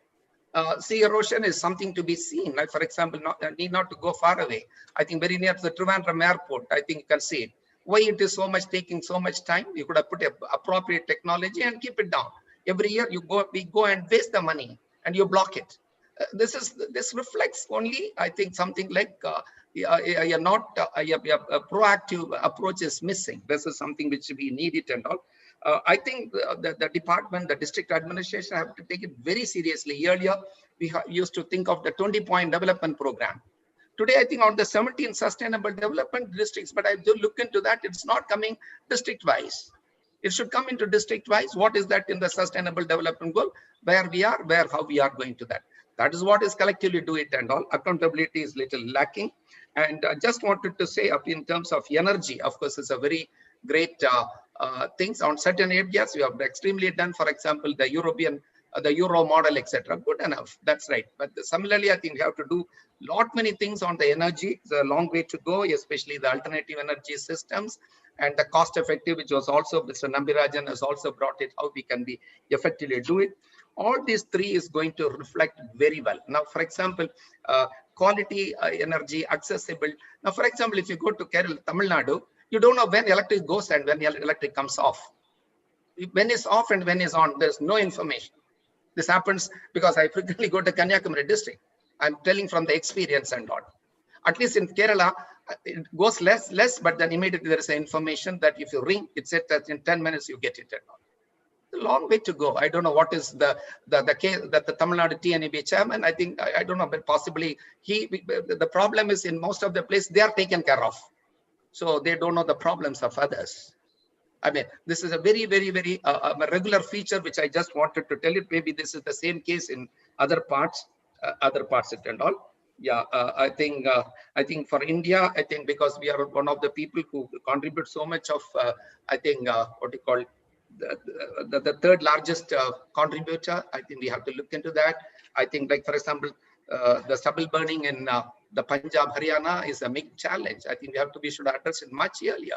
Sea erosion is something to be seen. Like, for example, need not to go far away. I think very near to the Trivandrum airport, I think you can see it. Why it is taking so much time? You could have put appropriate technology and keep it down. Every year we go and waste the money and you block it. This reflects only, I think, something like a proactive approach is missing. This is something which we need it and all. I think the department, the district administration have to take it very seriously. Earlier, we used to think of the 20-point development program. Today, I think on the 17 sustainable development districts, but I do look into that, it's not coming district-wise. It should come into district-wise. What is that in the sustainable development goal? Where we are, how we are going to that. That is what is collectively do it and all. Accountability is little lacking. And I just wanted to say up in terms of energy, of course, it's a very great things on certain areas. We have extremely done, for example, the Euro model, etc. Good enough. That's right. But similarly, I think we have to do many things on the energy. It's a long way to go, especially the alternative energy systems and the cost effective, which was also Mr. Nambirajan has also brought it, how we can be effectively do it. All these three is going to reflect very well. Now, for example, quality energy, accessible. Now, for example, if you go to Kerala, Tamilnadu, you don't know when electric goes and when electric comes off. When it's off and when it's on, there's no information. This happens because I frequently go to Kanyakumari district. I'm telling from the experience and all. At least in Kerala, it goes less, but then immediately there is information that if you ring, it said that in 10 minutes you get it and all. A long way to go. I don't know what is the case that the Tamil Nadu TNEB chairman, I think, I don't know, but possibly the problem is in most of the place, they are taken care of. So they don't know the problems of others. I mean, this is a very, very, very regular feature, which I just wanted to tell you. Maybe this is the same case in other parts it and all. Yeah, I think for India, I think because we are one of the people who contribute so much of, I think, what you call the third largest contributor. I think we have to look into that. I think, like, for example, the stubble burning in the Punjab, Haryana is a big challenge. I think we should address it much earlier.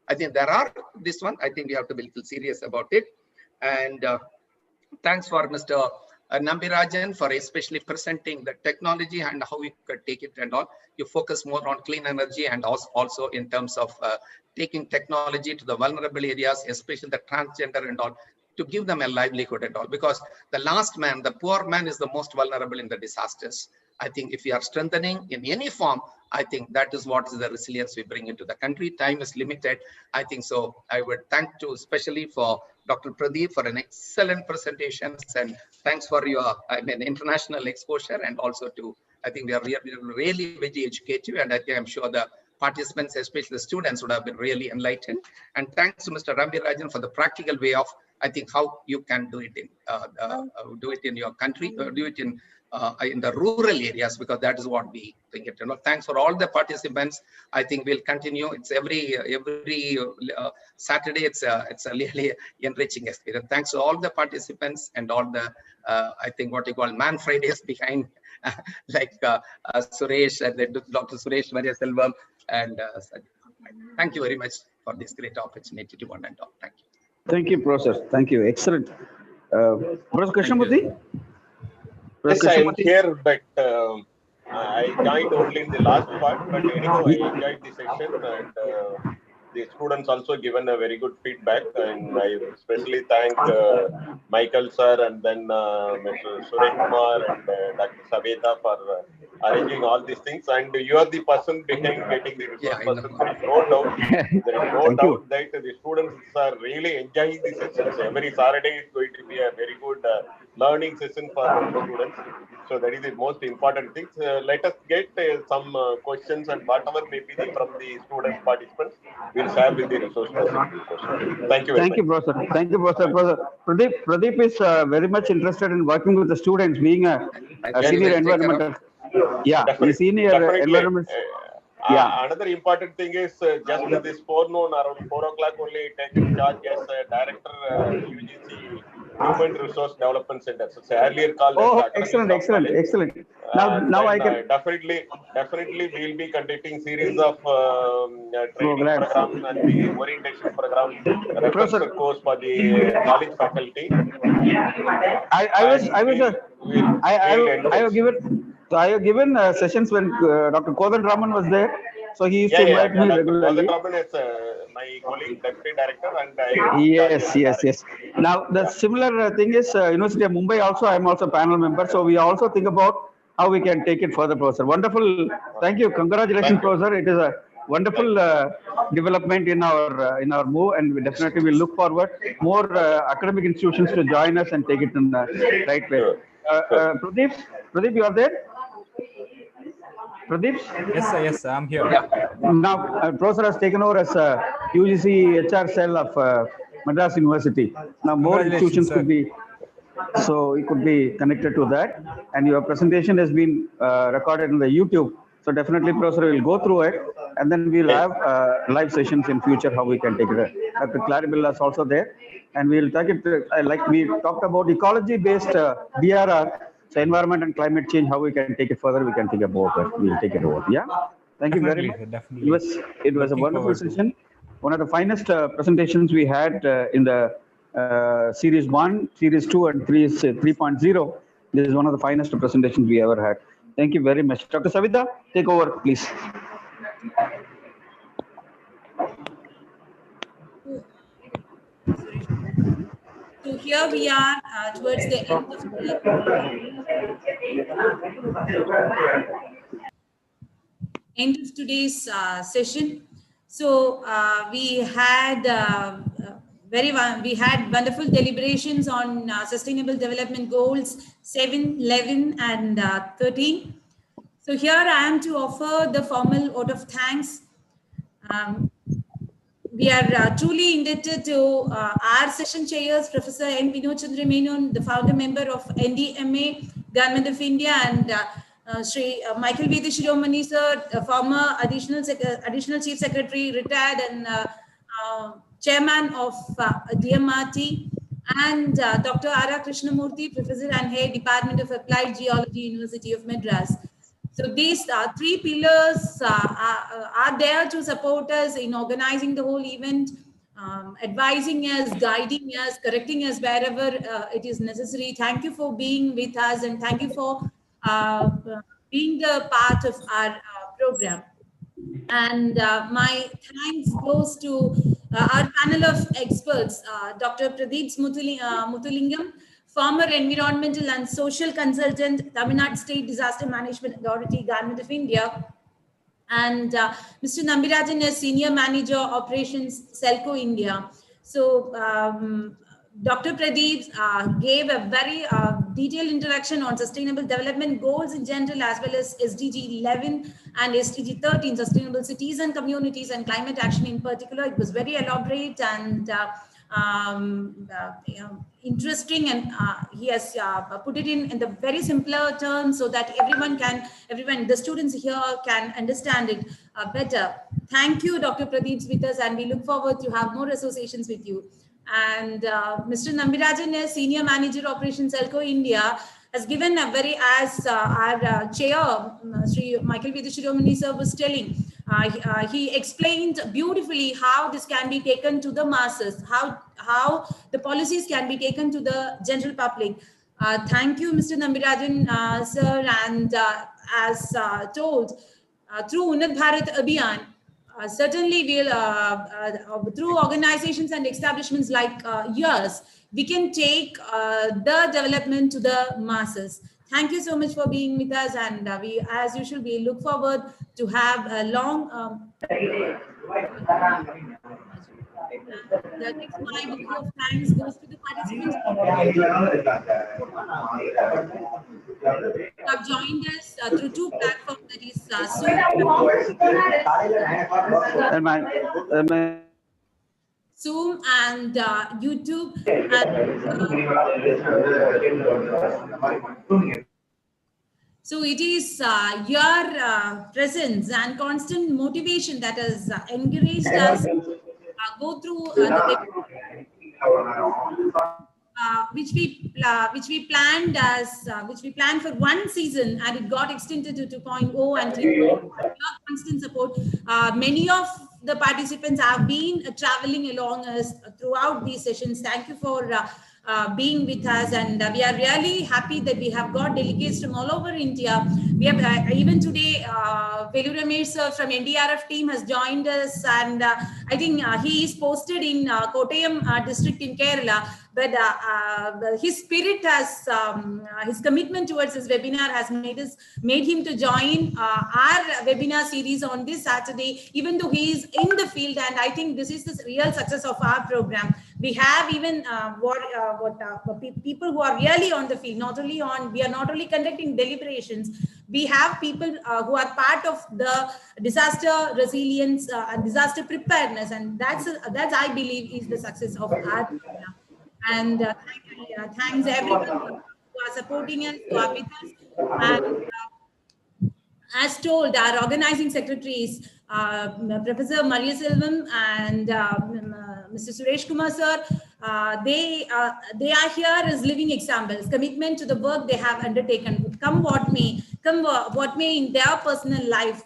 I think there are this one. I think we have to be a little serious about it. And thanks for Mr. Nambirajan for especially presenting the technology and how we could take it and all. You focus more on clean energy and also in terms of taking technology to the vulnerable areas, especially the transgender and all, to give them a livelihood and all. Because the last man, the poor man, is the most vulnerable in the disasters. I think if we are strengthening in any form, I think that is what is the resilience we bring into the country. Time is limited. I think so. I would thank you especially for Dr. Pradheep for an excellent presentations, and thanks for your, international exposure, and also to, I think we are really very educative, and I think I'm sure the participants, especially the students, would have been really enlightened. And thanks to Mr. Nambirajan for the practical way of, I think, how you can do it in your country, or do it in the rural areas, because that is what we think it. Thanks for all the participants. I think we'll continue. It's every Saturday. It's a really enriching experience. Thanks to all the participants and all the I think what you call Man Fridays behind, like Suresh and Dr. Suresh Maria Selvam, and thank you very much for this great opportunity to one and all. Thank you. Thank you, Professor. Thank you. Excellent. Professor Krishnamurthy? Yes, I am here, but I joined only in the last part. But anyhow, I enjoyed the session, and the students also given a very good feedback. And I especially thank Michael sir, and then Mr. Suresh Kumar and Dr. Savita for arranging all these things. And you are the person behind getting the resource person. There is no doubt. There is no doubt that the students are really enjoying the sessions. Every Saturday is going to be a very good learning session for the students. So that is the most important thing. Let us get some questions, and whatever may be from the students, participants, we'll share with the resource person. Thank you very much. Thank you, Professor. Thank you, Professor. Pradheep is very much interested in working with the students, being a senior environmental. Yeah, senior environment. Another important thing is just this forenoon around 4 o'clock only taken charge as director UGC Human Resource Development Center. So it's earlier called. Oh, excellent. Now I can definitely we'll be conducting series of training program and the orientation program, reference course for the college faculty. I have given sessions when Dr. Kodan Raman was there, so he used to invite me regularly. Kodan Raman is my colleague, deputy director, and yes. Now the similar thing is University of Mumbai also. I am also a panel member, so we also think about how we can take it further, Professor. Wonderful. Thank you. Congratulations, Professor. It is a wonderful development in our move, and we definitely will look forward more academic institutions to join us and take it in the right way. Pradheep, you are there? Pradheep? Yes, I'm here. Now, Professor has taken over as UGC HR cell of Madras University. Now, more institutions could be, so it could be connected to that. And your presentation has been recorded in the YouTube. So definitely, Professor will go through it, and then we'll have live sessions in future how we can take it. Dr. Claribel is also there, and we'll take it like we talked about ecology-based DRR. So environment and climate change, how we can take it further, we can think about it. We'll take it over. Yeah. Thank you very much. Definitely. It was a wonderful session. One of the finest presentations we had in the Series 1, Series 2, and 3.0. This is one of the finest presentations we ever had. Thank you very much. Dr. Savita, take over, please. So here we are towards the end of today's session. So we had wonderful deliberations on Sustainable Development Goals 7, 11, and 13. So here I am to offer the formal vote of thanks. We are truly indebted to our session chairs, Professor N. Vinod Chandra Menon, the founder member of NDMA, Government of India, and Sri Michael Vedi Shiromani sir, former additional Chief Secretary, retired, and Chairman of DMRT, and Dr. R. Krishnamurthy, Professor and Head, Department of Applied Geology, University of Madras. So these three pillars are there to support us in organizing the whole event, advising us, guiding us, correcting us wherever it is necessary. Thank you for being with us, and thank you for being the part of our program. And my thanks goes to our panel of experts, Dr. Pradheeps Muthulingam former environmental and social consultant, Tamilnadu State Disaster Management Authority, Government of India. And Mr. Nambirajan is Senior Manager Operations, SELCO India. So Dr. Pradheeps gave a very detailed introduction on sustainable development goals in general, as well as SDG 11 and SDG 13, sustainable cities and communities and climate action in particular. It was very elaborate and interesting, and he has put it in the very simpler terms so that the students here can understand it better. Thank you, Dr. Pradheeps, with us, and we look forward to have more associations with you. And Mr. Nambirajan is Senior Manager Operations, SELCO India, has given a very, as our chair, Sri Michael Vidishiromani sir was telling, he explained beautifully how this can be taken to the masses, how the policies can be taken to the general public. Thank you, Mr. Nambirajan, sir, and as told, through Unnat Bharat Abhiyan, certainly we'll, through organizations and establishments like yours, we can take the development to the masses. Thank you so much for being with us, and we, as usual, we look forward to have a long. The next my bouquet of thanks goes to the participants who have joined us through two platforms, that is Zoom and YouTube. So it is your presence and constant motivation that has encouraged us go through the which we planned for one season, and it got extended to 2.0 and 3.0. Your constant support. Many of the participants have been traveling along us throughout these sessions. Thank you for being with us, and we are really happy that we have got delegates from all over India. We have even today, Velu Ramesh sir from NDRF team has joined us, and I think he is posted in Kottayam district in Kerala. But his spirit has, his commitment towards this webinar has made him to join our webinar series on this Saturday, even though he is in the field. And I think this is the real success of our program. We have even people who are really on the field. We are not only conducting deliberations. We have people who are part of the disaster resilience and disaster preparedness, and that's I believe is the success of our program. And thanks everyone who are supporting us, who are with us. And as told, our organizing secretaries, Professor Maria Selvam and Mr. Suresh Kumar sir, they are here as living examples, commitment to the work they have undertaken. Come what may in their personal life,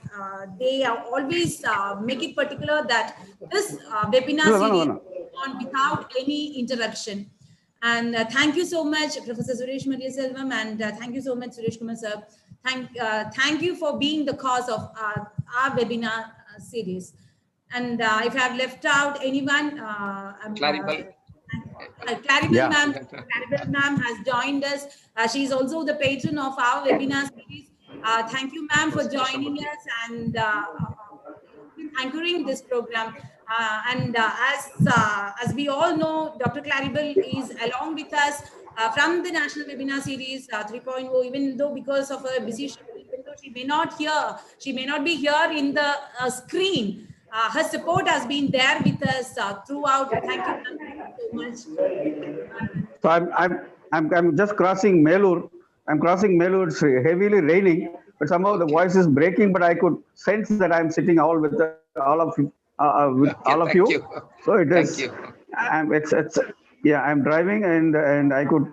they are always make it particular that this webinar series on without any interruption. And thank you so much, Professor Suresh Maria Selvam, and thank you so much, Suresh Kumar sir. Thank you for being the cause of our webinar series. And if I have left out anyone, Claribel ma'am has joined us. She is also the patron of our webinar series. Thank you, ma'am, for joining us and anchoring this program. As we all know, Dr. Claribel is along with us from the National Webinar Series 3.0, even though because of her busy schedule, even though she may not be here in the screen, her support has been there with us throughout. Thank you so much. So I'm just crossing Melur. I'm crossing Melur. It's heavily raining, but somehow the voice is breaking. But I could sense that I'm sitting all with all of you. Thank you. So it is. I'm driving, and I could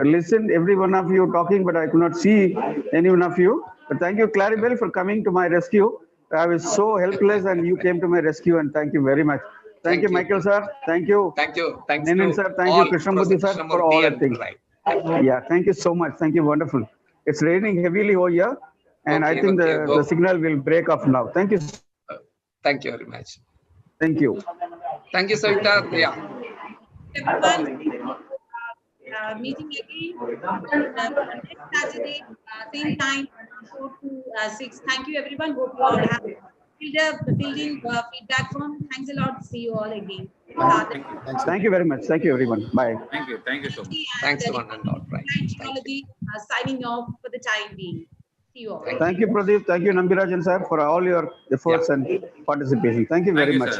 listen every one of you talking, but I could not see any one of you. But thank you, Claribel, for coming to my rescue. I was so helpless, and you came to my rescue, and thank you very much. Thank you, Michael sir. Thank you. Thank you. Thanks Nenin sir. Thank you, Krishnamurthy sir, for all the things. Yeah, thank you so much. Thank you. Wonderful. It's raining heavily over here, and I think the signal will break off now. Thank you. Thank you very much. Thank you. Thank you, Savita. Yeah. meeting again next Saturday, same time, 4 to 6. Thank you, everyone. Hope you all have filled in feedback form. Thanks a lot. See you all again. Thank you very much. Thank you, everyone. Bye. Thank you so much. Thanks one and all. Right. Geology, signing off for the time being. See you all. Thank you, Pradeep. Thank you, Nambirajan sir, for all your efforts and participation. Thank you very much. Sir.